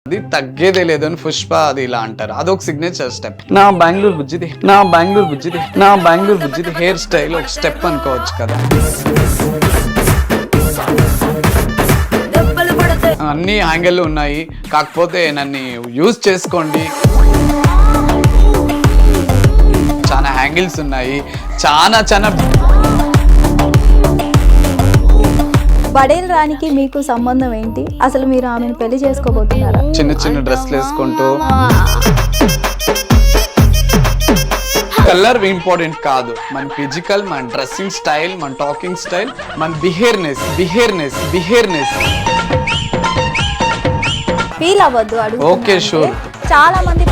ఇది తగ్గేదే లేదు అని పుష్ప అది ఇలా అంటారు. అదొక సిగ్నేచర్ స్టెప్. నా బెంగళూరు బుజ్జిది హెయిర్ స్టైల్ ఒక స్టెప్ అనుకోవచ్చు కదా. అన్ని యాంగిల్ ఉన్నాయి, కాకపోతే నన్ను యూజ్ చేసుకోండి. చాలా యాంగిల్స్ ఉన్నాయి, చాలా బడేల్ రానికి మీకు సంబంధం ఏంటి? అసలు మీరు ఆమెను పెళ్లి చేసుకోబోతున్నారా? చిన్న డ్రెస్లు వేసుకుంటూ. కలర్ ఇంపార్టెంట్ కాదు, మన ఫిజికల్, మన డ్రెస్సింగ్ స్టైల్, మన టాకింగ్ స్టైల్, మన బిహేవియర్నెస్. ఫీల్ అవ్వద్దు అడుగు. Okay sure. చాలా మంది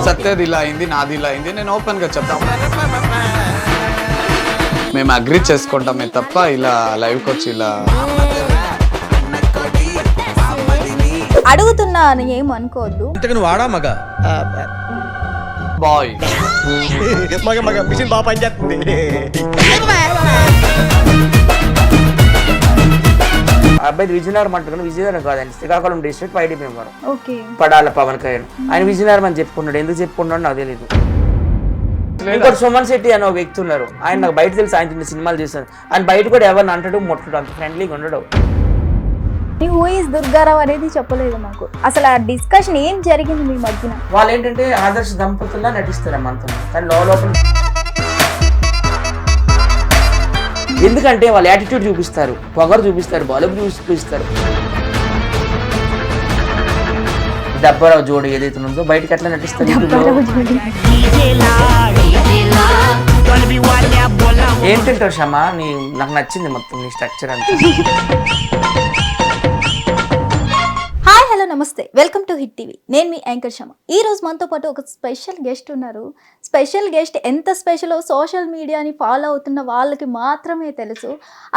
సత్యది ఇలా అయింది, నాది ఇలా అయింది, నేను ఓపెన్ గా చెప్తాను. మేము అగ్రీ చేసుకుంటామే తప్ప ఇలా లైవ్కి వచ్చి ఇలా అడుగుతున్నా అని ఏం అనుకోవద్దు. వాడా మగ బాయ్ మగ మిషన్ బాగా పనిచేస్తుంది. అబ్బాయి విజయనగరం అంటున్నాను. విజయనగరం కాదండి, శ్రీకాకుళం డిస్ట్రిక్ట్ వైడి మెంబర్. ఓకే, పడాల పవన్ కళ్యాణ్. ఆయన విజయనగరం అని చెప్పుకున్నాడు. ఎందుకు చెప్పుకున్నాడు నాకు తెలియదు. ఇంకోటి సుమన్ శెట్టి అనే ఒక వ్యక్తి ఉన్నారు. ఆయన నాకు బయట తెలిసి ఆయన సినిమాలు చేశారు. ఆయన బయట కూడా ఎవరిని అంటాడు, ముట్టడు, అంత ఫ్రెండ్లీగా ఉండడు. హూ ఈస్ దుర్గారావు అనేది చెప్పలేదు మాకు. అసలు ఆ డిస్కషన్ ఏం జరిగింది మీ మధ్యన? వాళ్ళు ఏంటంటే ఆదర్శ దంపతుల్లా నటిస్తారు మనతో, కానీ లోపల ఎందుకంటే వాళ్ళు యాటిట్యూడ్ చూపిస్తారు, పొగరు చూపిస్తారు, బలుపు చూపిస్తారు. దబ్బరావు జోడి ఏదైతే ఉందో బయటకి ఎట్లా నటిస్తారు. ఏంటంటారు క్షమా, నాకు నచ్చింది మొత్తం నీ స్ట్రక్చర్ అంతా. హాయ్, హలో, నమస్తే, వెల్కమ్ టు హిట్ టీవీ. నేను మీ యాంకర్ శమ. ఈ రోజు మనతో పాటు ఒక స్పెషల్ గెస్ట్ ఉన్నారు. స్పెషల్ గెస్ట్ ఎంత స్పెషలో సోషల్ మీడియాని ఫాలో అవుతున్న వాళ్ళకి మాత్రమే తెలుసు.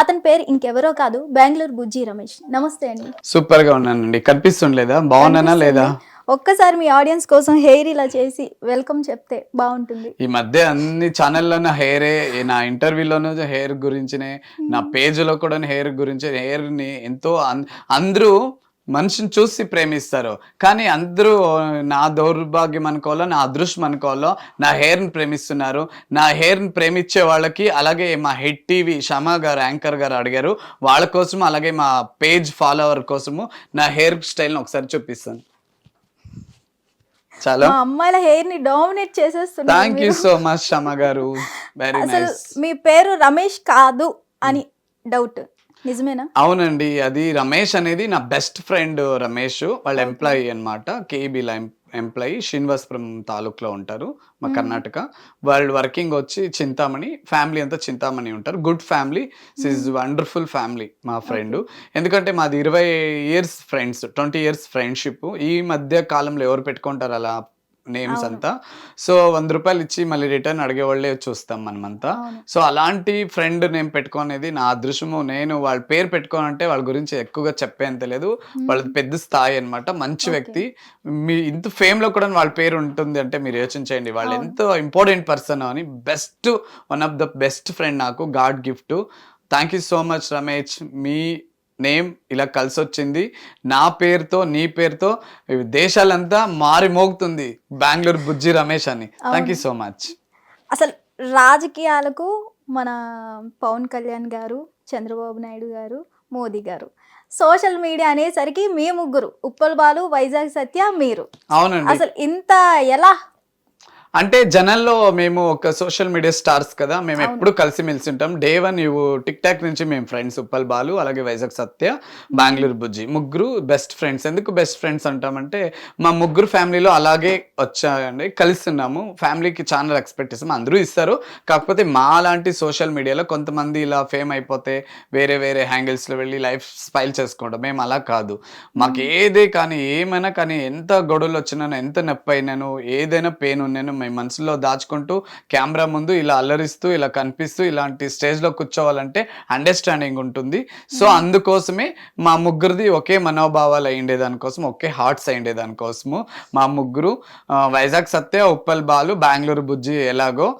అతని పేరు ఇంకెవరో కాదు, బెంగళూరు బుజ్జి రమేష్. నమస్తే అండి. సూపర్ గా ఉన్నానండి. కనిపిస్తుండలేదా? బాగున్నానా లేదా? ఒక్కసారి మీ ఆడియన్స్ కోసం హెయిర్ ఇలా చేసి వెల్కమ్ చెప్తే బాగుంటుంది. ఈ మధ్య అన్ని ఛానల్లోనే హెయిరే, నా ఇంటర్వ్యూలోనూ హెయిర్ గురించినే, నా పేజ్లో కూడా హెయిర్ గురించి, హెయిర్ని ఎంతో అందరూ మనిషిని చూసి ప్రేమిస్తారు. కానీ అందరూ నా దౌర్భాగ్యం అనుకోవాలో, నా అదృష్టం అనుకోవాలో, నా హెయిర్ని ప్రేమిస్తున్నారు. నా హెయిర్ని ప్రేమించే వాళ్ళకి, అలాగే మా హిట్ టీవీ షమా గారు, యాంకర్ గారు అడిగారు, వాళ్ళ కోసం, అలాగే మా పేజ్ ఫాలోవర్ కోసము నా హెయిర్ స్టైల్ని ఒకసారి చూపిస్తాను. చాలా అమ్మాయిల హెయిర్ ని డామినేట్ చేసేస్తున్నారు. Thank you so much Shama గారు, వెరీ నైస్. మీ పేరు రమేష్ కాదు అని డౌట్ నిజమేనా? అవునండి, అది రమేష్ అనేది నా బెస్ట్ ఫ్రెండ్ రమేష్, వాళ్ళ ఎంప్లాయీ అనమాట. కేబీలో ఎంప్లాయీ, శ్రీనివాసపురం తాలూకులో ఉంటారు, మా కర్ణాటక. వాళ్ళు వర్కింగ్ వచ్చి చింతామణి, ఫ్యామిలీ అంతా చింతామణి ఉంటారు. Good family, is wonderful family మా ఫ్రెండ్. ఎందుకంటే మాది 20 years ఫ్రెండ్స్, 20 years ఫ్రెండ్షిప్. ఈ మధ్య కాలంలో ఎవరు పెట్టుకుంటారు అలా నేమ్స్ అంతా? సో 100 రూపాయలు ఇచ్చి మళ్ళీ రిటర్న్ అడిగేవాళ్ళే చూస్తాం మనమంతా. సో అలాంటి ఫ్రెండ్ నేమ్ పెట్టుకునేది నా అదృష్టము. నేను వాళ్ళ పేరు పెట్టుకోనంటే వాళ్ళ గురించి ఎక్కువగా చెప్పేంత లేదు. వాళ్ళది పెద్ద స్థాయి అనమాట, మంచి వ్యక్తి. మీ ఇంత ఫేమ్ లో కూడా వాళ్ళ పేరు ఉంటుంది అంటే మీరు యోచించండి, వాళ్ళు ఎంతో ఇంపార్టెంట్ పర్సన్ అని. Best, one of the best friend నాకు, God gift. Thank you so much Ramesh. మీ నేమ్ ఇలా కలిసి వచ్చింది, నా పేరుతో నీ పేరుతో దేశాలంతా మారి మోగుతుంది బెంగళూరు బుజ్జి రమేష్ అని. Thank you so much. అసలు రాజకీయాలకు మన పవన్ కళ్యాణ్ గారు, చంద్రబాబు నాయుడు గారు, మోదీ గారు, సోషల్ మీడియా అనేసరికి మీ ముగ్గురు, ఉప్పల్ బాలు, వైజాగ్ సత్య, మీరు. అవునండి. అసలు ఇంత ఎలా అంటే జనాల్లో మేము ఒక సోషల్ మీడియా స్టార్స్ కదా, మేము ఎప్పుడు కలిసిమెలిసి ఉంటాం. డే 1 టిక్ టాక్ నుంచి మేము ఫ్రెండ్స్, ఉప్పల్ బాలు, అలాగే వైజాగ్ సత్య, బెంగళూరు బుజ్జి, ముగ్గురు బెస్ట్ ఫ్రెండ్స్. ఎందుకు బెస్ట్ ఫ్రెండ్స్ అంటామంటే మా ముగ్గురు ఫ్యామిలీలో అలాగే వచ్చాయండి, కలిస్తున్నాము. ఫ్యామిలీకి చాలా రెస్పెక్ట్ ఇస్తాము, అందరూ ఇస్తారు. కాకపోతే మా లాంటి సోషల్ మీడియాలో కొంతమంది ఇలా ఫేమ్ అయిపోతే వేరే వేరే హ్యాంగిల్స్లో వెళ్ళి లైఫ్ స్పైల్ చేసుకుంటాం. మేము అలా కాదు. మాకు ఏదే కానీ, ఏమైనా కానీ, ఎంత గొడవలు వచ్చినాను, ఎంత నొప్పి అయినాను, ఏదైనా పెయిన్ ఉన్నాను, మేము మనసులో దాచుకుంటూ కెమెరా ముందు ఇలా అల్లరిస్తూ, ఇలా కనిపిస్తూ, ఇలాంటి స్టేజ్లో కూర్చోవాలంటే అండర్స్టాండింగ్ ఉంటుంది. సో అందుకోసమే మా ముగ్గురిది ఒకే మనోభావాలు అయ్యిండే దానికోసం, ఒకే హార్ట్స్ అయ్యిండే దానికోసము మా ముగ్గురు, వైజాగ్ సత్య, ఉప్పల్ బాలు, బెంగళూరు బుజ్జి ఎలాగో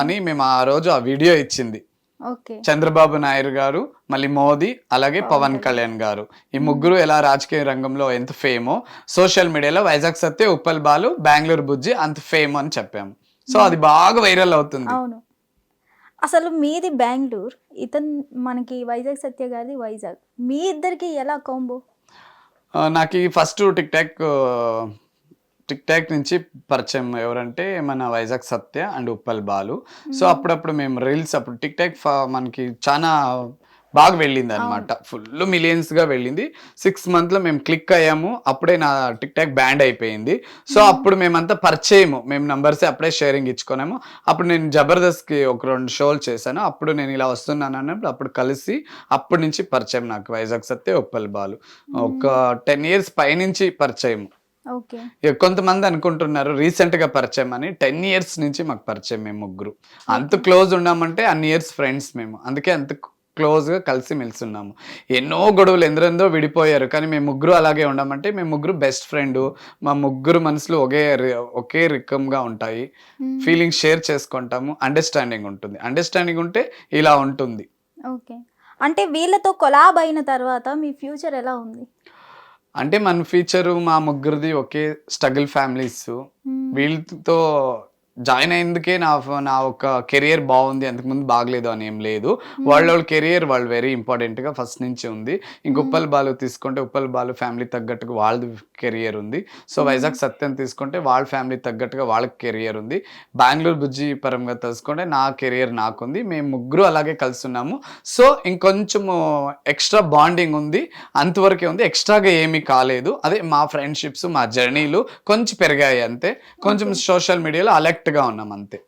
అని మేము ఆ రోజు ఆ వీడియో ఇచ్చింది. ఓకే. చంద్రబాబు నాయుడు గారు, మళ్ళీ మోదీ, అలాగే పవన్ కళ్యాణ్ గారు. ఈ ముగ్గురు ఎలా రాజకీయ రంగంలో ఎంత ఫేమో సోషల్ మీడియాలో వైజాగ్ సత్య, ఉప్పల్ బాలు, బెంగళూరు బుజ్జి అంత ఫేమ్ అని చెప్పాము. సో అది బాగా వైరల్ అవుతుంది. అవును. అసలు మీది బెంగళూరు, ఇతను మనకి వైజాగ్ సత్య గారిది వైజాగ్. మీ ఇద్దరికి ఎలా కాంబో? నాకు ఫస్ట్ టిక్ టాక్ నుంచి పరిచయం ఎవరంటే మన వైజాగ్ సత్య అండ్ ఉప్పల్ బాలు. సో అప్పుడప్పుడు మేము రీల్స్ అప్పుడు టిక్ టాక్ మనకి చాలా బాగా వెళ్ళింది అనమాట, ఫుల్ మిలియన్స్ గా వెళ్ళింది. 6 months లో మేము క్లిక్ అయ్యాము. అప్పుడే నా టిక్ టాక్ బ్యాండ్ అయిపోయింది. సో అప్పుడు మేమంతా పరిచయము, మేము నంబర్స్ అప్పుడే షేరింగ్ ఇచ్చుకున్నాము. అప్పుడు నేను జబర్దస్త్ కి ఒక 2 షోలు చేశాను. అప్పుడు నేను ఇలా వస్తున్నాను అన్నప్పుడు అప్పుడు కలిసి అప్పటి నుంచి పరిచయం నాకు వైజాగ్ సత్య, ఉప్పల్ బాలు. ఒక 10 years పైనుంచి పరిచయం. ఓకే. కొంతమంది అనుకుంటున్నారు రీసెంట్ గా పరిచయం అని. 10 years నుంచి మాకు పరిచయం. మేము ముగ్గురు అంత క్లోజ్ ఉన్నామంటే అన్ని ఇయర్స్ ఫ్రెండ్స్ మేము, అందుకే అంత క్లోజ్ గా కలిసి మెలిసిన్నాము. ఎన్నో గొడవలు ఎందరెందో విడిపోయారు, కానీ మేము ముగ్గురు అలాగే ఉన్నామంటే మేము ముగ్గురు బెస్ట్ ఫ్రెండ్. మా ముగ్గురు మనసులు ఒకే రకంగా ఉంటాయి. ఫీలింగ్స్ షేర్ చేసుకుంటాము. అండర్స్టాండింగ్ ఉంటుంది. అండర్స్టాండింగ్ ఉంటే ఇలా ఉంటుంది. ఓకే. అంటే వీళ్ళతో కొలాబ్ అయిన తర్వాత మీ ఫ్యూచర్ ఎలా ఉంది? అంటే మన ఫ్యూచర్ మా ముగ్గురిది ఒకే స్ట్రగుల్ ఫ్యామిలీస్. వీళ్ళతో జాయిన్ అయ్యేందుకే నా ఒక కెరియర్ బాగుంది, అంతకుముందు బాగలేదు అని ఏం లేదు. వాళ్ళ కెరియర్ వాళ్ళు వెరీ ఇంపార్టెంట్ గా ఫస్ట్ నుంచి ఉంది. ఇంక ఉప్పల్ బాలు తీసుకుంటే ఉప్పల్ బాలు ఫ్యామిలీ తగ్గట్టుగా వాళ్ళది కెరియర్ ఉంది. సో వైజాగ్ సత్యం తీసుకుంటే వాళ్ళ ఫ్యామిలీ తగ్గట్టుగా వాళ్ళకి కెరియర్ ఉంది. బెంగళూరు బుజ్జి పరంగా తీసుకుంటే నా కెరియర్ నాకుంది. మేము ముగ్గురు అలాగే కలుస్తున్నాము. సో ఇంకొంచెము ఎక్స్ట్రా బాండింగ్ ఉంది, అంతవరకే ఉంది. ఎక్స్ట్రాగా ఏమీ కాలేదు. అదే మా ఫ్రెండ్షిప్స్, మా జర్నీలు కొంచెం పెరిగాయి అంతే. కొంచెం సోషల్ మీడియాలో అలెక్ట్ గా ఉన్నాం అంతే.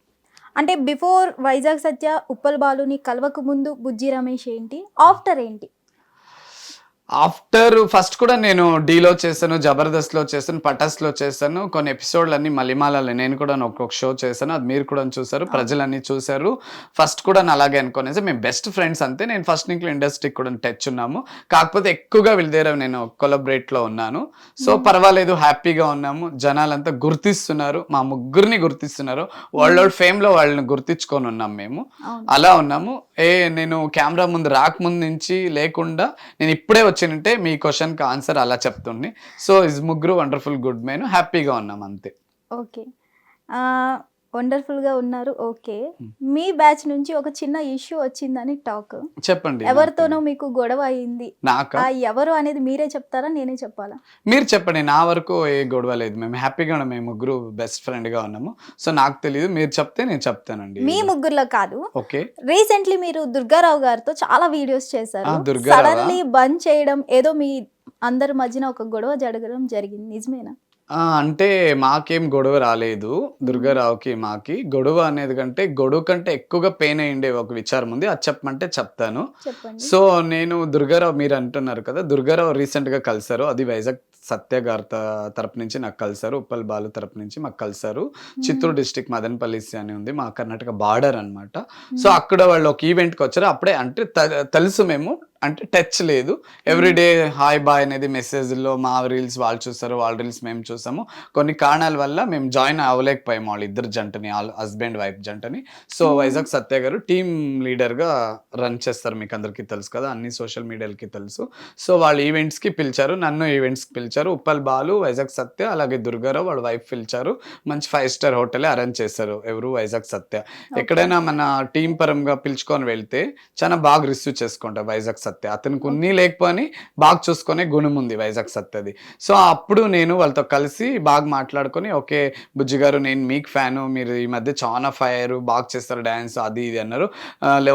అంటే బిఫోర్ వైజాగ్ సత్య, ఉప్పల్ బాలుని కలవక ముందు బుజ్జి రమేష్ ఏంటి, ఆఫ్టర్ ఏంటి? ఆఫ్టర్ ఫస్ట్ కూడా నేను డీలో చేశాను, జబర్దస్త్లో చేశాను, పటాస్లో చేశాను. కొన్ని ఎపిసోడ్లు అన్ని మలిమాలలో నేను కూడా ఒక్కొక్క షో చేశాను. అది మీరు కూడా చూసారు, ప్రజలన్నీ చూసారు. ఫస్ట్ కూడా అలాగే అనుకునేసి మేము బెస్ట్ ఫ్రెండ్స్ అంతే. నేను ఫస్ట్ నుంచి ఇండస్ట్రీకి కూడా టచ్ ఉన్నాము. కాకపోతే ఎక్కువగా వీళ్ళ దగ్గర నేను కొలాబరేట్లో ఉన్నాను. సో పర్వాలేదు, హ్యాపీగా ఉన్నాము. జనాలంతా గుర్తిస్తున్నారు, మా ముగ్గురిని గుర్తిస్తున్నారు. వాళ్ళ ఫేమ్లో వాళ్ళని గుర్తించుకొని ఉన్నాం మేము. అలా ఉన్నాము. నేను కెమెరా ముందు రాకముందు నుంచి లేకుండా నేను ఇప్పుడే వచ్చినంటే మీ క్వశ్చన్కి ఆన్సర్ అలా చెప్తుండే. సో ఇస్ ముగ్గురు వండర్ఫుల్ గుడ్ మెన్, హ్యాపీగా ఉన్నాం అంతే. ఓకే. వండర్ఫుల్ గా ఉన్నారు. ఓకే. మీ బ్యాచ్ నుంచి ఒక చిన్న ఇష్యూ వచ్చిందని టాక్. చెప్పండి. ఎవరితోనో మీకు గొడవ అయింది. నాకా? ఎవరు అనేది మీరే చెప్తారా, నేనే చెప్పాలా? మీరు చెప్పండి. నా వరకు ఏ గొడవ లేదు. మేము హ్యాపీగా ఉన్నాం. మేము ముగ్గురు బెస్ట్ ఫ్రెండ్ గా ఉన్నాము. సో నాకు తెలియదు, మీరు చెప్తే నేను చెప్తానండి. మీ ముగ్గురులో కాదు. ఓకే. రీసెంట్లీ మీరు దుర్గారావు గారితో చాలా వీడియోస్ చేశారు. సడన్లీ బంద్ చేయడం, ఏదో మీ అందరి మధ్యన ఒక గొడవ జరగడం జరిగింది, నిజమేనా? అంటే మాకేం గొడవ రాలేదు. దుర్గారావుకి మాకి గొడవ అనేది కంటే గొడవ కంటే ఎక్కువగా పెయిన్ అయ్యిండే ఒక విచారం ఉంది. అది చెప్పమంటే చెప్తాను. సో నేను దుర్గారావు, మీరు అంటున్నారు కదా, దుర్గారావు రీసెంట్ గా కలిసారు. అది వైజాగ్ సత్య గారి తరపు నుంచి నాకు కలిసారు, ఉప్పల్ బాలు తరపు నుంచి మాకు కలిసారు. చిత్తూరు డిస్ట్రిక్ట్ మదనపల్లి అని ఉంది, మా కర్ణాటక బార్డర్ అనమాట. సో అక్కడ వాళ్ళు ఒక ఈవెంట్కి వచ్చారు. అప్పుడే అంటే తెలుసు మేము, అంటే టచ్ లేదు. ఎవ్రీడే హాయ్ బాయ్ అనేది మెసేజ్లో, మా రీల్స్ వాళ్ళు చూస్తారు, వాళ్ళ రీల్స్ మేము చూసాము. కొన్ని కారణాల వల్ల మేము జాయిన్ అవ్వలేకపోయాము వాళ్ళ ఇద్దరు జంటని, హస్బెండ్ వైఫ్ జంటని. సో వైజాగ్ సత్య గారు టీమ్ లీడర్గా రన్ చేస్తారు, మీకు అందరికీ తెలుసు కదా, అన్ని సోషల్ మీడియాలకి తెలుసు. సో వాళ్ళు ఈవెంట్స్కి పిలిచారు, నన్ను ఈవెంట్స్కి పిలిచారు. ఉప్పల్ బాలు, వైజాగ్ సత్య, అలాగే దుర్గారావు వాళ్ళ వైఫ్ పిలిచారు. మంచి 5-star హోటలే అరేంజ్ చేశారు. ఎవరు? వైజాగ్ సత్య. ఎక్కడైనా మన టీం పరంగా పిలుచుకొని వెళ్తే చాలా బాగా రిసీవ్ చేసుకుంటారు వైజాగ్ సత్య. అతనికి ఉన్ని లేకపోని బాగా చూసుకునే గుణం ఉంది వైజాగ్ సత్యది. సో అప్పుడు నేను వాళ్ళతో కలిసి బాగా మాట్లాడుకొని, ఓకే బుజ్జి గారు నేను మీకు ఫ్యాను, మీరు ఈ మధ్య చాలా ఫైర్ బాగా చేస్తారు డ్యాన్స్ అది ఇది అన్నారు.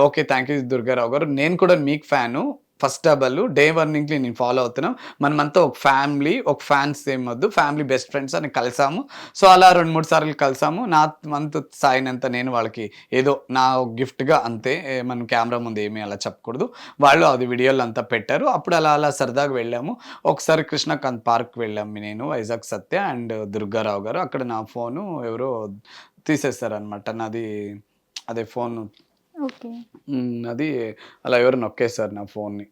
ఓకే థ్యాంక్ యూ దుర్గారావు గారు, నేను కూడా మీకు ఫ్యాను. ఫస్ట్ డబల్ డే 1 నుంచి నేను ఫాలో అవుతున్నాం. మనమంతా ఒక ఫ్యామిలీ, ఒక ఫ్యాన్స్ ఏమొద్దు, ఫ్యామిలీ బెస్ట్ ఫ్రెండ్స్ అని కలిసాము. సో అలా 2-3 సార్లు కలిసాము. నా వంతు సాయినంత నేను వాళ్ళకి ఏదో నా గిఫ్ట్గా అంతే, మనం కెమెరా ముందు ఏమీ అలా చెప్పకూడదు. వాళ్ళు అది వీడియోలు అంతా పెట్టారు. అప్పుడు అలా సరదాగా వెళ్ళాము. ఒకసారి కృష్ణకాంత్ పార్క్ వెళ్ళాము నేను, వైజాగ్ సత్య అండ్ దుర్గారావు గారు. అక్కడ నా ఫోను ఎవరో తీసేస్తారనమాట, నాది అదే ఫోను ఓకే. అది అలా ఎవరు నొక్కేశారు నా ఫోన్ని.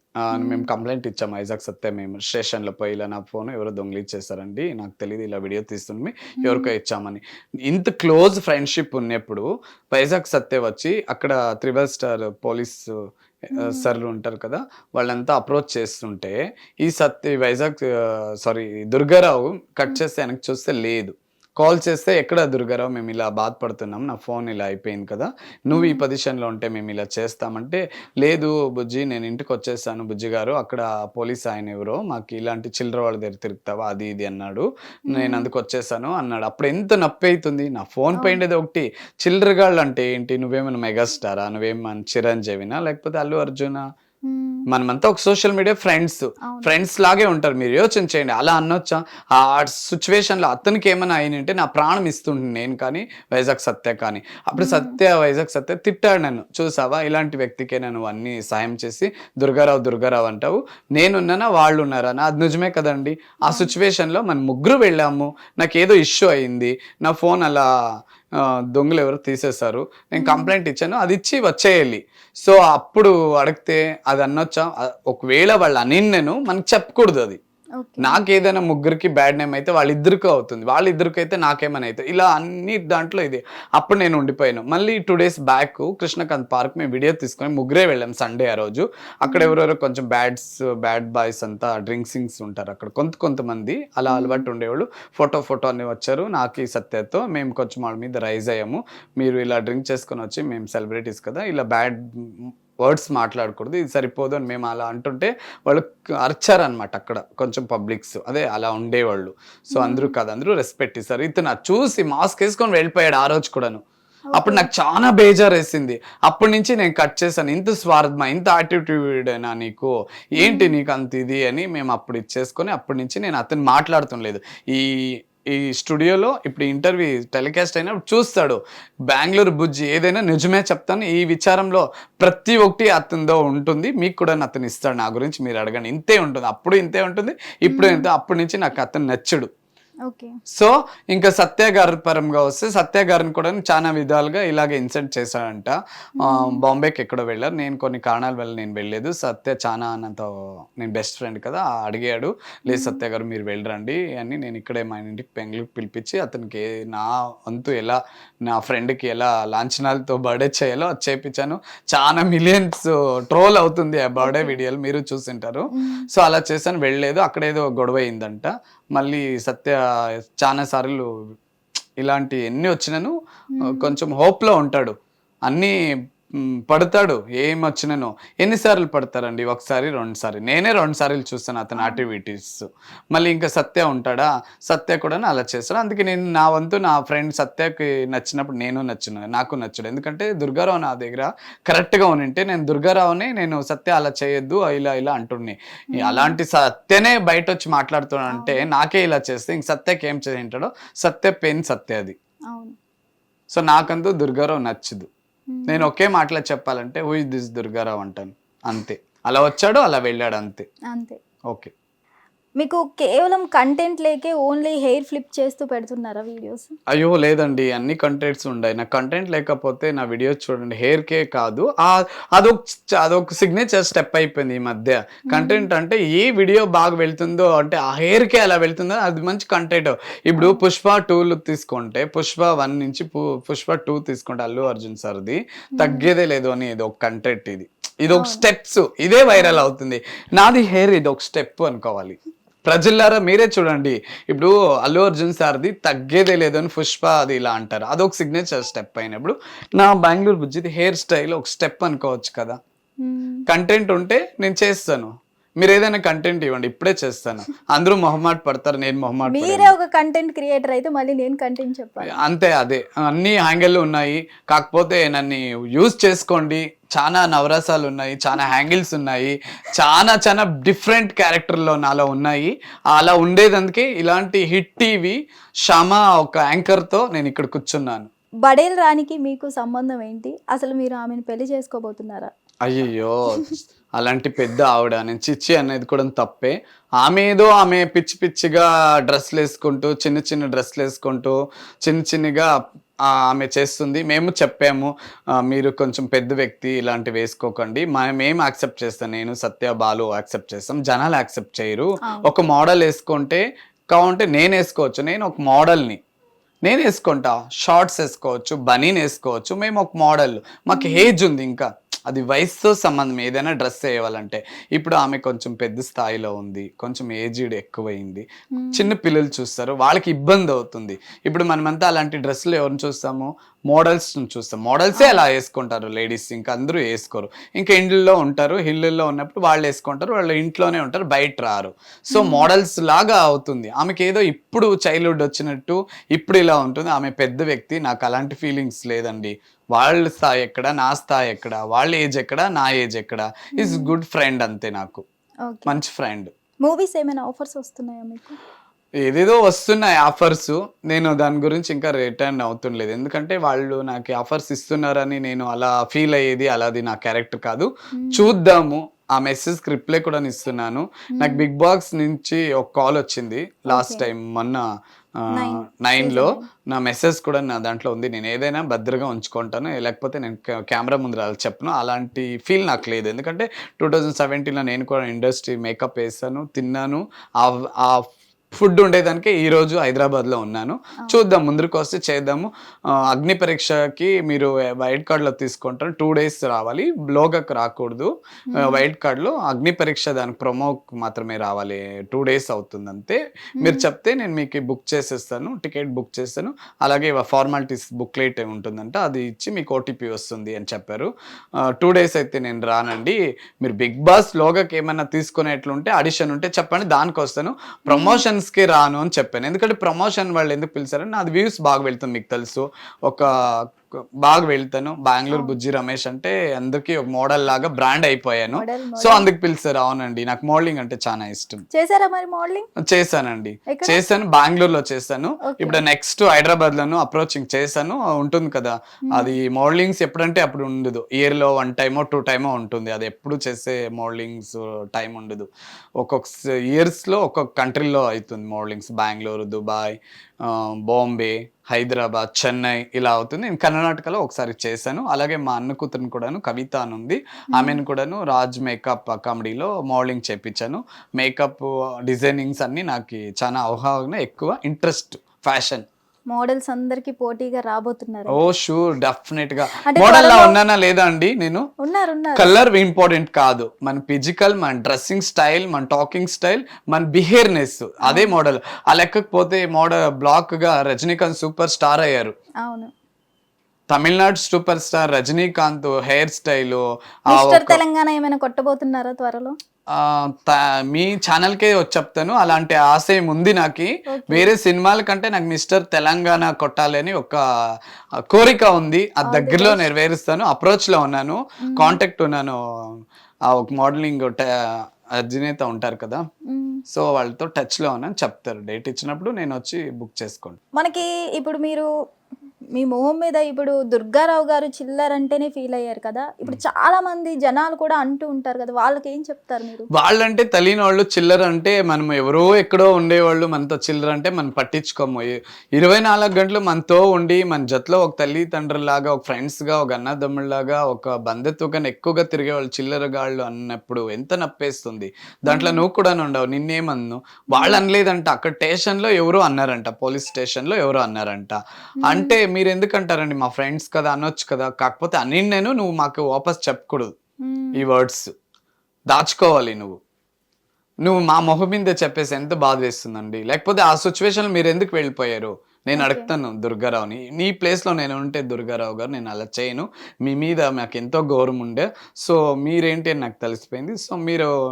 మేము కంప్లెయింట్ ఇచ్చాము వైజాగ్ సత్య మేము స్టేషన్‌లో పోయి ఇలా నా ఫోన్ ఎవరో దొంగిలించేశారండి. నాకు తెలీదు ఇలా వీడియో తీస్తుంది ఎవరికో ఇచ్చామని. ఇంత క్లోజ్ ఫ్రెండ్‌షిప్ ఉన్నప్పుడు వైజాగ్ సత్య వచ్చి అక్కడ 3 స్టార్ పోలీసు సార్లు ఉంటారు కదా! వాళ్ళంతా అప్రోచ్ చేస్తుంటే ఈ వైజాగ్ దుర్గారావు కట్ చేస్తే వెనక్కి చూస్తే లేదు. కాల్ చేస్తే ఎక్కడ దుర్గారావు మేము ఇలా బాధపడుతున్నాం. నా ఫోన్ ఇలా అయిపోయింది కదా! నువ్వు ఈ పొజిషన్‌లో ఉంటే మేము ఇలా చేస్తామంటే, లేదు బుజ్జి నేను ఇంటికొచ్చేసాను బుజ్జి గారు. అక్కడ పోలీస్ ఆయన ఎవరో మాకు ఇలాంటి చిల్లర వాళ్ళ దగ్గర తిరుగుతావా అది ఇది అన్నాడు. నేను అందుకు వచ్చేసాను అన్నాడు. అప్పుడు ఎంత నొప్పైతుంది. నా ఫోన్ పోయిండేది ఒకటి. చిల్లరగాళ్ళు అంటే ఏంటి? నువ్వేమైనా మెగాస్టారా? నువ్వేమన్నా చిరంజీవినా? లేకపోతే అల్లు అర్జునా? మనమంతా ఒక సోషల్ మీడియా ఫ్రెండ్స్ లాగే ఉంటారు. మీరు యోచన చేయండి. అలా అనొచ్చా? ఆ సిచ్యువేషన్‌లో అతనికి ఏమైనా అయినంటే నా ప్రాణం ఇస్తుండే నేను కానీ, వైజాగ్ సత్య కానీ. అప్పుడు వైజాగ్ సత్య తిట్టాడు నన్ను. చూసావా ఇలాంటి వ్యక్తికే నువ్వు అన్ని సాయం చేసి దుర్గారావు అంటావు. నేనున్నానా వాళ్ళు ఉన్నారా? అది నిజమే కదండి. ఆ సిచ్యువేషన్‌లో మనం ముగ్గురు వెళ్ళాము. నాకేదో ఇష్యూ అయింది. నా ఫోన్ అలా దొంగలు ఎవరో తీసేశారు. నేను కంప్లైంట్ ఇచ్చాను. అది ఇచ్చి వచ్చేయాలి. సో అప్పుడు అడిగితే అది అనొచ్చా? ఒకవేళ వాళ్ళు అనిన్నను మనకు చెప్పకూడదు అది. నాకేదైనా ముగ్గురికి బ్యాడ్ నేమ్ అయితే వాళ్ళిద్దరికి అవుతుంది. వాళ్ళిద్దరికి అయితే నాకేమైనా అవుతుంది. ఇలా అన్ని దాంట్లో ఇది. అప్పుడు నేను ఉండిపోయాను. మళ్ళీ 2 days బ్యాక్ కృష్ణకాంత్ పార్క్ మేము వీడియో తీసుకొని ముగ్గురే వెళ్ళాం సండే ఆ రోజు. అక్కడ ఎవరెవరో కొంచెం బ్యాడ్ బాయ్స్ అంతా డ్రింక్సింగ్స్ ఉంటారు అక్కడ కొంతమంది అలా అలవాటు ఉండేవాళ్ళు. ఫోటో అని వచ్చారు. నాకు ఈ సత్యతో మేము కొంచెం వాళ్ళ మీద రైజ్ అయ్యాము. మీరు ఇలా డ్రింక్ చేసుకొని వచ్చి మేము సెలబ్రిటీస్ కదా ఇలా బ్యాడ్ వర్డ్స్ మాట్లాడకూడదు, ఇది సరిపోదు అని మేము అలా అంటుంటే వాళ్ళు అరిచారనమాట అక్కడ కొంచెం పబ్లిక్స్. అదే అలా ఉండేవాళ్ళు. సో అందరూ రెస్పెక్ట్ ఇస్తారు. ఇతను చూసి మాస్క్ వేసుకొని వెళ్ళిపోయాడు ఆ రోజు కూడాను. అప్పుడు నాకు చాలా బేజారు వేసింది. అప్పటి నుంచి నేను కట్ చేశాను. ఇంత స్వార్థమా, ఇంత యాటిట్యూడ్ అయినా నీకు ఏంటి నీకు అంత ఇది అని మేము అప్పుడు ఇచ్చేసుకొని అప్పటి నుంచి నేను అతను మాట్లాడుతుండలేదు. ఈ స్టూడియోలో ఇప్పుడు ఇంటర్వ్యూ టెలికాస్ట్ అయినప్పుడు చూస్తాడు. బెంగళూరు బుజ్జి ఏదైనా నిజమే చెప్తాను. ఈ విచారంలో ప్రతి ఒక్కటి అతనితో ఉంటుంది. మీకు కూడా అతను ఇస్తాడు. నా గురించి మీరు అడగండి. ఇంతే ఉంటుంది. అప్పుడు ఇంతే ఉంటుంది. ఇప్పుడు ఇంతే. అప్పటి నుంచి నాకు అతను నచ్చడు. సో ఇంకా సత్య గారి పరంగా వస్తే సత్య గారిని కూడా చాలా విధాలుగా ఇలాగే ఇన్సల్ట్ చేశాడంట. బాంబేకి ఎక్కడో వెళ్ళారు. నేను కొన్ని కారణాల వల్ల నేను వెళ్ళలేదు. సత్య చాలా నాతో నేను బెస్ట్ ఫ్రెండ్ కదా అడిగాడు. లేదు సత్య గారు మీరు వెళ్ళరండి అని నేను ఇక్కడే మా ఇంటికి బెంగళూరుకి పిలిపించి అతనికి నా వంతు ఎలా నా ఫ్రెండ్కి ఎలా లాంఛనాలతో బర్త్డే చేయాలో అది చేయించాను. చాలా మిలియన్స్ ట్రోల్ అవుతుంది ఆ బర్త్డే వీడియోలు, మీరు చూసింటారు. సో అలా చేశాను. వెళ్ళలేదు. అక్కడేదో గొడవ అయిందంట. మళ్ళీ సత్య చాలా సార్లు ఇలాంటి ఎన్ని వచ్చినాను కొంచెం హోప్లో ఉంటాడు. అన్నీ పడతాడు. ఏం వచ్చినాను ఎన్నిసార్లు పడతారండి? ఒకసారి 2 సార్లు. నేనే 2 సార్లు చూస్తాను అతని యాక్టివిటీస్. మళ్ళీ ఇంకా సత్య ఉంటాడా? సత్య కూడా అలా చేస్తాడు. అందుకే నేను నా వంతు నా ఫ్రెండ్ సత్యకి నచ్చినప్పుడు నాకు నచ్చడు. ఎందుకంటే దుర్గారావు నా దగ్గర కరెక్ట్గా ఉనింటే నేను దుర్గారావుని నేను సత్య అలా చేయొద్దు ఇలా అంటున్నాయి. అలాంటి సత్యనే బయట వచ్చి మాట్లాడుతున్నాడంటే నాకే ఇలా చేస్తే ఇంక సత్యకి ఏం చేయింటాడో సత్య పెయిన్ సత్య అది. సో నాకంతూ దుర్గారావు నచ్చదు. నేను ఒకే మాటలో చెప్పాలంటే హూ ఇస్ దిస్ దుర్గారావు అంటాను అంతే. అలా వచ్చాడు అలా వెళ్ళాడు అంతే. ఓకే. మీకు కేవలం కంటెంట్ లేకే ఓన్లీ హెయిర్ ఫ్లిప్ చేస్తూ పెడుతున్నారా వీడియోస్? అయ్యో లేదండి, అన్ని కంటెంట్స్ ఉన్నాయి. నాకు కంటెంట్ లేకపోతే నా వీడియోస్ చూడండి. హెయిర్కే కాదు, అదొక సిగ్నేచర్ స్టెప్ అయిపోయింది ఈ మధ్య. కంటెంట్ అంటే ఏ వీడియో బాగా వెళ్తుందో అంటే ఆ హెయిర్కే అలా వెళ్తుందో అది మంచి కంటెంట్. ఇప్పుడు పుష్ప 2 తీసుకుంటే పుష్ప 1 నుంచి పుష్ప 2 తీసుకుంటే అల్లు అర్జున్ సార్ది తగ్గేదే లేదు అని ఇది ఒక కంటెంట్. ఇది ఒక స్టెప్స్, ఇదే వైరల్ అవుతుంది. నాది హెయిర్ ఇది ఒక స్టెప్ అనుకోవాలి. ప్రజలారా మీరే చూడండి. ఇప్పుడు అల్లు అర్జున్ సార్ది తగ్గేదే లేదు అని పుష్ప అది ఇలా అంటారు. అదొక సిగ్నేచర్ స్టెప్ అయినప్పుడు నా బెంగళూరు బుజ్జిది హెయిర్ స్టైల్ ఒక స్టెప్ అనుకోవచ్చు కదా. కంటెంట్ ఉంటే నేను చేస్తాను. మీరు ఏదైనా కంటెంట్ ఇవ్వండి, ఇప్పుడే చేస్తాను. అందరూ మొహమాట పడతారు, నేను మొహమాట. మీరే ఒక కంటెంట్ క్రియేటర్ అయితే మళ్ళీ నేను కంటెంట్ చెప్పాలి అంతే. అదే అన్ని హ్యాంగిల్ ఉన్నాయి. కాకపోతే నన్ను యూజ్ చేసుకోండి. చాలా నవరసాలు ఉన్నాయి, చాలా హ్యాంగిల్స్ ఉన్నాయి, చాలా డిఫరెంట్ క్యారెక్టర్లో నాలో ఉన్నాయి. అలా ఉండేదందుకే ఇలాంటి హిట్ టీవీ షమా ఒక యాంకర్తో నేను ఇక్కడ కూర్చున్నాను. బడేల్ రానికి మీకు సంబంధం ఏంటి? అసలు మీరు ఆమెను పెళ్లి చేసుకోబోతున్నారా? అయ్యో అలాంటి పెద్ద ఆవిడ నేను చిచ్చి అనేది కూడా తప్పే. ఆమె పిచ్చిగా డ్రెస్లు వేసుకుంటూ చిన్న డ్రెస్లు వేసుకుంటూ చిన్నగా ఆమె చేస్తుంది, మేము చెప్పాము మీరు కొంచెం పెద్ద వ్యక్తి ఇలాంటివి వేసుకోకండి, మేము యాక్సెప్ట్ చేస్తాం, నేను సత్య బాలు యాక్సెప్ట్ చేస్తాం, జనాలు యాక్సెప్ట్ చేయరు. ఒక మోడల్ వేసుకుంటే కావంటే నేను వేసుకోవచ్చు, నేను ఒక మోడల్ని నేను వేసుకుంటా, షార్ట్స్ వేసుకోవచ్చు, బనీన్ వేసుకోవచ్చు, మేము ఒక మోడల్, మాకు ఏజ్ ఉంది, ఇంకా అది వయసుతో సంబంధం ఏదైనా డ్రెస్ వేయాలంటే. ఇప్పుడు ఆమె కొంచెం పెద్ద స్థాయిలో ఉంది, కొంచెం ఏజ్డ్ ఎక్కువైంది, చిన్న పిల్లలు చూస్తారు, వాళ్ళకి ఇబ్బంది అవుతుంది. ఇప్పుడు మనమంతా అలాంటి డ్రెస్సులు ఎవరిని చూస్తాము, మోడల్స్ చూస్తాం, మోడల్సే అలా వేసుకుంటారు లేడీస్, ఇంకా అందరూ వేసుకోరు, ఇంకా ఇండ్లలో ఉంటారు, ఇళ్ళల్లో ఉన్నప్పుడు వాళ్ళు వేసుకుంటారు, వాళ్ళు ఇంట్లోనే ఉంటారు, బయట రారు. సో మోడల్స్ లాగా అవుతుంది. ఆమెకి ఏదో ఇప్పుడు చైల్డ్హుడ్ వచ్చినట్టు ఇప్పుడు ఇలా ఉంటుంది. ఆమె పెద్ద వ్యక్తి, నాకు అలాంటి ఫీలింగ్స్ లేదండి. వాళ్ళ స్థాయి ఎక్కడ, నా స్థాయి ఎక్కడ, వాళ్ళ ఏజ్ ఎక్కడ, నా ఏజ్ ఎక్కడ, ఈజ్ గుడ్ ఫ్రెండ్ అంతే, నాకు మంచి ఫ్రెండ్. మూవీస్ ఏమైనా ఆఫర్స్ వస్తున్నాయా మీకు? ఏదేదో వస్తున్నాయి ఆఫర్స్, నేను దాని గురించి ఇంకా రిటర్న్ అవుతుండలేదు, ఎందుకంటే వాళ్ళు నాకు ఆఫర్స్ ఇస్తున్నారని నేను అలా ఫీల్ అయ్యేది, అలాది నా క్యారెక్టర్ కాదు. చూద్దాము. ఆ మెసేజ్ రిప్లై కూడా ఇస్తున్నాను. నాకు బిగ్ బాస్ నుంచి ఒక కాల్ వచ్చింది లాస్ట్ టైం, మొన్న 9లో నా మెసేజ్ కూడా నా దాంట్లో ఉంది. నేను ఏదైనా భద్రగా ఉంచుకుంటాను, లేకపోతే నేను కెమెరా ముందు చెప్పను. అలాంటి ఫీల్ నాకు లేదు, ఎందుకంటే 2017లో నేను కూడా ఇండస్ట్రీ మేకప్ వేసాను, తిన్నాను, ఆ ఫుడ్ ఉండేదానికి ఈరోజు హైదరాబాద్లో ఉన్నాను. చూద్దాం, ముందుకు వస్తే చేద్దాము. అగ్ని పరీక్షకి మీరు వైట్ కార్డులో తీసుకుంటారు, 2 days రావాలి, బ్లోగకు రాకూడదు. వైట్ కార్డులో అగ్ని పరీక్ష దానికి ప్రొమోకి మాత్రమే రావాలి, 2 days అవుతుంది అంతే. మీరు చెప్తే నేను మీకు బుక్ చేసేస్తాను, టికెట్ బుక్ చేస్తాను, అలాగే ఫార్మాలిటీస్ బుక్లెట్ ఉంటుందంట, అది ఇచ్చి మీకు ఓటీపీ వస్తుంది అని చెప్పారు. 2 days అయితే నేను రానండి, మీరు బిగ్ బాస్ లోగకి ఏమైనా తీసుకునేట్లుంటే ఆడిషన్ ఉంటే చెప్పండి, దానికి వస్తాను, ప్రమోషన్ కి రాను అని చెప్పాను. ఎందుకంటే ప్రమోషన్ వాళ్ళు ఎందుకు పిలిచారని, నాది వ్యూస్ బాగా వెళ్తుంది, మీకు తెలుసు, బాగా వెళ్తాను. బెంగళూరు బుజ్జి రమేష్ అంటే అందరికి ఒక మోడల్ లాగా బ్రాండ్ అయిపోయాను, సో అందుకు పిలిచారు. అవునండి, నాకు మోడలింగ్ అంటే చాలా ఇష్టం. చేశారా మరి మోడలింగ్? చేశానండి, చేశాను, బెంగళూరులో చేశాను, ఇప్పుడు నెక్స్ట్ హైదరాబాద్ లోను అప్రోచింగ్ చేశాను. ఉంటుంది కదా అది, మోడలింగ్స్ ఎప్పుడంటే అప్పుడు ఉండదు, ఇయర్ లో 1 time or 2 time ఉంటుంది, అది ఎప్పుడు చేసే మోడలింగ్స్ టైం ఉండదు. ఒక్కొక్క ఇయర్స్ లో ఒక్కొక్క కంట్రీలో అవుతుంది మోడలింగ్స్, బెంగళూరు, దుబాయ్, బాంబే, హైదరాబాద్, చెన్నై ఇలా అవుతుంది. నేను కర్ణాటకలో ఒకసారి చేశాను. అలాగే మా అన్న కూతురుని కూడాను, కవిత అని ఉంది, ఆమెను కూడాను రాజ్ మేకప్ కామెడీలో మోడలింగ్ చేయించాను. మేకప్ డిజైనింగ్స్ అన్ని నాకు చాలా అవగాహన ఎక్కువ, ఇంట్రెస్ట్, ఫ్యాషన్. మోడల్స్ అందరికి పోటీగా రాబోతున్నారు. ఓ షూర్, డెఫినెట్ గా. మోడల్ లా ఉన్నానా లేదా అండి? నేను ఉన్నారు. కలర్ ఇంపార్టెంట్ కాదు, మన ఫిజికల్, మన డ్రెస్సింగ్ స్టైల్, మన టాకింగ్ స్టైల్, మన బిహేవియర్నెస్, అదే మోడల్. ఆ లెక్కకపోతే మోడల్ బ్లాక్ గా రజనీకాంత్ సూపర్ స్టార్ అయ్యారు. అవును, Tamil Nadu super star Rajinikanth hair style. Mister Telangana ఏమైనా కొట్టబోతున్నారా త్వరలో? మీ ఛానల్కే వచ్చి చెప్తాను, అలాంటి ఆశయం ఉంది నాకు. వేరే సినిమాల కంటే నాకు మిస్టర్ తెలంగాణ కొట్టాలి అని ఒక కోరిక ఉంది, అది దగ్గరలో నెరవేరుస్తాను. అప్రోచ్ లో ఉన్నాను, కాంటాక్ట్ ఉన్నాను, ఒక మోడలింగ్ అధినేత ఉంటారు కదా, సో వాళ్ళతో టచ్ లో ఉన్నాను, చెప్తారు. డేట్ ఇచ్చినప్పుడు నేను వచ్చి బుక్ చేసుకోండి. మనకి ఇప్పుడు మీరు మీ మొహం మీద ఇప్పుడు దుర్గారావు గారు చిల్లర్ అంటేనే ఫీల్ అయ్యారు కదా, ఇప్పుడు చాలా మంది జనాలు కూడా అంటూ ఉంటారు కదా, వాళ్ళకి ఏం చెప్తారు మీరు? వాళ్ళంటే తెలియని వాళ్ళు, చిల్లర అంటే మనం ఎవరో ఎక్కడో ఉండేవాళ్ళు, మనతో చిల్లర అంటే మనం పట్టించుకోము. 24 గంటలు మనతో ఉండి, మన జతలో ఒక తల్లిదండ్రులాగా, ఒక ఫ్రెండ్స్ గా, ఒక అన్నదమ్ముళ్ళలాగా, ఒక బంధుత్వంగా ఎక్కువగా తిరిగే వాళ్ళు చిల్లరగాళ్ళు అన్నప్పుడు ఎంత నప్పేస్తుంది. దాంట్లో నువ్వు కూడా ఉండవు, నిన్నేమన్ను వాళ్ళు అనలేదంట, అక్కడ స్టేషన్ లో ఎవరో అన్నారంట, పోలీస్ స్టేషన్ లో ఎవరో అన్నారంట. అంటే మీరు ఎందుకంటారండి, మా ఫ్రెండ్స్ కదా అనొచ్చు కదా, కాకపోతే అని నువ్వు మాకు వాపస్ చెప్పకూడదు, ఈ వర్డ్స్ దాచుకోవాలి. నువ్వు మా మొహం మీద చెప్పేసి ఎంత బాధ వేస్తుందండి. లేకపోతే ఆ సిచ్యువేషన్ మీరు ఎందుకు వెళ్ళిపోయారు నేను అడుగుతాను దుర్గారావుని. నీ ప్లేస్లో నేను ఉంటే దుర్గారావు గారు నేను అలా చేయను, మీ మీద నాకు ఎంతో గౌరవం ఉండే, సో మీరేంటి అని నాకు తెలిసిపోయింది, సో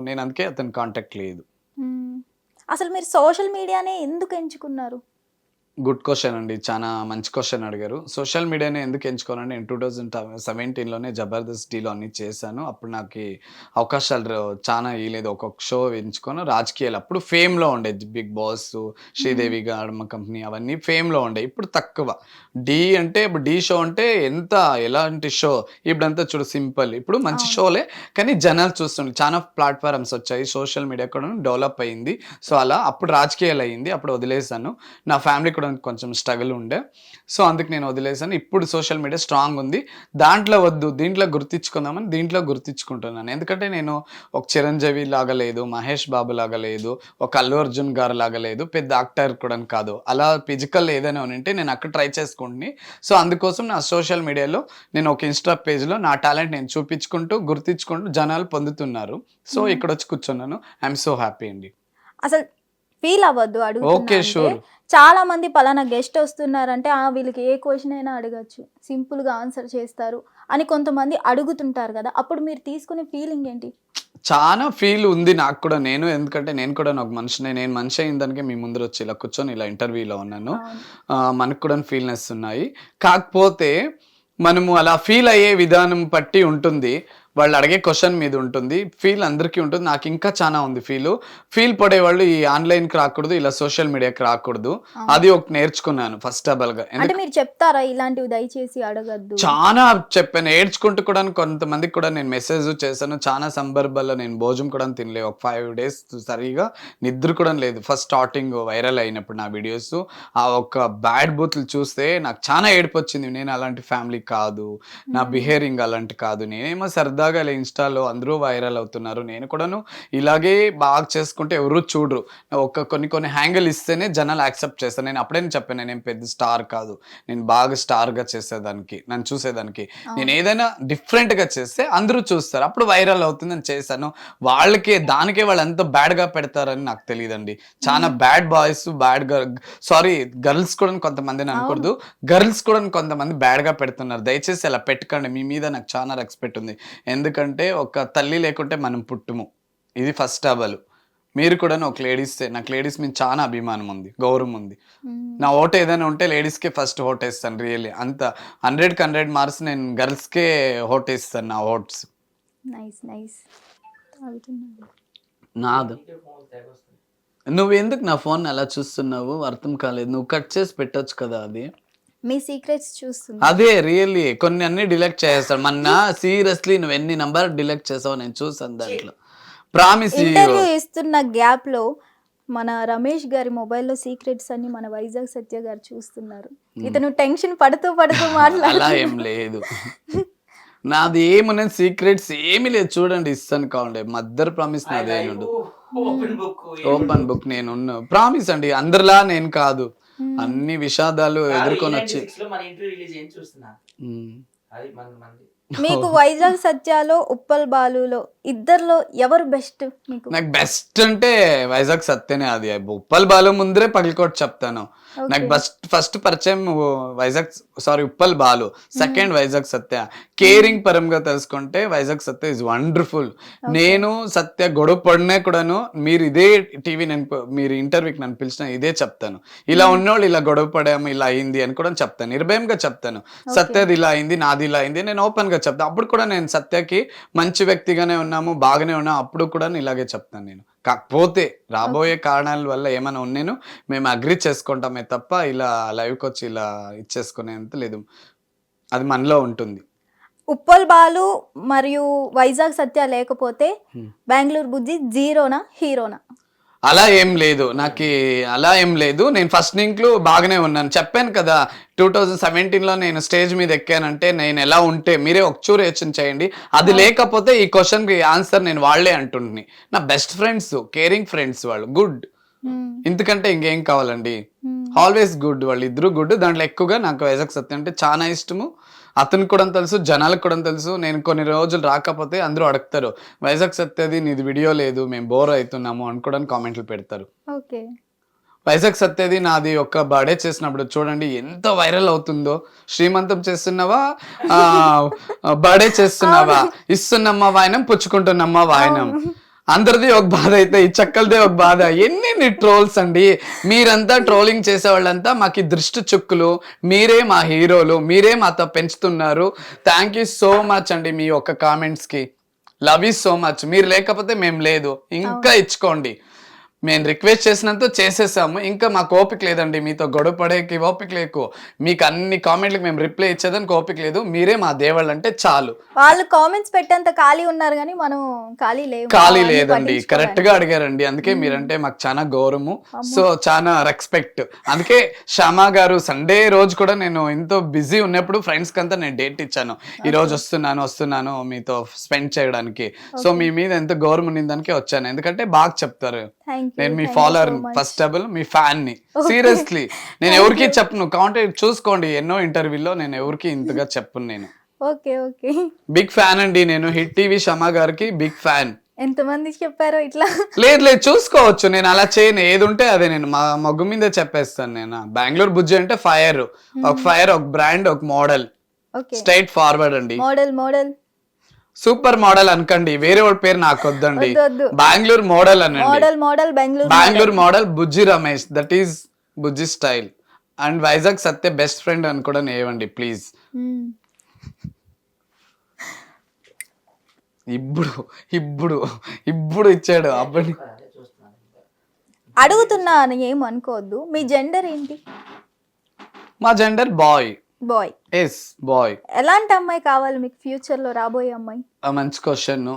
నేను అందుకే అతని కాంటాక్ట్ లేదు. అసలు మీరు సోషల్ మీడియానే ఎందుకు ఎంచుకున్నారు? గుడ్ క్వశ్చన్ అండి, చాలా మంచి క్వశ్చన్ అడిగారు. సోషల్ మీడియాని ఎందుకు ఎంచుకోవాలంటే నేను 2017లోనే జబర్దస్త్ డీలో అన్ని చేశాను. అప్పుడు నాకు అవకాశాలు చాలా ఇవ్వలేదు, ఒక్కొక్క షో ఎంచుకొని రాజకీయాలు అప్పుడు ఫేమ్లో ఉండేది, బిగ్ బాస్, శ్రీదేవి గారు కంపెనీ అవన్నీ ఫేమ్లో ఉండే. ఇప్పుడు తక్కువ. ఇప్పుడు డి షో అంటే ఎలాంటి షో, ఇప్పుడంతా చూడు సింపుల్, ఇప్పుడు మంచి షోలే కానీ జనాలు చూస్తుండే, చాలా ప్లాట్ఫామ్స్ వచ్చాయి, సోషల్ మీడియా కూడా డెవలప్ అయ్యింది. సో అలా అప్పుడు రాజకీయాలు అయ్యింది, అప్పుడు వదిలేసాను. నా ఫ్యామిలీ కూడా కొంచెం స్ట్రగుల్ ఉండే. సో అందుకు నేను వదిలేసాను. ఇప్పుడు సోషల్ మీడియా స్ట్రాంగ్ ఉంది, దాంట్లో వద్దు, దీంట్లో గుర్తించుకుందామని దీంట్లో గుర్తించుకుంటున్నాను. ఎందుకంటే నేను ఒక చిరంజీవి లాగా లేదు, మహేష్ బాబు లాగా లేదు, ఒక అల్లు అర్జున్ గారు లాగా లేదు, పెద్ద యాక్టర్ కూడా కాదు. అలా ఫిజికల్ ఏదైనా ఉంటే నేను అక్కడ ట్రై చేసుకుంటుని. సో అందుకోసం నా సోషల్ మీడియాలో నేను ఒక ఇన్స్టా పేజ్లో నా టాలెంట్ నేను చూపించుకుంటూ గుర్తించుకుంటూ జనాలు పొందుతున్నారు. సో ఇక్కడ వచ్చి కూర్చున్నాను. ఐఎమ్ సో హ్యాపీ అండి. అసలు ఫీల్ అవ్వద్దు ఓకే, sure. అడుగుతున్నా. చాలా మంది పలానా గెస్ట్ వస్తున్నారంటే వీళ్ళకి ఏ క్వశ్చన్ అయినా అడగచ్చు, సింపుల్ గా ఆన్సర్ చేస్తారు అని కొంతమంది అడుగుతుంటారు కదా, అప్పుడు మీరు తీసుకునే ఫీలింగ్ ఏంటి? చాలా ఫీల్ ఉంది నాకు కూడా. ఎందుకంటే నేను కూడా ఒక మనిషిని, నేను మనిషి అయిన దానికి మీ ముందర వచ్చి ఇలా కూర్చొని ఇలా ఇంటర్వ్యూలో ఉన్నాను. మనకు కూడా ఫీల్నెస్ ఉన్నాయి. కాకపోతే మనము అలా ఫీల్ అయ్యే విధానం బట్టి ఉంటుంది, వాళ్ళు అడిగే క్వశ్చన్ మీద ఉంటుంది, ఫీల్ అందరికీ ఉంటుంది. నాకు ఇంకా చాలా ఉంది ఫీల్ పడేవాళ్ళు ఈ ఆన్లైన్కి రాకూడదు, ఇలా సోషల్ మీడియాకి రాకూడదు. అది ఒక నేర్చుకున్నాను ఫస్ట్ ఆఫ్ ఆల్ గా. అంటే మీరు చెప్తారా ఇలాంటివి దయచేసి అడగద్దు? చాలా చెప్పాను, ఏడ్చుకుంటూ కూడా కొంతమందికి కూడా నేను మెసేజ్ చేశాను. చాలా సందర్భాల్లో నేను భోజనం కూడా తినలేదు, ఒక 5 days సరిగా నిద్ర కూడా లేదు. ఫస్ట్ స్టార్టింగ్ వైరల్ అయినప్పుడు నా వీడియోస్, ఆ ఒక బ్యాడ్ బూత్లు చూస్తే నాకు చాలా ఏడుపు వచ్చింది. నేను అలాంటి ఫ్యామిలీ కాదు, నా బిహేవింగ్ అలాంటి కాదు, నేనేమో సరదాగా ఇలా ఇన్స్టాలో అందరూ వైరల్ అవుతున్నారు, నేను కూడాను ఇలాగే బాగా చేసుకుంటే ఎవరు చూడరు, ఒక కొన్ని హ్యాంగిల్ ఇస్తేనే జనాలు యాక్సెప్ట్ చేస్తారు. నేను అప్పుడే చెప్పాను, నేను పెద్ద స్టార్ కాదు, నేను బాగా స్టార్గా చేసేదానికి, నన్ను చూసేదానికి నేను ఏదైనా డిఫరెంట్గా చేస్తే అందరూ చూస్తారు, అప్పుడు వైరల్ అవుతుందని చేశాను. దానికే వాళ్ళు ఎంత బ్యాడ్గా పెడతారని నాకు తెలియదండి. చాలా బ్యాడ్ బాయ్స్, గర్ల్స్ కూడా కొంతమందిని అనకూడదు, గర్ల్స్ కూడా కొంతమంది బ్యాడ్గా పెడుతున్నారు. దయచేసి అలా పెట్టకండి, మీ మీద నాకు చాలా రెస్పెక్ట్ ఉంది. ఎందుకంటే ఒక తల్లి లేకుంటే మనం పుట్టుము, ఇది ఫస్ట్ ఆఫ్ ఆల్. మీరు కూడా ఒక నాకు లేడీస్ మీద చాలా అభిమానం ఉంది, గౌరవం ఉంది. నా ఓటు ఏదైనా ఉంటే లేడీస్కే ఫస్ట్ ఓట్ వేస్తాను. రియల్లీ అంత 100కి 100 మార్క్స్ నేను గర్ల్స్కే ఓట్ వేస్తాను. నా ఓట్స్ నాదు. నువ్వెందుకు నా ఫోన్ అలా చూస్తున్నావు? అర్థం కాలేదు. నువ్వు కట్ చేసి పెట్టొచ్చు కదా. అది మీ సీక్రెట్స్ చూస్తున్నా. అదే రియల్లీ కొన్ని అన్ని డిలీట్ చేస్తాడు. మొన్న సీరియస్లీ నువ్వు ఎన్ని నంబర్ డిలీట్ చేసావు నేను చూసాను దాంట్లో. ప్రామిస్ ఇంటర్వ్యూ ఇస్తున్న గ్యాప్ లో మన రమేష్ గారి మొబైల్లో సీక్రెట్స్ అన్ని మన వైజాగ్ సత్య గారు చూస్తున్నారు. ఇతను టెన్షన్ పడుతూ మాట్లాడు. అలా ఏం లేదు, నాది ఏమున్నది సీక్రెట్స్ ఏమీ లేదు. చూడండి ఇస్తాను కావండి, మద్దరు ప్రామిస్ నాదే ఓపెన్ బుక్. నేను ప్రామిస్ అండి, అందరిలా నేను కాదు, అన్ని విషాదాలు ఎదుర్కొని వచ్చి. మీకు వైజాగ్ సత్యాలో ఉప్పల్ బాలులో ఇద్దర్లో ఎవరు బెస్ట్? నాకు బెస్ట్ అంటే వైజాగ్ సత్యనే. అది ఉప్పల్ బాలు ముందరే పగిలికోట్ చెప్తాను. నాకు ఫస్ట్ పరిచయం ఉప్పల్ బాలు, సెకండ్ వైజాగ్ సత్య. కేరింగ్ పరంగా తెలుసుకుంటే వైజాగ్ సత్య ఇస్ వండర్ఫుల్. నేను సత్య గొడవ పడినా కూడాను మీరు ఇదే టీవీ మీరు ఇంటర్వ్యూకి నన్ను పిలిచిన ఇదే చెప్తాను. ఇలా ఉన్నోళ్ళు ఇలా గొడవ పడాము, ఇలా అయింది అని కూడా చెప్తాను, నిర్భయంగా చెప్తాను. సత్యది ఇలా అయింది, నాది ఇలా అయింది, నేను ఓపెన్ గా చెప్తాను. అప్పుడు కూడా నేను సత్యకి మంచి వ్యక్తిగానే ఉన్నాము, బాగానే ఉన్నాము, అప్పుడు కూడా ఇలాగే చెప్తాను నేను. కాకపోతే రాబోయే కారణాల వల్ల ఏమైనా ఉన్నాను మేము అగ్రి చేసుకుంటామే తప్ప ఇలా లైవ్కి వచ్చి ఇలా ఇచ్చేసుకునేంత లేదు, అది మనలో ఉంటుంది. ఉప్పల్ బాలు మరియు వైజాగ్ సత్య లేకపోతే బెంగళూరు బుజ్జి జీరోనా హీరోనా? అలా ఏం లేదు, నాకు అలా ఏం లేదు. నేను ఫస్ట్ లింక్లో బాగానే ఉన్నాను, చెప్పాను కదా. 2017లో నేను స్టేజ్ మీద ఎక్కానంటే నేను ఎలా ఉంటే మీరే ఒకచూరు యోచన చేయండి. అది లేకపోతే ఈ క్వశ్చన్కి ఆన్సర్ నేను వాళ్ళే అంటుంటుని. నా బెస్ట్ ఫ్రెండ్స్, కేరింగ్ ఫ్రెండ్స్, వాళ్ళు గుడ్. ఇంతకంటే ఇంకేం కావాలండి? ఆల్వేస్ గుడ్, వాళ్ళు ఇద్దరు గుడ్. దాంట్లో ఎక్కువగా నాకు వైజాగ్ సత్య అంటే చాలా ఇష్టము. అతనికి కూడా తెలుసు, జనాలకు కూడా తెలుసు. నేను కొన్ని రోజులు రాకపోతే అందరూ అడుగుతారు, వైజాగ్ సత్యది నీది వీడియో లేదు, మేము బోర్ అవుతున్నాము అనుకోవడానికి కామెంట్లు పెడతారు. వైజాగ్ సత్యది నాది ఒక బర్త్డే చేసినప్పుడు చూడండి ఎంత వైరల్ అవుతుందో. శ్రీమంతం చేస్తున్నావా, బర్త్డే చేస్తున్నావా, ఇస్తున్నమ్మా వాయనం, పుచ్చుకుంటున్నమ్మా వాయనం. అందరిది ఒక బాధ అయితే ఈ చక్కలదే ఒక బాధ. ఎన్ని ట్రోల్స్ అండి, మీరంతా ట్రోలింగ్ చేసే వాళ్ళంతా మాకు దృష్టి చుక్కులు, మీరే మా హీరోలు, మీరే మాతో పెంచుతున్నారు. థ్యాంక్ యూ సో మచ్ అండి మీ యొక్క కామెంట్స్కి. Love you so much. మీరు లేకపోతే మేము లేదు, ఇంకా ఇచ్చుకోండి. మేము రిక్వెస్ట్ చేసినంత చేసేసాము, ఇంకా మాకు ఓపిక లేదండి మీతో గొడవ పడేకి ఓపిక లేకు, మీకు అన్ని కామెంట్లకు మేము రిప్లై ఇచ్చేదానికి ఓపిక లేదు, మీరే మా దేవుళ్ళు అంటే చాలు. వాళ్ళు కామెంట్స్ పెట్టేంత ఖాళీ ఉన్నారు కానీ మనం ఖాళీ ఖాళీ లేదండి, కరెక్ట్ గా అడిగారండి. అందుకే మీరంటే మాకు చాలా గౌరవము, సో చాలా రెస్పెక్ట్. అందుకే శ్యామ గారు సండే రోజు కూడా నేను ఎంతో బిజీ ఉన్నప్పుడు ఫ్రెండ్స్ కంతా నేను డేట్ ఇచ్చాను, ఈ రోజు వస్తున్నాను మీతో స్పెండ్ చేయడానికి. సో మీ మీద ఎంత గౌరవం ఉన్నదానికే వచ్చాను, ఎందుకంటే బాగా చెప్తారు. నేను మీ ఫాలోవర్, ఫస్ట్ ఆఫ్ ఆల్ మీ ఫ్యాన్ ని. సీరియస్లీ నేను ఎవరికి చెప్పను, కాంటాక్ట్ చూసుకోండి ఎన్నో ఇంటర్వ్యూలో నేను ఎవరికి ఇంతగా చెప్పను. నేను ఓకే ఓకే బిగ్ ఫ్యాన్ అండి, నేను హిట్ టీవీ శ్యామ గారికి బిగ్ ఫ్యాన్. ఎంతమంది చెప్పారో ఇట్లా? లేదు చూసుకోవచ్చు, నేను అలా చేయను, ఏది ఉంటే అదే నేను మా మగ్గు మీదే చెప్పేస్తాను. నేను బెంగళూరు బుజ్జి అంటే ఫైర్, ఒక బ్రాండ్, ఒక మోడల్, స్ట్రైట్ ఫార్వర్డ్ అండి. మోడల్ సూపర్ మోడల్ అనకండి, వేరే వాడి పేరు నాకు వద్దండి. బెంగళూరు మోడల్ అనండి, model Bengaluru model Bujji Ramesh, that is Bujji style. And Vizag Satya best friend అని కూడా నేవండి ప్లీజ్. ఇప్పుడు ఇచ్చాడు అబ్బని. అడుగుతున్నా అని ఏం అనుకోవద్దు, మీ జెండర్ ఏంటి? మా జెండర్ బాయ్. Yes bye. ఎలాంటి అమ్మాయి కావాలి మీకు ఫ్యూచర్ లో, రాబోయే అమ్మాయి? మంచి క్వశ్చన్.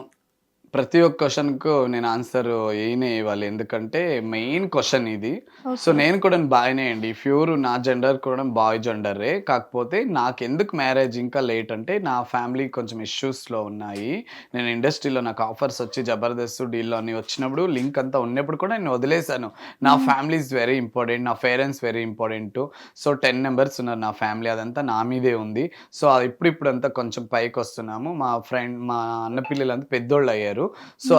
ప్రతి ఒక్క క్వశ్చన్ కు నేను ఆన్సర్ ఏనే ఇవ్వాలి, ఎందుకంటే మెయిన్ క్వశ్చన్ ఇది. సో నేను కూడా బాయ్నే అండి, ప్యూర్ నా జెండర్ కూడా బాయ్ జెండరే. కాకపోతే నాకు ఎందుకు మ్యారేజ్ ఇంకా లేట్ అంటే నా ఫ్యామిలీ కొంచెం ఇష్యూస్లో ఉన్నాయి. నేను ఇండస్ట్రీలో నాకు ఆఫర్స్ వచ్చి జబర్దస్త్ డీల్లో అన్ని వచ్చినప్పుడు లింక్ అంతా ఉన్నప్పుడు కూడా నేను వదిలేశాను. నా ఫ్యామిలీ ఇస్ వెరీ ఇంపార్టెంట్, నా parents very important. So 10 members ఉన్నారు నా ఫ్యామిలీ, అదంతా నా మీదే ఉంది. సో ఇప్పుడు అంతా కొంచెం పైకి వస్తున్నాము. మా అన్న పిల్లలంతా పెద్దోళ్ళు అయ్యారు. సో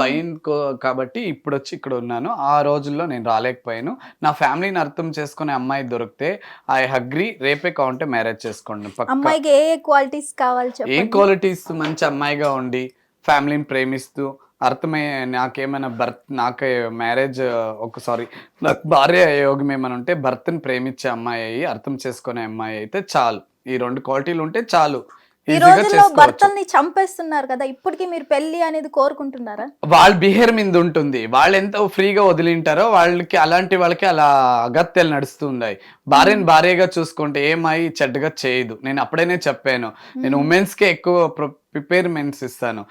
కాబట్టి ఇప్పుడు వచ్చి ఇక్కడ ఉన్నాను. ఆ రోజుల్లో నేను రాలేకపోయాను. నా ఫ్యామిలీని అర్థం చేసుకునే అమ్మాయి దొరికితే ఐ అగ్రీ, రేపే కావాలంటే మ్యారేజ్ చేసుకోండి. అమ్మాయికి ఏ క్వాలిటీస్ కావాలి? ఏం క్వాలిటీస్? మంచి అమ్మాయిగా ఉండి ఫ్యామిలీని ప్రేమిస్తూ అర్థమయ్యే, నాకేమైనా నాకు మ్యారేజ్ నాకు భార్య యోగం ఏమైనా ఉంటే భర్తని ప్రేమించే అమ్మాయి అయ్యి అర్థం చేసుకునే అమ్మాయి అయితే చాలు. ఈ 2 క్వాలిటీలు ఉంటే చాలు. ఈ రోజుల్లో భర్తల్ని చంపేస్తున్నారు కదా, ఇప్పటికీ మీరు పెళ్లి అనేది కోరుకుంటున్నారా? వాళ్ళ బిహేవియర్ మీద ఉంటుంది, వాళ్ళు ఎంత ఫ్రీగా వదిలింటారో వాళ్ళకి అలా అగత్యాలు నడుస్తున్నాయి. భార్యని భార్యగా చూసుకుంటే ఏమై చెడ్డగా చేయదు. నేను అప్పుడైనా చెప్పాను, నేను ఉమెన్స్ కే ఎక్కువ ప్రిపేర్మెంట్స్ ఇస్తాను.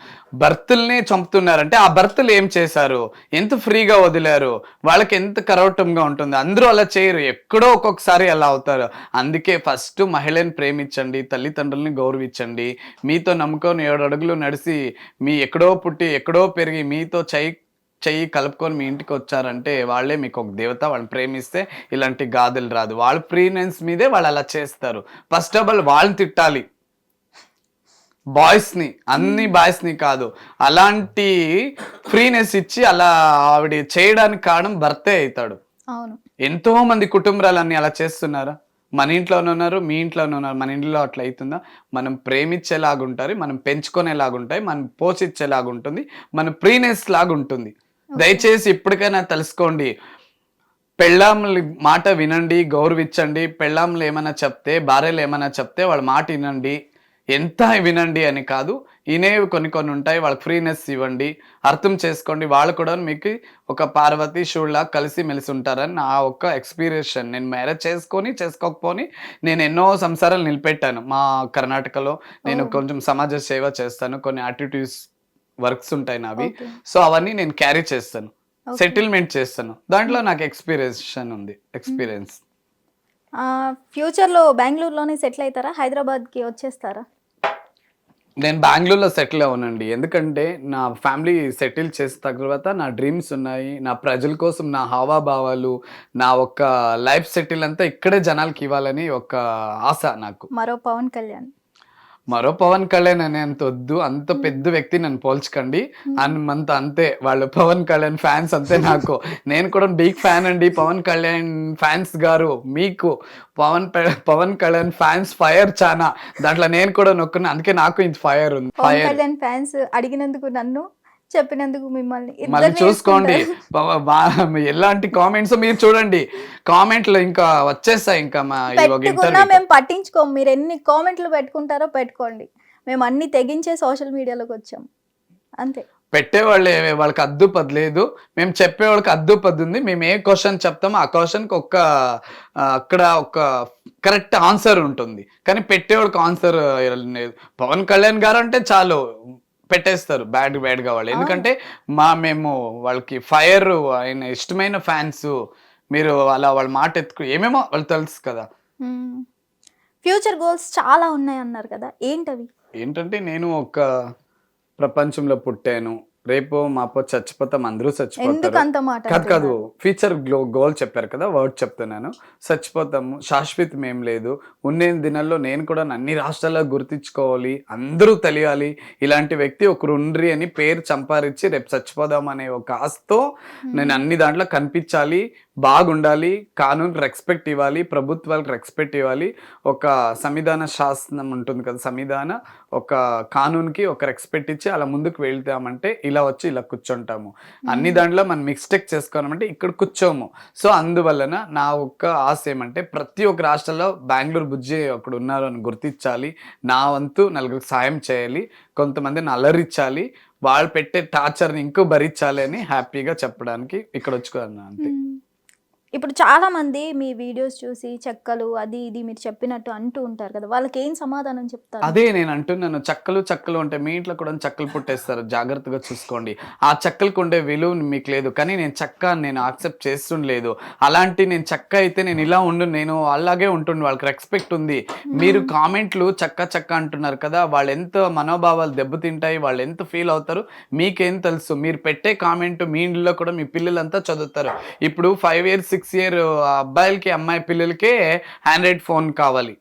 భర్తల్ని చంపుతున్నారంటే ఆ భర్తలు ఏం చేశారు, ఎంత ఫ్రీగా వదిలారు, వాళ్ళకి ఎంత కరవటంగా ఉంటుంది. అందరూ అలా చేయరు, ఎక్కడో ఒక్కొక్కసారి అలా అవుతారు. అందుకే ఫస్ట్ మహిళని ప్రేమించండి, తల్లిదండ్రులని గౌరవించండి. మీతో నమ్ముకొని 7 అడుగులు నడిచి మీ ఎక్కడో పుట్టి ఎక్కడో పెరిగి మీతో చెయ్యి కలుపుకొని మీ ఇంటికి వచ్చారంటే వాళ్ళే మీకు ఒక దేవత. వాళ్ళని ప్రేమిస్తే ఇలాంటి గాథలు రాదు. వాళ్ళ ఫ్రీనెస్ మీదే వాళ్ళు అలా చేస్తారు. ఫస్ట్ ఆఫ్ ఆల్ వాళ్ళని తిట్టాలి, బాయ్స్ని, అన్ని బాయ్స్ని కాదు. అలాంటి ఫ్రీనెస్ ఇచ్చి అలా ఆవిడ చేయడానికి కారణం భర్తే అవుతాడు. ఎంతో మంది కుటుంబాలన్నీ అలా చేస్తున్నారా? మన ఇంట్లోనే ఉన్నారు, మీ ఇంట్లోనే ఉన్నారు. మన ఇంట్లో అట్లా అవుతుందా? మనం ప్రేమించేలాగుంటారు, మనం పెంచుకునేలాగుంటాయి, మనం పోషించేలాగుంటుంది, మన ఫ్రీనెస్ లాగుంటుంది. దయచేసి ఇప్పటికైనా తెలుసుకోండి, పెళ్ళాముల మాట వినండి, గౌరవించండి. పెళ్ళాములు ఏమైనా చెప్తే, భార్యలు ఏమైనా చెప్తే వాళ్ళ మాట వినండి, ఎంత వినండి అని కాదు. ఇనేవి కొన్ని ఉంటాయి, వాళ్ళకి ఫ్రీనెస్ ఇవ్వండి, అర్థం చేసుకోండి. వాళ్ళు కూడా మీకు ఒక పార్వతి శివులా కలిసి మెలిసి ఉంటారని నా ఒక్క ఎక్స్పీరియన్స్. నేను మ్యారేజ్ చేసుకోకపోని నేను ఎన్నో సంసారాలు నిలబెట్టాను. మా కర్ణాటకలో నేను కొంచెం సమాజ సేవ చేస్తాను, కొన్ని యాక్టివిటీస్ వర్క్స్ ఉంటాయి నావి. సో అవన్నీ నేను క్యారీ చేస్తాను, సెటిల్మెంట్ చేస్తాను. దాంట్లో నాకు ఎక్స్పీరియన్స్. ఫ్యూచర్లో బెంగళూరులోనే సెటిల్ అవుతారా, హైదరాబాద్కి వచ్చేస్తారా? నేను బెంగళూరులో సెటిల్ అవునండి, ఎందుకంటే నా ఫ్యామిలీ సెటిల్ చేసిన తర్వాత నా డ్రీమ్స్ ఉన్నాయి. నా ప్రజల కోసం నా హావాభావాలు, నా ఒక్క లైఫ్ సెటిల్ అంతా ఇక్కడే జనాలకి ఇవ్వాలని ఒక ఆశ నాకు. మరో పవన్ కళ్యాణ్ అనే అంత వద్దు, అంత పెద్ద వ్యక్తి నన్ను పోల్చకండి. అంతే వాళ్ళు పవన్ కళ్యాణ్ ఫ్యాన్స్ అంతే నాకు. నేను కూడా బిగ్ ఫ్యాన్ అండి పవన్ కళ్యాణ్ ఫ్యాన్స్ గారు. మీకు పవన్ కళ్యాణ్ ఫ్యాన్స్ ఫైర్ చానా, దాంట్లో నేను కూడా నొక్కున్నా, అందుకే నాకు ఇంత ఫైర్ ఉంది. పవన్ కళ్యాణ్ ఫ్యాన్స్ అడిగినందుకు నన్ను, చెప్పినందుకు మిమ్మల్ని మళ్ళీ చూసుకోండి. ఎలాంటి కామెంట్స్ మీరు చూడండి, కామెంట్లు ఇంకా వచ్చేస్తాయి. ఇంకా మేము పట్టించుకోము, మీరు ఎన్ని కామెంట్లు పెట్టుకుంటారో పెట్టుకోండి, మేము అన్ని తెగించే సోషల్ మీడియాలోకి వచ్చాం అంతే. పెట్టేవాళ్ళు వాళ్ళకి అద్దు పది లేదు, మేము చెప్పేవాళ్ళకి అద్దు పది ఉంది. మేము ఏ క్వశ్చన్ చెప్తామో ఆ క్వశ్చన్కి అక్కడ ఒక కరెక్ట్ ఆన్సర్ ఉంటుంది, కానీ పెట్టేవాళ్ళకి ఆన్సర్ లేదు. పవన్ కళ్యాణ్ గారు అంటే చాలు పెట్టేస్తారు బ్యాడ్గా వాళ్ళు. ఎందుకంటే మేము వాళ్ళకి ఫైర్, ఆయన ఇష్టమైన ఫ్యాన్స్. మీరు అలా వాళ్ళ మాట ఏమేమో వాళ్ళు తెలుసు కదా. ఫ్యూచర్ గోల్స్ చాలా ఉన్నాయి అన్నారు కదా, ఏంటవి? ఏంటంటే నేను ఒక ప్రపంచంలో పుట్టాను, రేపు మాపో చచ్చిపోతాం, అందరూ ఎందుకు చచ్చిపోతారు. అంత మాట కాదు ఫ్యూచర్ గోల్ చెప్పారు కదా, వర్డ్ చెప్తున్నాను. చచ్చిపోతాము, శాశ్వతం ఏం లేదు. ఉన్న దినాల్లో నేను కూడా అన్ని రాష్ట్రాల్లో గుర్తించుకోవాలి, అందరూ తెలియాలి ఇలాంటి వ్యక్తి ఒకరు ఉండ్రి అని పేరు సంపాదించి రేపు చచ్చిపోదాం అనే ఒక ఆశతో నేను అన్ని దాంట్లో కనిపించాలి, బాగుండాలి, కానూన్ రెస్పెక్ట్ ఇవ్వాలి, ప్రభుత్వాలకు రెస్పెక్ట్ ఇవ్వాలి, ఒక సంవిధాన శాసనం ఉంటుంది కదా, సంవిధాన ఒక కానూన్కి ఒక రెస్పెక్ట్ ఇచ్చి అలా ముందుకు వెళ్తామంటే ఇలా వచ్చి ఇలా కూర్చుంటాము. అన్ని దాంట్లో మనం మిస్టేక్ చేసుకోవాలంటే ఇక్కడ కూర్చోము. సో అందువలన నా ఒక్క ఆశ ఏమంటే ప్రతి ఒక్క రాష్ట్రంలో బెంగళూరు బుజ్జి ఒకడు ఉన్నారు అని గుర్తించాలి, నా వంతు నలుగురికి సాయం చేయాలి, కొంతమందిని అలరించాలి, వాళ్ళు పెట్టే టార్చర్ని ఇంకో భరించాలి అని హ్యాపీగా చెప్పడానికి ఇక్కడ వచ్చుకున్నాను అంతే. ఇప్పుడు చాలా మంది మీ వీడియోస్ చూసి చెక్కలు అది ఇది మీరు చెప్పినట్టు అంటూ ఉంటారు కదా, వాళ్ళకి ఏం సమాధానం చెప్తారు? అదే నేను అంటున్నాను, చెక్కలు అంటే మీ ఇంట్లో కూడా చెక్కలు పుట్టేస్తారు, జాగ్రత్తగా చూసుకోండి. ఆ చెక్కలకు ఉండే విలువ మీకు లేదు, కానీ నేను యాక్సెప్ట్ చేస్తుండలేదు. అలాంటి నేను చెక్క అయితే నేను ఇలా నేను అలాగే ఉంటుండే, వాళ్ళకి రెస్పెక్ట్ ఉంది. మీరు కామెంట్లు చెక్క అంటున్నారు కదా, వాళ్ళు ఎంత మనోభావాలు దెబ్బతింటాయి, వాళ్ళు ఎంత ఫీల్ అవుతారు మీకేం తెలుసు. మీరు పెట్టే కామెంట్ మీ ఇంట్లో కూడా మీ పిల్లలంతా చదువుతారు. ఇప్పుడు 5 years 6 year అబ్బాయిలకి అమ్మాయి పిల్లలకే ఆండ్రాయిడ్ ఫోన్ కావాలి,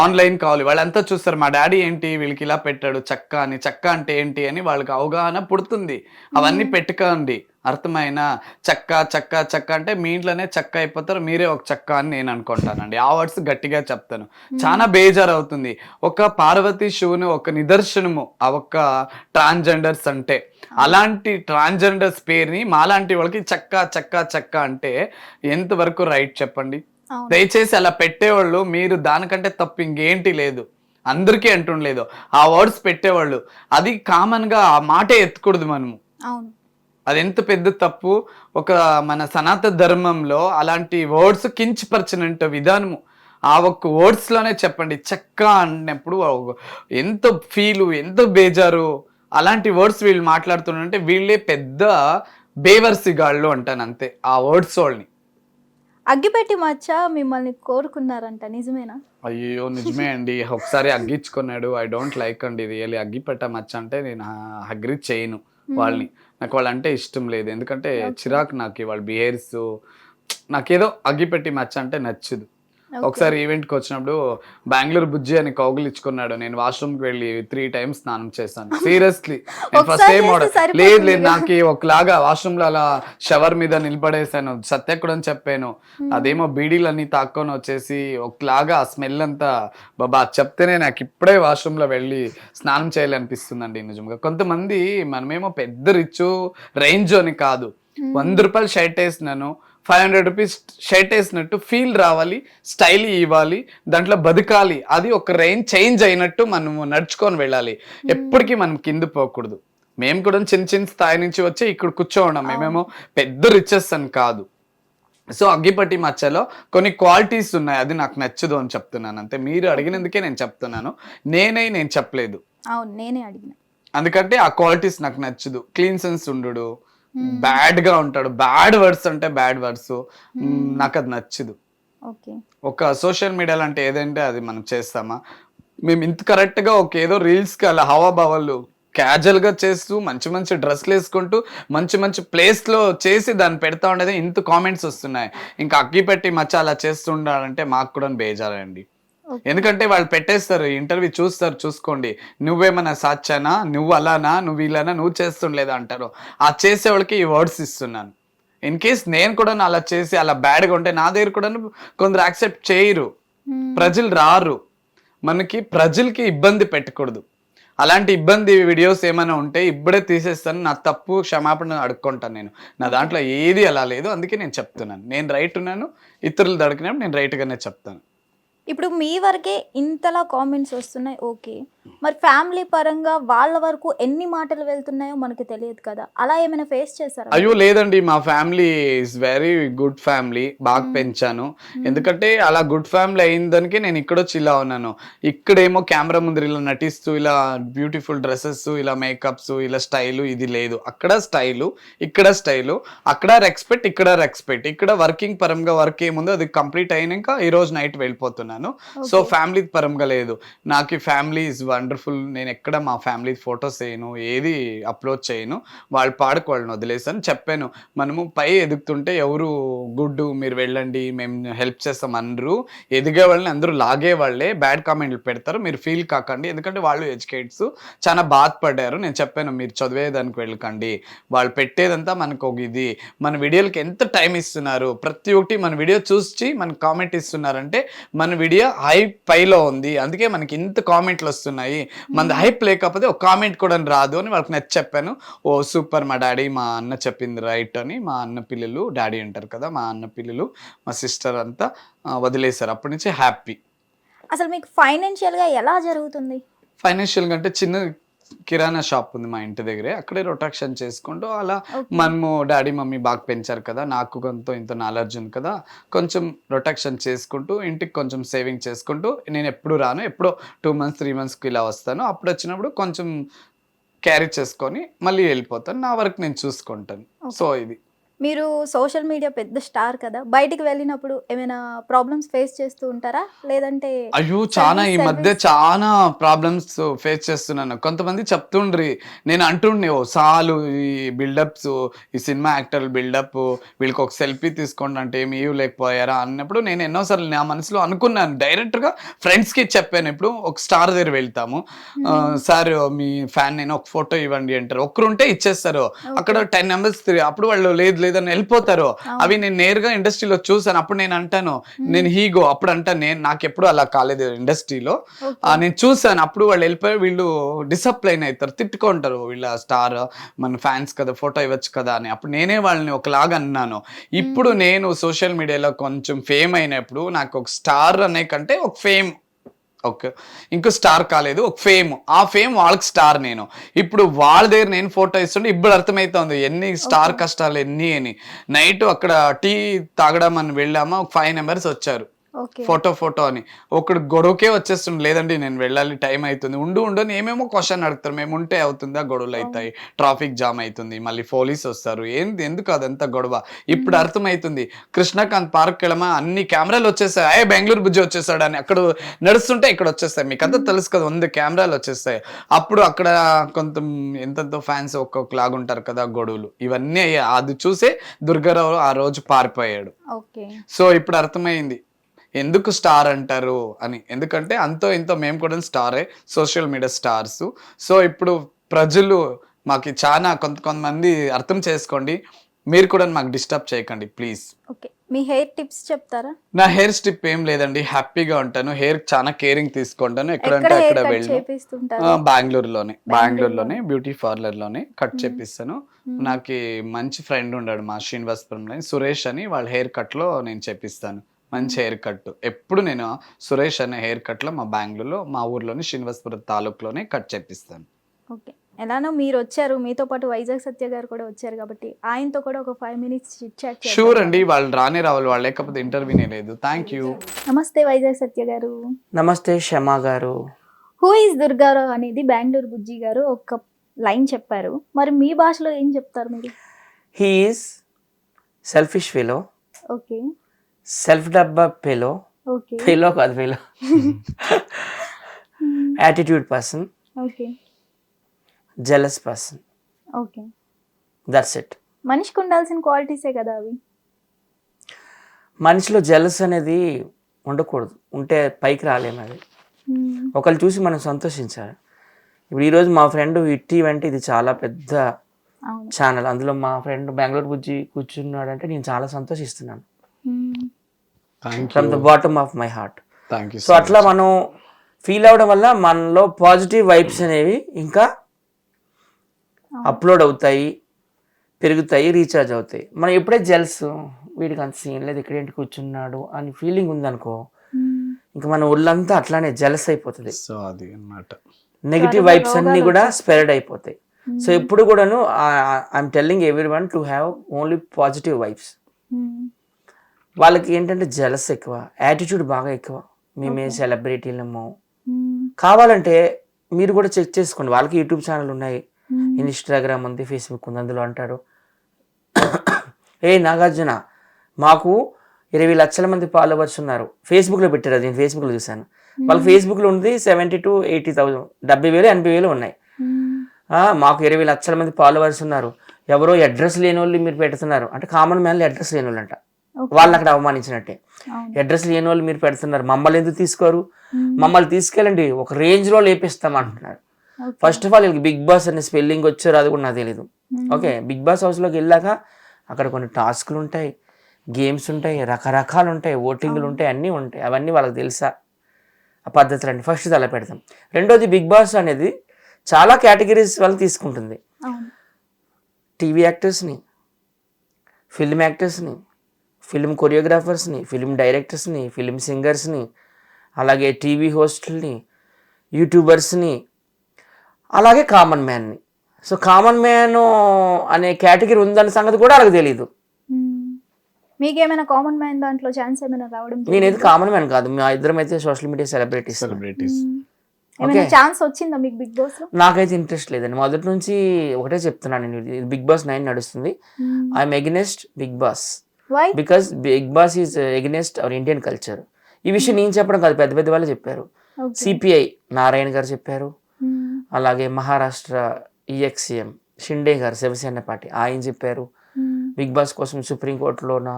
ఆన్లైన్ కావాలి, వాళ్ళంతా చూస్తారు మా డాడీ ఏంటి వీళ్ళకి ఇలా పెట్టాడు చెక్క అని, చెక్క అంటే ఏంటి అని వాళ్ళకి అవగాహన పుడుతుంది. అవన్నీ పెట్టుకోండి, అర్థమైనా? చెక్క అంటే మీ ఇంట్లోనే చెక్క అయిపోతారు, మీరే ఒక చెక్క అని నేను అనుకుంటానండి. ఆ వర్డ్స్ గట్టిగా చెప్తాను, చాలా బేజారు అవుతుంది. ఒక పార్వతీ శివుని ఒక నిదర్శనము ఆ ఒక్క ట్రాన్స్జెండర్స్ అంటే. అలాంటి ట్రాన్స్జెండర్స్ పేరుని మాలాంటి వాళ్ళకి చెక్క అంటే ఎంతవరకు రైట్ చెప్పండి? దయచేసి అలా పెట్టేవాళ్ళు మీరు దానికంటే తప్పు ఇంకేంటి లేదు, అందరికీ అంటుండలేదు. ఆ వర్డ్స్ పెట్టేవాళ్ళు అది కామన్ గా ఆ మాటే ఎత్తకూడదు మనము. అది ఎంత పెద్ద తప్పు. ఒక మన సనాతన ధర్మంలో అలాంటి వర్డ్స్ కించపరచినంత విధానము ఆ ఒక్క వర్డ్స్ లోనే చెప్పండి. చెక్క అన్నప్పుడు ఎంత ఫీలు, ఎంత బేజారు. అలాంటి వర్డ్స్ వీళ్ళు మాట్లాడుతుంటే వీళ్ళే పెద్ద బేవర్సిగాళ్ళు అంటాను అంతే ఆ వర్డ్స్ వాళ్ళని. అగ్గిపెట్టి మచ్చ మిమ్మల్ని కోరుకున్నారంట, నిజమేనా? అయ్యో నిజమే అండి, ఒకసారి అగ్గించుకున్నాడు. ఐ డోంట్ లైక్ అండి రియల్లీ. అగ్గిపెట్ట మచ్చ అంటే నేను అగ్రి చేయను వాళ్ళని, నాకు వాళ్ళంటే ఇష్టం లేదు. ఎందుకంటే చిరాకు నాకు వాళ్ళ బిహేవ్స్, నాకేదో అగ్గిపెట్టి మచ్చ అంటే నచ్చదు. ఒకసారి ఈవెంట్కి వచ్చినప్పుడు బెంగళూరు బుజ్జి అని కౌగులిచ్చుకున్నాడు, నేను వాష్రూమ్కి వెళ్ళి 3 times స్నానం చేశాను. సీరియస్లీ ఫస్ట్ టైం లేదు నాకు ఒకలాగా వాష్రూమ్ లో అలా షవర్ మీద నిలబడేసాను. సత్య కూడా చెప్పాను, అదేమో బీడీలన్నీ తాక్కొని వచ్చేసి ఒకలాగా ఆ స్మెల్ అంతా బాబా చెప్తేనే నాకు ఇప్పుడే వాష్రూమ్ లో వెళ్ళి స్నానం చేయాలనిపిస్తుందండి నిజంగా. కొంతమంది మనమేమో పెద్ద రిచ్ రేంజ్ అని కాదు, 100 రూపాయలు షర్ట్ వేసినాను, 500 రూపీస్ షర్ట్ వేసినట్టు ఫీల్ రావాలి, స్టైల్ ఇవ్వాలి, దాంట్లో బతకాలి. అది ఒక రేంజ్ చేంజ్ అయినట్టు మనము నడుచుకొని వెళ్ళాలి. ఎప్పటికీ మనం కింద పోకూడదు. మేము కూడా చిన్న స్థాయి నుంచి వచ్చి ఇక్కడ కూర్చోవడం, మేమేమో పెద్ద రిచెస్ అని కాదు. సో అగ్గిపట్టి మచ్చలో కొన్ని క్వాలిటీస్ ఉన్నాయి, అది నాకు నచ్చదు అని చెప్తున్నాను అంతే. మీరు అడిగినందుకే నేను చెప్తున్నాను, నేను చెప్పలేదు. అవును, నేనే అడిగిన. అందుకంటే ఆ క్వాలిటీస్ నాకు నచ్చదు. క్లీన్ సెన్స్ ఉండడు, బ్యాడ్ గా ఉంటాడు, బ్యాడ్ వర్డ్స్ అంటే బ్యాడ్ వర్డ్స్, నాకు అది నచ్చదు. ఒక సోషల్ మీడియాలో అంటే ఏదంటే అది మనం చేస్తామా? మేము ఇంత కరెక్ట్ గా ఒక ఏదో రీల్స్ కి అలా హావాభావాలు క్యాజువల్ గా చేస్తూ మంచి డ్రెస్లు వేసుకుంటూ మంచి ప్లేస్ లో చేసి దాన్ని పెడతా ఉండేది ఇంత కామెంట్స్ వస్తున్నాయి. ఇంకా అగ్గిపెట్టి మచ్చ అలా చేస్తుండాలంటే మాకు కూడా బేజారండి. ఎందుకంటే వాళ్ళు పెట్టేస్తారు, ఇంటర్వ్యూ చూసుకోండి, నువ్వేమన్నా సాచానా, నువ్వు అలానా, నువ్వు ఇలానా, నువ్వు చేస్తుండలేదా అంటారు. ఆ చేసే వాళ్ళకి ఈ వర్డ్స్ ఇస్తున్నాను. ఇన్ కేస్ నేను కూడా అలా చేసి అలా బ్యాడ్గా ఉంటే నా దగ్గర కూడా కొందరు యాక్సెప్ట్ చేయరు, ప్రజలు రారు. మనకి ప్రజలకి ఇబ్బంది పెట్టకూడదు. అలాంటి ఇబ్బంది వీడియోస్ ఏమైనా ఉంటే ఇప్పుడే తీసేస్తాను, నా తప్పు క్షమాపణ అడుక్కుంటాను. నేను నా దాంట్లో ఏది అలా లేదు, అందుకే నేను చెప్తున్నాను. నేను రైట్ ఉన్నాను, ఇతరులు దొరికినప్పుడు నేను రైట్గానే చెప్తాను. ఇప్పుడు మీ వరకే ఇంతలా కామెంట్స్ వస్తున్నాయి, ఓకే, మరి ఫ్యామిలీ పరంగా వాళ్ళ వరకు ఎన్ని మాటలు వెళ్తున్నాయో మనకి తెలియదు కదా, అలా ఏమైనా ఫేస్ చేశారా? అయ్యో లేదండి, మా family is very good family, బాగా పెంచాను. ఎందుకంటే అలా గుడ్ ఫ్యామిలీ అయిందానికి నేను ఇక్కడ వచ్చి ఇలా ఉన్నాను. ఇక్కడేమో కెమెరా ముందు ఇలా నటిస్తూ ఇలా బ్యూటిఫుల్ డ్రెస్సెస్, ఇలా మేకప్స్, ఇలా స్టైలు, ఇది లేదు. అక్కడ స్టైలు, ఇక్కడ స్టైలు, అక్కడ రెస్పెక్ట్, ఇక్కడ రెస్పెక్ట్. ఇక్కడ వర్కింగ్ పరంగా వర్క్ ఏముందో అది కంప్లీట్ అయినాక ఈ రోజు నైట్ వెళ్ళిపోతున్నాను. సో ఫ్యామిలీ పరంగా లేదు. నాకు ఈ ఫ్యామిలీ ఇస్ వండర్ఫుల్. నేను ఎక్కడ మా ఫ్యామిలీ ఫొటోస్ చేయను, ఏది అప్లోడ్ చేయను. వాళ్ళు పాడుకు వాళ్ళని వదిలేసాను. చెప్పాను, మనము పై ఎదుగుతుంటే ఎవరు గుడ్ మీరు వెళ్ళండి మేము హెల్ప్ చేస్తాం అనరు. ఎదిగే వాళ్ళని అందరూ లాగే వాళ్ళే బ్యాడ్ కామెంట్లు పెడతారు, మీరు ఫీల్ కాకండి. ఎందుకంటే వాళ్ళు ఎడ్యుకేట్స్ చాలా బాధపడ్డారు. నేను చెప్పాను, మీరు చదివేదానికి వెళ్ళకండి, వాళ్ళు పెట్టేదంతా మనకు ఒక ఇది. మన వీడియోలకి ఎంత టైం ఇస్తున్నారు, ప్రతి ఒక్కటి మన వీడియో చూసి మనకు కామెంట్ ఇస్తున్నారంటే మన వీడియో హై పైలో ఉంది, అందుకే మనకి ఇంత కామెంట్లు వస్తున్నాయి. మన హైప్ లేకపోతే ఒక కామెంట్ కూడా రాదు అని వాళ్ళకి నచ్చి చెప్పాను. ఓ సూపర్, మా డాడీ మా అన్న చెప్పింది రైట్ అని. మా అన్న పిల్లలు, డాడీ అంటారు కదా, మా అన్న పిల్లలు మా సిస్టర్ అంతా వదిలేశారు. అప్పటి నుంచి హ్యాపీ. అసలు మీకు ఫైనాన్షియల్గా ఎలా జరుగుతుంది? ఫైనాన్షియల్గా అంటే చిన్న కిరాణా షాప్ ఉంది మా ఇంటి దగ్గరే, అక్కడే రొటేషన్ చేసుకుంటూ అలా మనము డాడీ మమ్మీ బాగా పెంచారు కదా, నాకు కొంత ఇంత నాలెడ్జ్ ఉంది కదా, కొంచెం రొటేషన్ చేసుకుంటూ ఇంటికి కొంచెం సేవింగ్ చేసుకుంటూ, నేను ఎప్పుడు రాను, ఎప్పుడో 2 months 3 monthsకి ఇలా వస్తాను. అప్పుడు వచ్చినప్పుడు కొంచెం క్యారీ చేసుకొని మళ్ళీ వెళ్ళిపోతాను. నా వరకు నేను చూసుకుంటాను. సో ఇది. మీరు సోషల్ మీడియా పెద్ద స్టార్ కదా, బయటికి వెళ్ళినప్పుడు ఏమైనా ప్రాబ్లమ్స్ ఫేస్ చేస్తూ ఉంటారా? లేదంటే అయ్యో చాలా ఈ మధ్య చాలా ప్రాబ్లమ్స్ ఫేస్ చేస్తున్నాను. కొంతమంది చెప్తుండ్రి, నేను అంటుండే ఓ సాలు ఈ బిల్డప్స్, ఈ సినిమా యాక్టర్ బిల్డప్, వీళ్ళకి ఒక సెల్ఫీ తీసుకోండి అంటే ఏమి లేకపోయారా అన్నప్పుడు నేను ఎన్నోసార్లు నా మనసులో అనుకున్నాను. డైరెక్ట్గా ఫ్రెండ్స్కి చెప్పాను. ఇప్పుడు ఒక స్టార్ దగ్గర వెళ్తాము, సార్ మీ ఫ్యాన్ నేను ఒక ఫోటో ఇవ్వండి అంటారు. ఒక్కరుంటే ఇచ్చేస్తారు. అక్కడ 10 numbers అప్పుడు వాళ్ళు లేదు లేదని వెళ్ళిపోతారు. అవి నేను నేరుగా ఇండస్ట్రీలో చూసాను. అప్పుడు నేను అంటాను, నేను హీగో అప్పుడు అంటాను, నాకు ఎప్పుడు అలా కాలేదు ఇండస్ట్రీలో. నేను చూసాను. అప్పుడు వాళ్ళు వెళ్ళిపోయి వీళ్ళు డిసప్లైన్ అవుతారు, తిట్టుకుంటారు, వీళ్ళ స్టార్ మన ఫ్యాన్స్ కదా ఫోటో ఇవ్వచ్చు కదా అని. అప్పుడు నేనే వాళ్ళని ఒకలాగా అన్నాను. ఇప్పుడు నేను సోషల్ మీడియాలో కొంచెం ఫేమ్ అయినప్పుడు నాకు ఒక స్టార్ అనే కంటే ఒక ఫేమ్, ఓకే ఇంకో స్టార్ కాలేదు, ఒక ఫేమ్, ఆ ఫేమ్ వాళ్ళకి స్టార్. నేను ఇప్పుడు వాళ్ళ దగ్గర నేను ఫోటో ఇస్తుంటే ఇప్పుడు అర్థమవుతుంది ఎన్ని స్టార్ కష్టాలు ఎన్ని అని. నైట్ అక్కడ టీ తాగడం అని వెళ్ళామా, ఒక 5 members వచ్చారు ఫోటో అని. ఒకడు గొడవకే వచ్చేస్తుంది, లేదండి నేను వెళ్ళాలి టైం అవుతుంది, ఉండు అని ఏమేమో క్వశ్చన్ అడుగుతారు. మేము ఉంటే అవుతుందా, గొడవలు అవుతాయి, ట్రాఫిక్ జామ్ అవుతుంది, మళ్ళీ పోలీస్ వస్తారు, ఎందుకు అదంతా గొడవ. ఇప్పుడు అర్థమవుతుంది. కృష్ణకాంత్ పార్క్ వెళ్ళమా, అన్ని కెమెరాలు వచ్చేస్తాయి, బెంగళూరు బుజ్జి వచ్చేసాడు అని. అక్కడ నడుస్తుంటే ఇక్కడ వచ్చేస్తాయి, మీకు అంతా తెలుసు కదా, 100 కెమెరాలు వచ్చేస్తాయి. అప్పుడు అక్కడ కొంత ఎంతెంతో ఫ్యాన్స్ ఒక్కొక్కలాగా ఉంటారు కదా, గొడవలు ఇవన్నీ అయ్యాయి. అది చూసే దుర్గారావు ఆ రోజు పారిపోయాడు. సో ఇప్పుడు అర్థమైంది ఎందుకు స్టార్ అంటారు అని. ఎందుకంటే అంతో ఇంతో మేము కూడా స్టారే, సోషల్ మీడియా స్టార్స్. సో ఇప్పుడు ప్రజలు మాకు చాలా కొంతమంది అర్థం చేసుకోండి, మీరు కూడా మాకు డిస్టర్బ్ చేయకండి please. Okay, me hair tips చెప్తారా? నా హెయిర్ స్టిప్ ఏం లేదండి, హ్యాపీగా ఉంటాను. హెయిర్ చాలా కేరింగ్ తీసుకుంటాను. ఎక్కడంటే అక్కడ వెళ్ళి బెంగళూరులోనే బ్యూటీ పార్లర్ లోనే కట్ చేపిస్తాను. నాకు మంచి ఫ్రెండ్ ఉన్నాడు మా శ్రీనివాసపురంలో, సురేష్ అని, వాళ్ళ హెయిర్ కట్ లో నేను చేపిస్తాను. మంచి హెయిర్ కట్. ఎప్పుడు నేను సురేష్ అనే హెయిర్ కట్ లో మా బెంగళూరులో మా ఊర్లోని శ్రీనివాసపురం తాలూకులోనే కట్ చేపిస్తాను. ఓకే, ఎలానో మీరు వచ్చారు, మీతో పాటు వైజాగ్ సత్య గారు కూడా వచ్చారు కాబట్టి ఆయనతో కూడా ఒక 5 minutes చిట్ చాట్ చేద్దాం. షూర్ అండి, వాళ్ళు రానే రావాలి, వాళ్ళు లేకపోతే ఇంటర్వ్యూనే లేదు. Thank you. నమస్తే వైజాగ్ సత్య గారు. నమస్తే క్షమా గారు. హూ ఈజ్ దుర్గారావు అనేది బెంగళూరు బుజ్జి గారు ఒక లైన్ చెప్పారు, మరి మీ భాషలో ఏం చెప్తారు మీరు? He is selfish fellow. Okay. Self డబ్బా ఫెలో. ఓకే. ఫెలో కాదు, fellow. Attitude person. Okay. Jealous person. Okay, that's it. మనిషికి ఉండాల్సిన క్వాలిటీసే కదా అవి. మనిషిలో జెలస్ అనేది ఉండకూడదు, ఉంటే పైకి రాలేము. అది ఒకళ్ళు చూసి మనం సంతోషించాలి. ఇప్పుడు ఈరోజు మా ఫ్రెండ్ హిట్ ఈవెంట్, ఇది చాలా పెద్ద ఛానల్, అందులో మా ఫ్రెండ్ బెంగళూరు బుజ్జి కూర్చున్నాడంటే నేను చాలా సంతోషిస్తున్నాను from the bottom of my heart. So అట్లా మనం ఫీల్ అవడం వల్ల మనలో పాజిటివ్ వైబ్స్ అనేవి ఇంకా అప్లోడ్ అవుతాయి, పెరుగుతాయి, రీఛార్జ్ అవుతాయి. మనం ఎప్పుడే జెల్స్, వీడికి అంత సీన్ లేదు, ఇక్కడ ఏంటి కూర్చున్నాడు అని ఫీలింగ్ ఉందనుకో, ఇంకా మన ఒళ్ళంతా అట్లానే జెలస్ అయిపోతుంది. సో అది అన్నమాట. నెగిటివ్ వైబ్స్ అన్ని కూడా స్ప్రెడ్ అయిపోతాయి. సో ఎప్పుడు కూడాను I'm telling every one to have only positive vibes. వాళ్ళకి ఏంటంటే జలస్ ఎక్కువ, యాటిట్యూడ్ బాగా ఎక్కువ. మేమే సెలబ్రిటీలము. కావాలంటే మీరు కూడా చెక్ చేసుకోండి. వాళ్ళకి యూట్యూబ్ ఛానల్ ఉన్నాయి, ఇన్స్టాగ్రామ్ ఉంది, ఫేస్బుక్ ఉంది. అందులో అంటాడు, ఏ నాగార్జున మాకు 20 లక్షల మంది ఫాలోవర్స్ ఉన్నారు. ఫేస్బుక్లో పెట్టారు, అది నేను ఫేస్బుక్లో చూశాను. వాళ్ళకి ఫేస్బుక్లో ఉంది 70 to 80,000, 70,000 80,000 ఉన్నాయి. మాకు 20 లక్షల మంది ఫాలోవర్స్ ఉన్నారు, ఎవరో అడ్రస్ లేని వాళ్ళు మీరు పెడుతున్నారు అంటే, కామన్ మ్యాన్లు అడ్రస్ లేని వాళ్ళు అంట, వాళ్ళని అక్కడ అవమానించినట్టే. అడ్రస్ లేని వాళ్ళు మీరు పెడుతున్నారు, మమ్మల్ని ఎందుకు తీసుకోరు, మమ్మల్ని తీసుకెళ్ళండి ఒక రేంజ్ లో లేపిస్తాం అంటున్నారు. ఫస్ట్ ఆఫ్ ఆల్ వీళ్ళకి బిగ్ బాస్ అనే స్పెల్లింగ్ వచ్చారు, అది కూడా నాకు తెలీదు. ఓకే, బిగ్ బాస్ హౌస్లోకి వెళ్ళాక అక్కడ కొన్ని టాస్క్లు ఉంటాయి, గేమ్స్ ఉంటాయి, రకరకాలు ఉంటాయి, ఓటింగ్లు ఉంటాయి, అన్నీ ఉంటాయి. అవన్నీ వాళ్ళకి తెలుసా ఆ పద్ధతులన్నీ? ఫస్ట్ అలా పెడతాం. రెండోది, బిగ్ బాస్ అనేది చాలా కేటగిరీస్ వాళ్ళు తీసుకుంటుంది. టీవీ యాక్టర్స్ని, ఫిల్మ్ యాక్టర్స్ని, ఫిల్మ్ కొరియోగ్రాఫర్స్ని, ఫిల్మ్ డైరెక్టర్స్ని, ఫిల్మ్ సింగర్స్ని, అలాగే టీవీ హోస్టుల్ని, యూట్యూబర్స్ని, అలాగే కామన్ మ్యాన్ని. సో కామన్ మ్యాన్ అనే కేటగిరీ ఉందన్న సంగతి కూడా వాళ్ళకి తెలియదు. మీకేమైనా కామన్ మ్యాన్ దాంట్లో ఛాన్స్ ఏమైనా రావడం? నేనైతే కామన్ మ్యాన్ కాదు, మా ఇద్దరం అయితే సోషల్ మీడియా సెలబ్రిటీస్. ఏమైనా ఛాన్స్ వచ్చిందా మీకు బిగ్ బాస్ లో? నాకైతే ఇంట్రెస్ట్ లేదండి, మొదటి నుంచి ఒకటే చెప్తున్నాను నేను. బిగ్ బాస్ 9 నడుస్తుంది. I'm against Bigg Boss because Bigg Boss is against our Indian culture. ఈ విషయం నేను చెప్పడం కాదు, పెద్ద పెద్ద వాళ్ళు చెప్పారు. సిపిఐ నారాయణ గారు చెప్పారు, అలాగే మహారాష్ట్ర ఈఎక్సిఎం షిండే గారు, శివసేన పార్టీ, ఆయన చెప్పారు. బిగ్ బాస్ కోసం సుప్రీంకోర్టులోన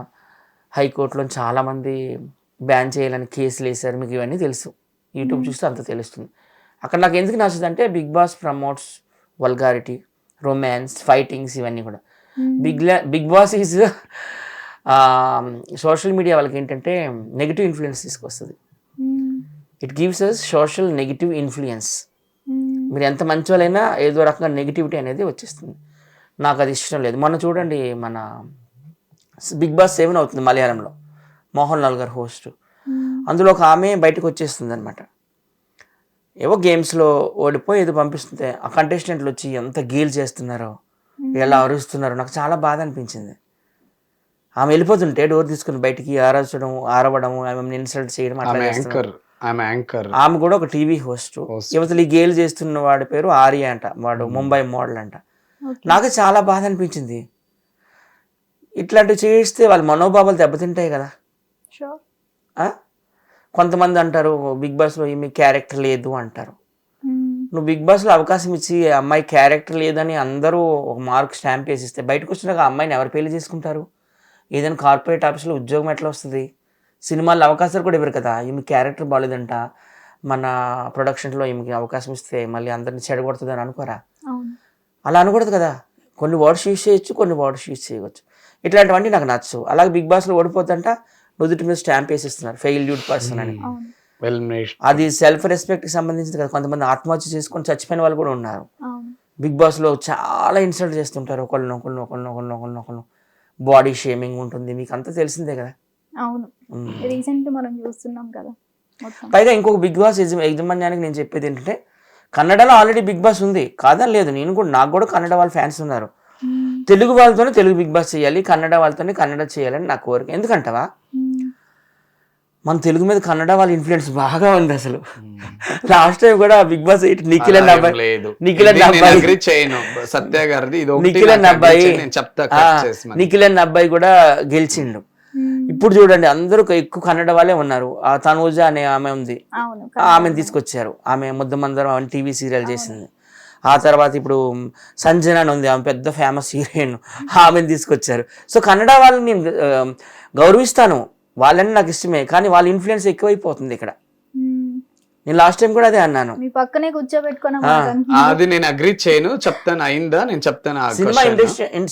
హైకోర్టులో చాలా మంది బ్యాన్ చేయాలని కేసులు వేశారు. మీకు ఇవన్నీ తెలుసు, యూట్యూబ్ చూస్తే అంత తెలుస్తుంది. అక్కడ నాకు ఎందుకు నచ్చుతుంది అంటే, Bigg Boss promotes vulgarity, romance, fightings, ఇవన్నీ కూడా. Bigg Boss is social media వాళ్ళకి ఏంటంటే నెగిటివ్ ఇన్ఫ్లుయెన్స్ తీసుకొస్తుంది. It gives us social negative influence. మీరు ఎంత మంచి వాళ్ళైనా ఏదో రకంగా నెగిటివిటీ అనేది వచ్చేస్తుంది. నాకు అది ఇష్టం లేదు. మొన్న చూడండి, మన బిగ్ బాస్ 7 అవుతుంది మలయాళంలో, మోహన్ లాల్ గారు హోస్ట్. అందులో ఒక ఆమె బయటకు వచ్చేస్తుంది అనమాట. ఏవో గేమ్స్లో ఓడిపోయి ఏదో పంపిస్తుంటే ఆ కంటెస్టెంట్లు వచ్చి ఎంత గేల్ చేస్తున్నారో, ఎలా అరుస్తున్నారో నాకు చాలా బాధ అనిపించింది. ఆమె వెళ్ళిపోతుంటే డోర్ తీసుకుని బయటికి ఆరవడం, ఆమె ఇన్సల్ట్ చేయడం, ఆమె కూడా ఒక టీవీ హోస్ట్. యువతలు ఈ గేల్ చేస్తున్న వాడి పేరు ఆర్య అంట, వాడు ముంబై మోడల్ అంట. నాకు చాలా బాధ అనిపించింది. ఇట్లాంటివి చేస్తే వాళ్ళ మనోభావాలు దెబ్బతింటాయి కదా. కొంతమంది అంటారు బిగ్ బాస్లో ఈమె క్యారెక్టర్ లేదు అంటారు. నువ్వు బిగ్ బాస్లో అవకాశం ఇచ్చి అమ్మాయి క్యారెక్టర్ లేదని అందరూ ఒక మార్క్ స్టాంప్ వేసిస్తే, బయటకు వచ్చినాక ఆ అమ్మాయిని ఎవరు పెళ్లి చేసుకుంటారు? ఏదైనా కార్పొరేట్ ఆఫీస్లో ఉద్యోగం ఎట్లా వస్తుంది? సినిమాల్లో అవకాశాలు కూడా ఇవ్వరు కదా. ఈమె క్యారెక్టర్ బాగాలేదంట, మన ప్రొడక్షన్లో ఈమెకి అవకాశం ఇస్తే మళ్ళీ అందరిని చెడగొడుతుంది అని అనుకోరా? అలా అనకూడదు కదా. కొన్ని వర్డ్స్ యూజ్ చేయొచ్చు, కొన్ని వర్డ్స్ యూజ్ చేయవచ్చు. ఇట్లాంటివన్నీ నాకు నచ్చు. అలాగే బిగ్ బాస్లో ఓడిపోతుంట నుదుటి మీద స్టాంప్ వేసిస్తున్నారు, ఫెయిల్యూడ్ పర్సన్ అని. అది సెల్ఫ్ రెస్పెక్ట్కి సంబంధించింది కదా. కొంతమంది ఆత్మహత్య చేసుకొని చచ్చిపోయిన వాళ్ళు కూడా ఉన్నారు. బిగ్ బాస్లో చాలా ఇన్సల్ట్ చేస్తుంటారు ఒకళ్ళను. బాడీ షేమింగ్ ఉంటుంది, మీకు అంతా తెలిసిందే కదా. అవును, రీసెంట్ మనం చూస్తున్నాం కదా. పైగా ఇంకొక బిగ్ బాస్ యజమాన్యానికి నేను చెప్పేది ఏంటంటే, కన్నడలో ఆల్రెడీ బిగ్ బాస్ ఉంది కాదని లేదు. నాకు కూడా కన్నడ వాళ్ళ ఫ్యాన్స్ ఉన్నారు. తెలుగు వాళ్ళతోనే తెలుగు బిగ్ బాస్ చేయాలి, కన్నడ వాళ్ళతోనే కన్నడ చేయాలని నా కోరిక. ఎందుకంటవా, మన తెలుగు మీద కన్నడ వాళ్ళ ఇన్ఫ్లుయెన్స్ బాగా ఉంది అసలు. లాస్ట్ టైం కూడా బిగ్ బాస్ నిఖిల్ అన్న అబ్బాయి కూడా గెలిచిండు. ఇప్పుడు చూడండి, అందరూ ఎక్కువ కన్నడ వాళ్ళే ఉన్నారు. ఆ తనూజ అనే ఆమె ఉంది, ఆమెను తీసుకొచ్చారు. ఆమె ముద్దమందరం ఆమె టీవీ సీరియల్ చేసింది. ఆ తర్వాత ఇప్పుడు సంజన అని ఉంది, ఆమె పెద్ద ఫేమస్ హీరోయిన్, ఆమెను తీసుకొచ్చారు. సో కన్నడ వాళ్ళని నేను గౌరవిస్తాను, వాళ్ళని నాకు ఇష్టమే. కానీ వాళ్ళ ఇన్ఫ్లుయెన్స్ ఎక్కువైపోతుంది ఇక్కడ. నేను లాస్ట్ టైం కూడా అదే అన్నాను. మీ పక్కనే కూర్చోబెట్టుకున్నా, అది నేను అగ్రీ చేయను. చెప్తాను అయిందా, నేను చెప్తాను.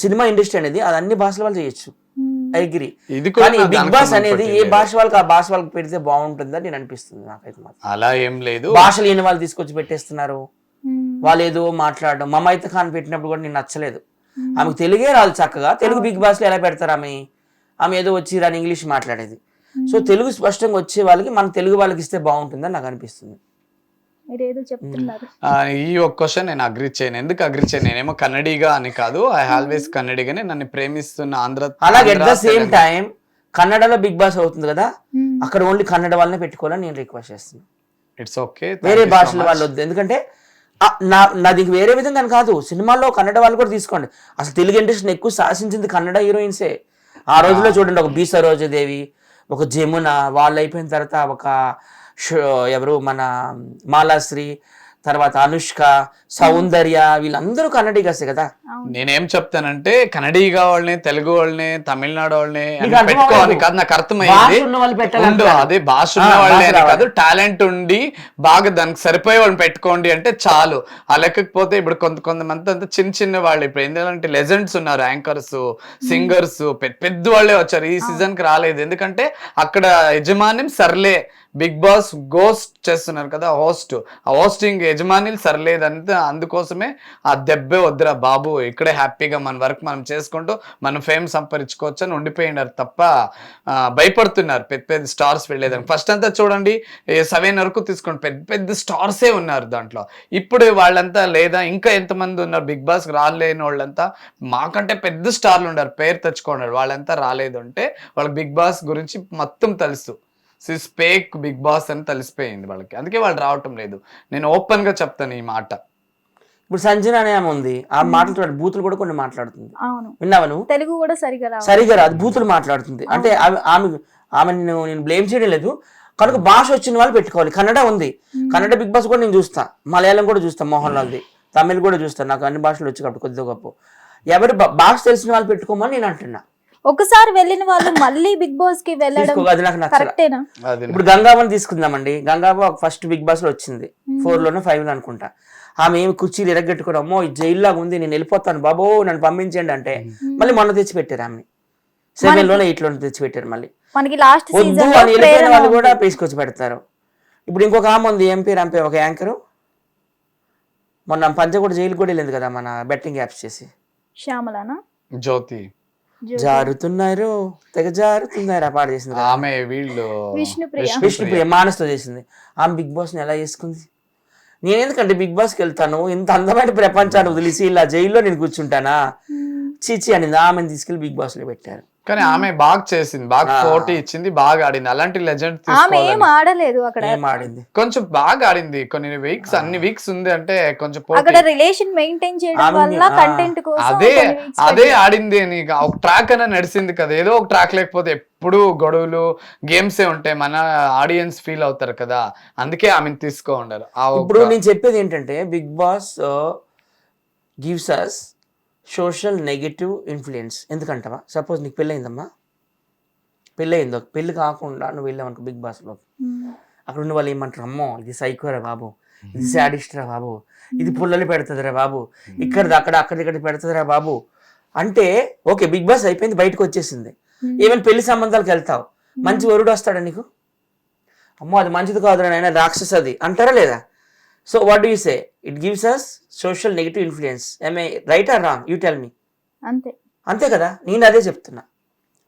సినిమా ఇండస్ట్రీ అనేది అది అన్ని భాషల వాళ్ళు చేయొచ్చు, ఐ అగ్రీ. కానీ బిగ్ బాస్ అనేది ఏ భాష వాళ్ళకి ఆ భాష వాళ్ళకి పెడితే బాగుంటుందని నేను అనిపిస్తుంది నాకైతే. అలా ఏం లేదు, భాషలు లేని వాళ్ళు తీసుకొచ్చి పెట్టేస్తున్నారు. వాళ్ళు ఏదో మాట్లాడడం. మమైతే ఖాన్ పెట్టినప్పుడు కూడా నేను నచ్చలేదు. ఆమెకు తెలుగే రాదు చక్కగా. తెలుగు బిగ్ బాస్ లో ఎలా పెడతారు? ఆమె ఏదో వచ్చి రాని ఇంగ్లీష్ మాట్లాడేది. సో తెలుగు స్పష్టంగా వచ్చే వాళ్ళకి మన తెలుగు వాళ్ళకి ఇస్తే బాగుంటుందని నాకు అనిపిస్తుంది. మీరు ఏదో చెప్తున్నారు. ఈ ఒక క్వశ్చన్ నేను అగ్రి చేయను. ఎందుకు అగ్రి చేయను? నేనేమో కన్నడిగా అని కాదు, ఐ ఆల్వేస్ కన్నడిగానే. నన్ను ప్రేమిస్తున్న అలాగే అట్ ద సేమ్ టైం కన్నడలో బిగ్ బాస్ అవుతుంది కదా, అక్కడ ఓన్లీ కన్నడ వాళ్ళనే పెట్టుకోవాలని నేను రిక్వెస్ట్ చేస్తున్నాను. It's okay. వేరే భాషల వాళ్ళు వద్దు. ఎందుకంటే నాది వేరే విధంగా కాదు, సినిమాల్లో కన్నడ వాళ్ళు కూడా తీసుకోండి. అసలు తెలుగు ఇండస్ట్రీని ఎక్కువ శాసించింది కన్నడ హీరోయిన్సే. ఆ రోజుల్లో చూడండి, ఒక బి సరోజదేవి, ఒక జమున, వాళ్ళు అయిపోయిన తర్వాత ఒక ఎవరు మన మాలాశ్రీ, తర్వాత అనుష్క, సౌందర్య, వీళ్ళందరూ కన్నడిగాసే కదా. నేనేం చెప్తానంటే కన్నడిగా వాళ్ళని, తెలుగు వాళ్ళని, తమిళనాడు వాళ్ళని పెట్టుకోవాలి కాదు, నాకు అర్థమైంది. అదే భాష ఉన్న వాళ్ళని అని కాదు, టాలెంట్ ఉండి బాగా దానికి సరిపోయే వాళ్ళని పెట్టుకోండి అంటే చాలు. లేకపోతే ఇప్పుడు కొంతమంది అంతా చిన్న చిన్న వాళ్ళు, ఇప్పుడు ఏంటంటే లెజెండ్స్ ఉన్నారు, యాంకర్స్, సింగర్స్, పెద్ద వాళ్ళే వచ్చారు. ఈ సీజన్ కి రాలేదు ఎందుకంటే అక్కడ యజమాని సర్లే, బిగ్ బాస్ గోస్ట్ చేస్తున్నారు కదా, ఆ హోస్టింగ్ యజమానులు సర్లేదంతా. అందుకోసమే ఆ దెబ్బే వద్దురా బాబు, ఇక్కడే హ్యాపీగా మన వర్క్ మనం చేసుకుంటూ మనం ఫేమ్ సంపాదించుకోవచ్చు అని ఉండిపోయినారు తప్ప భయపడుతున్నారు పెద్ద పెద్ద స్టార్స్ వెళ్ళేదానికి. ఫస్ట్ అంతా చూడండి 7 వరకు తీసుకోండి, పెద్ద పెద్ద స్టార్సే ఉన్నారు దాంట్లో. ఇప్పుడు వాళ్ళంతా లేదా ఇంకా ఎంతమంది ఉన్నారు బిగ్ బాస్ రాలేని వాళ్ళంతా, మాకంటే పెద్ద స్టార్లు ఉన్నారు, పేరు తెచ్చుకున్నారు, వాళ్ళంతా రాలేదు అంటే వాళ్ళకి బిగ్ బాస్ గురించి మొత్తం తెలుసు. స్పేక్ బిగ్ బాస్ అని తెలిసిపోయింది వాళ్ళకి, అందుకే వాళ్ళు రావటం లేదు. నేను ఓపెన్ గా చెప్తాను ఈ మాట. ఇప్పుడు సంజన అనే ఆమె ఉంది, ఆ మాటలు బూతులు కూడా కొన్ని మాట్లాడుతుంది. విన్నావా నువ్వు? తెలుగు కూడా సరిగా రాదు, బూతులు మాట్లాడుతుంది. అంటే ఆమె నేను బ్లేమ్ చేయడం లేదు, కనుక భాష వచ్చిన వాళ్ళు పెట్టుకోవాలి. కన్నడ ఉంది, కన్నడ బిగ్ బాస్ కూడా నేను చూస్తా, మలయాళం కూడా చూస్తా, మోహన్ లాల్ది, తమిళ్ కూడా చూస్తాను, నాకు అన్ని భాషలు వచ్చి కాబట్టి కొద్దిగా గొప్ప. ఎవరు భాష తెలిసిన వాళ్ళు పెట్టుకోమని నేను అంటున్నా. ఒకసారి వెళ్ళిన వాళ్ళు మళ్ళీ బిగ్ బాస్ కి వెళ్ళడం కరెక్టేనా? ఇప్పుడు గంగావని తీసుకుందామండి. గంగావ ఫస్ట్ బిగ్ బాస్ లో వచ్చింది, 4 లోనే 5 లో అనుకుంటా. ఆమె ఏమి కుర్చీలు ఎరగట్టుకోవడం, అమ్మో ఈ జైల్లాగా ఉంది, నేను వెళ్ళిపోతాను బాబో నన్ను పంపించండి అంటే మళ్ళీ మొన్న తెచ్చిపెట్టారు. ఆమె 7 లోనే 8 లోనే తెచ్చిపెట్టారు. మళ్ళీ మనకి లాస్ట్ వద్దు అని వెళ్ళిపోయిన వాళ్ళు కూడా తీసుకొచ్చి పెడతారు. ఇప్పుడు ఇంకొక ఆమె ఉంది, ఎంపీ ఒక యాంకర్, మొన్న పంచగూడ జైలు కూడా వెళ్ళింది కదా, మన బెట్టింగ్ యాప్స్ చేసి. శ్యామలానా? జ్యోతి జారుతున్నారు, తెగ జారుతున్నారు ఆ పాట చేసింది. ఆమె వీళ్ళు విష్ణుప్రియ మానస్తో చేసింది. ఆమె బిగ్ బాస్ ని ఎలా చేసుకుంది? నేను ఎందుకంటే బిగ్ బాస్ కి వెళ్తాను, ఇంత అందమైన ప్రపంచాన్ని వదిలేసి ఇలా జైల్లో నేను కూర్చుంటానా, చీచి అని ఆమెను తీసుకెళ్లి బిగ్ బాస్ లో పెట్టారు. కానీ ఆమె బాగా చేసింది, బాగా పోటీ ఇచ్చింది, బాగా ఆడింది. అలాంటి లెజెండ్ ఆడలేదు అక్కడ, ఆడింది కొంచెం బాగా ఆడింది. కొన్ని వీక్స్, అన్ని వీక్స్ ఉంది అంటే కొంచెం అక్కడ రిలేషన్ మెయింటైన్ చేయడం వల్ల కంటెంట్ కోసం అదే ఆడింది అని ఒక ట్రాక్ అనే నడిచింది కదా. ఏదో ఒక ట్రాక్ లేకపోతే ఎప్పుడు గొడవలు గేమ్సే ఉంటాయి, మన ఆడియన్స్ ఫీల్ అవుతారు కదా, అందుకే ఆమెను తీసుకో ఉండరు. ఇప్పుడు నేను చెప్పేది ఏంటంటే Bigg Boss gives us social negative influence. ఎందుకంటావా? సపోజ్ నీకు పెళ్ళయిందమ్మా, పెళ్ళయిందో, పెళ్ళి కాకుండా నువ్వు వెళ్ళావనుకో బిగ్ బాస్లో, అక్కడ ఉన్న వాళ్ళు ఏమంటారు, అమ్మో ఇది సైకోరా బాబు, ఇది శాడిస్ట్ రా బాబు, ఇది పుల్లలు పెడుతుందిరా బాబు, అక్కడిక్కడ పెడుతుందిరా బాబు అంటే ఓకే బిగ్ బాస్ అయిపోయింది, బయటకు వచ్చేసింది. ఈవెన్ పెళ్లి సంబంధాలకు వెళ్తావు, మంచి వరుడు వస్తాడా నీకు, అమ్మో అది మంచిది కాదురా నాయనా రాక్షస్ అది అంటారా లేదా? So what do you say? It gives us social negative influence. Am I right or wrong? You tell me. అంతే కదా, నేను అదే చెప్తున్నా.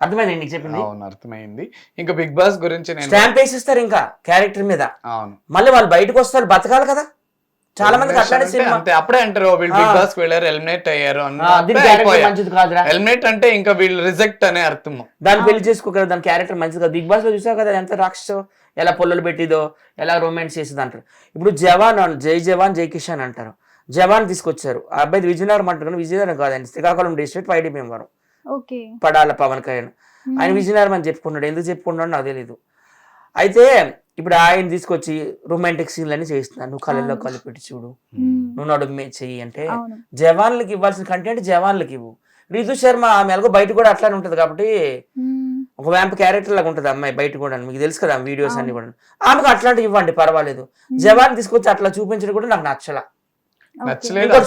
అర్థమైంది నీకు చెప్పింది? అవును అర్థమైంది. ఇంకా బిగ్ బాస్ గురించి స్టాంప్ వేసిస్తారు ఇంకా క్యారెక్టర్ మీద. అవును, మళ్ళీ వాళ్ళు బయటకు వస్తారు, బతకాలి కదా. చాలా మందికి అట్లానే అప్పుడే అంటారు వీళ్ళు బిగ్ బాస్ వెళ్ళారు, ఎలిమినేట్ అయ్యారు, మంచిది కాదురా. ఎలిమినేట్ అంటే ఇంకా వీళ్ళు రిజెక్ట్ అనే అర్థం. దాన్ని పెళ్లి చేసుకోగలరు, దాని క్యారెక్టర్ మంచిది కాదు. బిగ్ బాస్ లో చూసావు కదా ఎంత రాక్షసో, ఎలా పొల్లలు పెట్టిదో, ఎలా రొమాన్స్ చేసేది అంటారు. ఇప్పుడు జై జవాన్ జై కిషాన్ అంటారు, జవాన్ తీసుకొచ్చారు, ఆ అబ్బాయి విజయనగరం అంటారు, విజయనగరం కాదండి, శ్రీకాకుళం డిస్ట్రిక్ట్ 5 భీమవరం, పడాల పవన్ కళ్యాణ్. ఆయన విజయనగరం అని చెప్పుకున్నాడు, ఎందుకు చెప్పుకున్నాడు నాకు తెలీదు. అయితే ఇప్పుడు ఆయన తీసుకొచ్చి రొమాంటిక్ సీన్లన్నీ చేస్తున్నాను, నువ్వు కళ్ళల్లో కళ్ళు పెట్టి చూడు, నువ్వు నడుమే చెయ్యి అంటే. జవాన్లకి ఇవ్వాల్సిన కంటెంట్ జవాన్లకి ఇవ్వు. రితు శర్మ ఆమె ఎలాగో బయట కూడా అట్లానే ఉంటది కాబట్టి, ఒక వ్యాంప్ క్యారెక్టర్ లాగా ఉంటది అమ్మాయి బయట కూడా, మీకు తెలుసు కదా వీడియోస్ అన్ని కూడా. ఆమెకు అట్లాంటివి ఇవ్వండి పర్వాలేదు. జవాన్ తీసుకొచ్చి అట్లా చూపించడం కూడా నాకు నచ్చలేదు.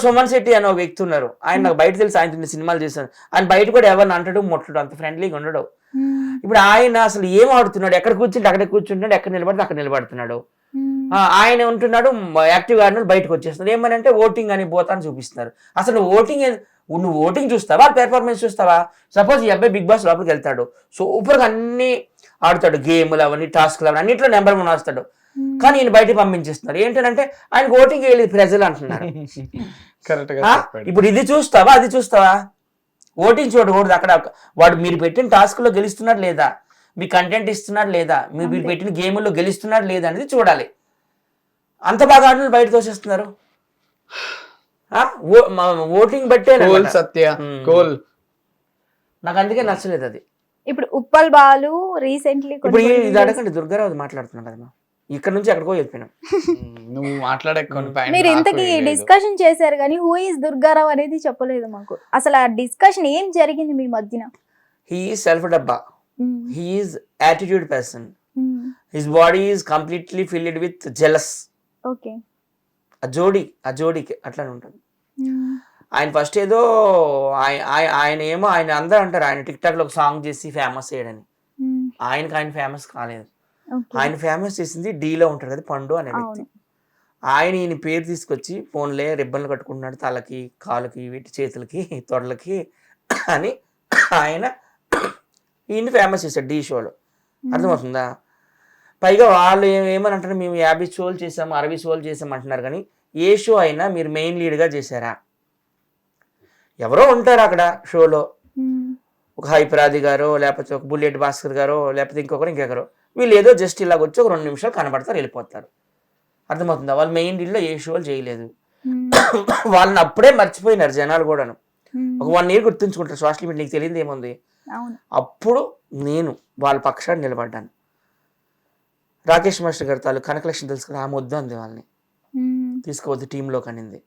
సుమన్ శెట్టి అని ఒక వ్యక్తి ఉన్నారు, ఆయన నాకు బయట తెలుసు, ఆయన సినిమాలు చేశాను, ఆయన బయట కూడా ఎవరిని అంటాడు ముట్టడు, అంత ఫ్రెండ్లీగా ఉండడు. ఇప్పుడు ఆయన అసలు ఏం ఆడుతున్నాడు, ఎక్కడ కూర్చుంటే అక్కడే కూర్చుంటున్నాడు, ఎక్కడ నిలబడితే అక్కడ నిలబడుతున్నాడు. ఆయన ఉంటున్నాడు యాక్టివ్ గా బయటకు వచ్చేస్తున్నాడు. ఏమని అంటే ఓటింగ్ అని పోతాను చూపిస్తున్నారు. అసలు నువ్వు ఓటింగ్ చూస్తావా, పెర్ఫార్మెన్స్ చూస్తావా? సపోజ్ ఈ అబ్బాయి బిగ్ బాస్ లోపలికి వెళ్తాడు, సూపర్ గా అన్ని ఆడుతాడు, గేమ్లు అవన్నీ టాస్క్లు అవన్నీ అన్నింటిలో నెంబర్ 1 వస్తాడు. కానీ ఈయన బయటకు పంపించేస్తున్నారు. ఏంటంటే ఆయనకు ఓటింగ్ వేయలేదు ప్రజలు అంటున్నారు. కరెక్ట్ గా ఆ? చెప్పాడు. ఇప్పుడు ఇది చూస్తావా అది చూస్తావా? ఓటింగ్ చూడకూడదు. అక్కడ వాడు మీరు పెట్టిన టాస్క్ లో గెలుస్తున్నాడు లేదా, మీ కంటెంట్ ఇస్తున్నాడు లేదా, మీరు పెట్టిన గేముల్లో గెలుస్తున్నాడు లేదా అనేది చూడాలి. అంత బాగా ఆడిన బయట తోసేస్తున్నారు. ఓటింగ్ బట్టే కోల్ సత్య కోల్. నాకు అందుకే నచ్చలేదు అది. ఇప్పుడు ఉప్పల్ బాలు రీసెంట్లీ ఇప్పుడు ఇది అడగండి, దుర్గారావు మాట్లాడుతున్నాం కదా, ఇక్కడ నుంచి ఎక్కడికో వెళ్ళిపోయినాం. నువ్వు మాట్లాడే కొన్ని point మీరు నాకు ఇంతకీ వేయలేదు. డిస్కషన్ చేశారు కానీ హూ ఇస్ దుర్గారావు అనేది చెప్పలేదు మాకు. అసలు ఆ డిస్కషన్ ఏం జరిగింది మీ మధ్యన? హీ ఈజ్ సెల్ఫ్ డబ్బా, he is attitude person, his body is completely filled with jealous. Okay, ఆ జోడీకి అట్లానే ఉంటుంది. ఆయన ఫస్ట్ ఏదో ఆయన ఏమో ఆయన అందరూ అంటారు ఆయన టిక్ టాక్ లో ఒక సాంగ్ చేసి ఫేమస్ అయ్యాడని. ఆయన ఫేమస్ కాలేదు. ఆయన ఫేమస్ చేసింది డీలో ఉంటాడు కదా పండు అనే వ్యక్తి. ఈయన పేరు తీసుకొచ్చి ఫోన్లే రిబ్బన్లు కట్టుకుంటున్నాడు తలకి కాళ్ళకి వీటి చేతులకి తొడలకి అని ఆయన ఈయన్ని ఫేమస్ చేశాడు డీ షోలో. అర్థమవుతుందా? పైగా వాళ్ళు ఏమని అంటారు, మేము 50 షోలు చేసాము 60 షోలు చేసాము అంటున్నారు. కానీ ఏ షో అయినా మీరు మెయిన్ లీడ్గా చేశారా? ఎవరో ఉంటారు అక్కడ షోలో, ఒక హైపరాది గారో లేకపోతే ఒక బుల్లెట్ భాస్కర్ గారో లేకపోతే ఇంకొకరు వీళ్ళు ఏదో జస్ట్ ఇలాగ వచ్చి ఒక 2 నిమిషాలు కనబడతారు వెళ్ళిపోతారు. అర్థమవుతుందా? వాళ్ళు మెయిన్ లీడ్లో ఏ షోలు చేయలేదు. వాళ్ళని అప్పుడే మర్చిపోయినారు జనాలు కూడాను. ఒక 1 year గుర్తుంచుకుంటారు సోషల్ మీడియా. నీకు తెలియదు ఏముంది. అప్పుడు నేను వాళ్ళ పక్షాన్ని నిలబడ్డాను. రాకేష్ మాస్టర్ గారి తాలూ కనకలక్ష్మి తెలుసు కదా, ఆమె వద్దు అంది వాళ్ళని తీసుకోవద్దు టీంలో కనింది.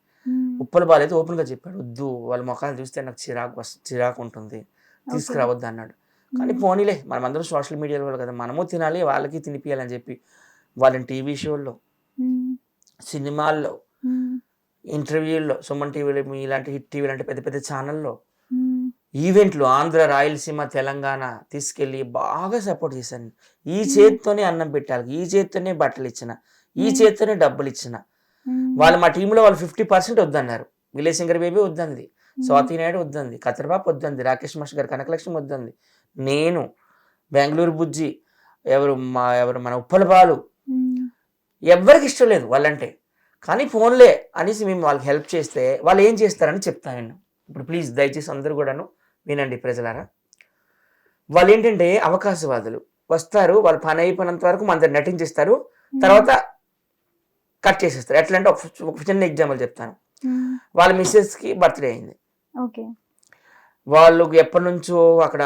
ఉప్పల బాలు అయితే ఓపెన్గా చెప్పాడు, వద్దు వాళ్ళ ముఖాలు చూస్తే నాకు చిరాకు ఉంటుంది, తీసుకురావద్దు అన్నాడు. కానీ పోనీలే మనమందరం సోషల్ మీడియాలో వాళ్ళు కదా, మనము తినాలి వాళ్ళకి తినిపియాలని చెప్పి వాళ్ళని టీవీ షోల్లో, సినిమాల్లో, ఇంటర్వ్యూల్లో, సుమన్ టీవీలో, ఇలాంటి హిట్ టీవీ లాంటి పెద్ద పెద్ద ఛానల్లో, ఈవెంట్లు ఆంధ్ర రాయలసీమ తెలంగాణ తీసుకెళ్ళి బాగా సపోర్ట్ చేశాను. ఈ చేతితోనే అన్నం పెట్టాలి, ఈ చేతితోనే బట్టలు ఇచ్చిన, ఈ చేతితోనే డబ్బులు ఇచ్చిన. వాళ్ళు మా టీంలో వాళ్ళు 50% వద్దన్నారు. విలేజ్ సింగర్ బేబీ వద్దంది, స్వాతి నాయుడు వద్దంది, కతర్బాబు వద్దంది, రాకేష్ మాస్టర్ గారు కనకలక్ష్మి వద్దంది, నేను బెంగళూరు బుజ్జి, ఎవరు మన ఉప్పల బాలు, ఎవరికి ఇష్టం లేదు వాళ్ళంటే. కానీ ఫోన్లే అనేసి మేము వాళ్ళకి హెల్ప్ చేస్తే వాళ్ళు ఏం చేస్తారని చెప్తాను. ఇప్పుడు ప్లీజ్ దయచేసి అందరూ కూడాను వినండి ప్రజలారా. వాళ్ళు ఏంటంటే అవకాశవాదులు. వస్తారు, వాళ్ళు పని అయిపోయినంత వరకు మన దగ్గర నటించేస్తారు, తర్వాత కట్ చేసేస్తారు. ఎట్లా అంటే ఒక చిన్న ఎగ్జాంపుల్ చెప్తాను. వాళ్ళ మిస్సెస్కి బర్త్డే అయింది. వాళ్ళు ఎప్పటి నుంచో అక్కడ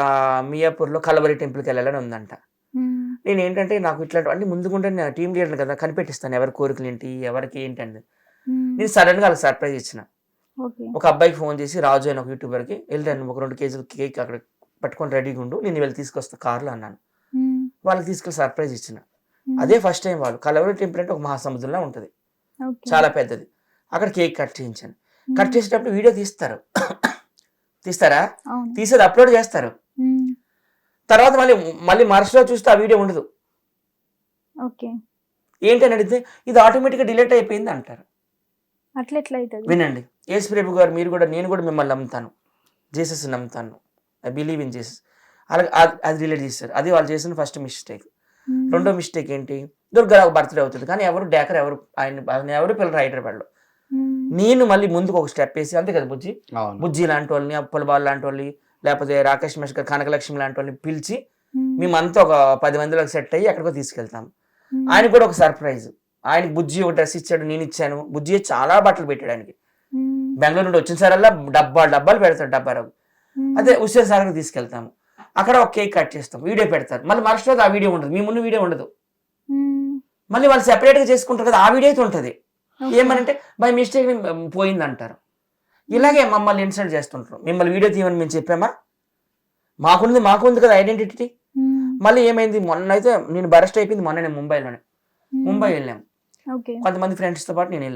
మియాపూర్లో కలవరి టెంపుల్కి వెళ్ళాలని ఉందంట. నేను ఏంటంటే నాకు ఇట్లాంటి ముందుకుంటే నేను టీం లీడర్ కదా, కనిపెట్టిస్తాను ఎవరి కోరికలు ఏంటి ఎవరికి ఏంటండి. నేను సడన్గా వాళ్ళకి సర్ప్రైజ్ ఇచ్చిన. ఒక అబ్బాయికి ఫోన్ చేసి, రాజు అని ఒక యూట్యూబర్కి, వెళ్ళాను ఒక 2 kg కేక్ అక్కడ పట్టుకొని రెడీగా ఉండు, నేను వెళ్ళి తీసుకొస్తా కార్లో అన్నాను. వాళ్ళకి తీసుకెళ్ళి సర్ప్రైజ్ ఇచ్చిన. అదే ఫస్ట్ టైం వాళ్ళు కలవరి టెంపుల్ అంటే ఒక మహాసముద్రంలా ఉంటుంది, చాలా పెద్దది. అక్కడ కేక్ కట్ చేయించాను. కట్ చేసేటప్పుడు వీడియో తీస్తారా తీసేది అప్లోడ్ చేస్తారు. తర్వాత మళ్ళీ మరుసలో చూస్తే ఆ వీడియో ఉండదు. ఏంటని అడిగితే ఇది ఆటోమేటిక్గా డిలీట్ అయిపోయింది అంటారు. వినండి, యేసు ప్రభు గారు మీరు కూడా, నేను కూడా మిమ్మల్ని నమ్ముతాను, జీసస్ నమ్ముతాను, ఐ బిలీవ్ ఇన్ జీసస్, అలాగే అది డిలీట్ చేస్తారు. అది వాళ్ళు చేసిన ఫస్ట్ మిస్టేక్. రెండో మిస్టేక్ ఏంటి, దుర్గారావు బర్త్డే అవుతుంది కానీ ఎవరు డేకర్ ఆయన ఎవరు పిల్లలు రైటర్ వాళ్ళు. నేను మళ్ళీ ముందుకు ఒక స్టెప్ వేసి, అంతే కదా బుజ్జి లాంటి వాళ్ళని, అప్పుల బాల్ లాంటి వాళ్ళని, లేకపోతే రాకేష్ మాస్టర్ కనకలక్ష్మి లాంటి వాళ్ళని పిలిచి మేమంతా ఒక 10 మందిలోకి సెట్ అయ్యి ఎక్కడికో తీసుకెళ్తాం. ఆయనకు కూడా ఒక సర్ప్రైజ్. ఆయనకి బుజ్జి ఒక డ్రెస్ ఇచ్చాడు, నేను ఇచ్చాను. బుజ్జి చాలా బట్టలు పెట్టాడు ఆయనకి. బెంగళూరు నుండి వచ్చిన సారల్లా డబ్బాలు పెడతాడు డబ్బారావు. అదే హుస్సేన్ సాగర్కి తీసుకెళ్తాము. అక్కడ ఒక కేక్ కట్ చేస్తాం, వీడియో పెడతారు. మళ్ళీ మరుసటి ఆ వీడియో ఉండదు, మీ ముందు వీడియో ఉండదు. మళ్ళీ వాళ్ళు సెపరేట్గా చేసుకుంటారు కదా, ఆ వీడియో అయితే ఉంటుంది. ఏమనంటే బై మిస్టేక్ పోయింది అంటారు. ఇలాగే మమ్మల్ని ఇన్సల్ట్ చేస్తుంటారు. మిమ్మల్ని వీడియో తీయమని మేము చెప్పామా? మాకుంది కదా ఐడెంటిటీ. మళ్ళీ ఏమైంది, మొన్న అయితే నేను బరెస్ట్ అయిపోయింది. మొన్న నేను ముంబై వెళ్ళాము. కొంతమంది ఫ్రెండ్స్తో పాటు నేను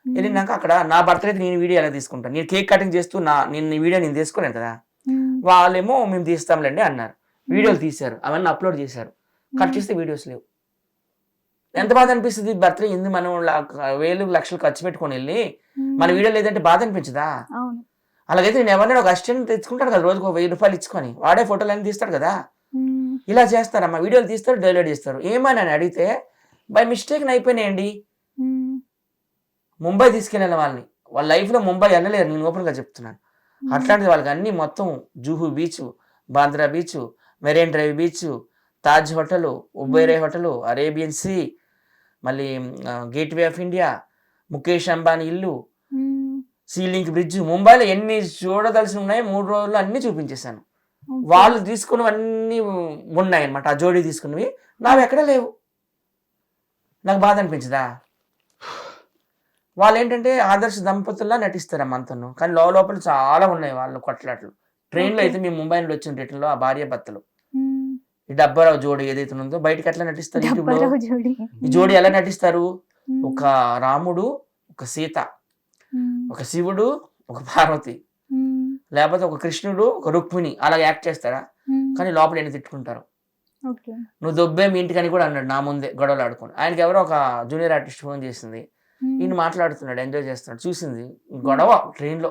వెళ్ళినాక అక్కడ నా బర్త్డే నేను వీడియో ఎలా తీసుకుంటాను, నేను కేక్ కటింగ్ చేస్తూ నేను వీడియో నేను తీసుకోలేను కదా. వాళ్ళేమో మేము తీస్తాంలేండి అన్నారు. వీడియోలు తీశారు, అవన్నీ అప్లోడ్ చేశారు. కట్ చేస్తే వీడియోస్ లేవు. ఎంత బాధ అనిపిస్తుంది. బర్త్డే ఎందుకు మనం 1000 లక్షలు ఖర్చు పెట్టుకొని వెళ్ళి మన వీడియో లేదంటే బాధ అనిపించదా? అలాగైతే నేను ఎవరైనా ఒక అసిస్టెంట్ తెచ్చుకుంటాడు కదా, రోజుకు 1000 రూపాయలు ఇచ్చుకొని, వాడే ఫోటోలు అన్ని తీస్తాడు కదా. ఇలా చేస్తారమ్మా, వీడియోలు తీస్తారు, డైలీట్ చేస్తారు. ఏమని అని అడిగితే బై మిస్టేక్ అయిపోయినాయండి. ముంబై తీసుకెళ్ళిన వాళ్ళని వాళ్ళ లైఫ్లో ముంబై వెళ్ళలేరు, నేను ఓపెన్గా చెప్తున్నాను. అట్లాంటిది వాళ్ళకి అన్ని మొత్తం Juhu beach, Bandra beach, Marine Drive beach, Taj hotel, Oberoi hotel, Arabian Sea, మళ్ళీ Gateway of India, Mukesh Ambani ఇల్లు, సీలింక్ బ్రిడ్జ్, ముంబైలో ఎన్ని చూడదలసి ఉన్నాయి 3 రోజుల్లో అన్ని చూపించేశాను. వాళ్ళు తీసుకున్నవన్నీ ఉన్నాయి అనమాట, ఆ జోడీ తీసుకున్నవి నావి ఎక్కడ లేవు. నాకు బాధ అనిపించదా? వాళ్ళు ఏంటంటే ఆదర్శ దంపతుల్లా నటిస్తారు అంతను, కానీ లోపల చాలా ఉన్నాయి వాళ్ళు కొట్లాట్లు. ట్రైన్లో అయితే మేము ముంబై నుండి వచ్చిన ట్రైన్లో ఆ భార్య భర్తలు ఈ డబ్బారావు జోడి ఏదైతే ఉందో బయటకి ఎట్లా నటిస్తారు యూట్యూబ్ లో? ఈ జోడి ఎలా నటిస్తారు? ఒక రాముడు, ఒక సీత, ఒక శివుడు, ఒక పార్వతి, లేకపోతే ఒక కృష్ణుడు, ఒక రుక్మిణి అలా యాక్ట్ చేస్తారా? కానీ లోపల ఎన్ని తిట్టుకుంటారు. నువ్వు దొబ్బే మీ ఇంటికని కూడా అన్నాడు నా ముందే గొడవలు ఆడుకోండి. ఆయనకి ఎవరో ఒక జూనియర్ ఆర్టిస్ట్ ఫోన్ చేసింది, ఈయన మాట్లాడుతున్నాడు, ఎంజాయ్ చేస్తున్నాడు, చూసింది గొడవ ట్రైన్లో.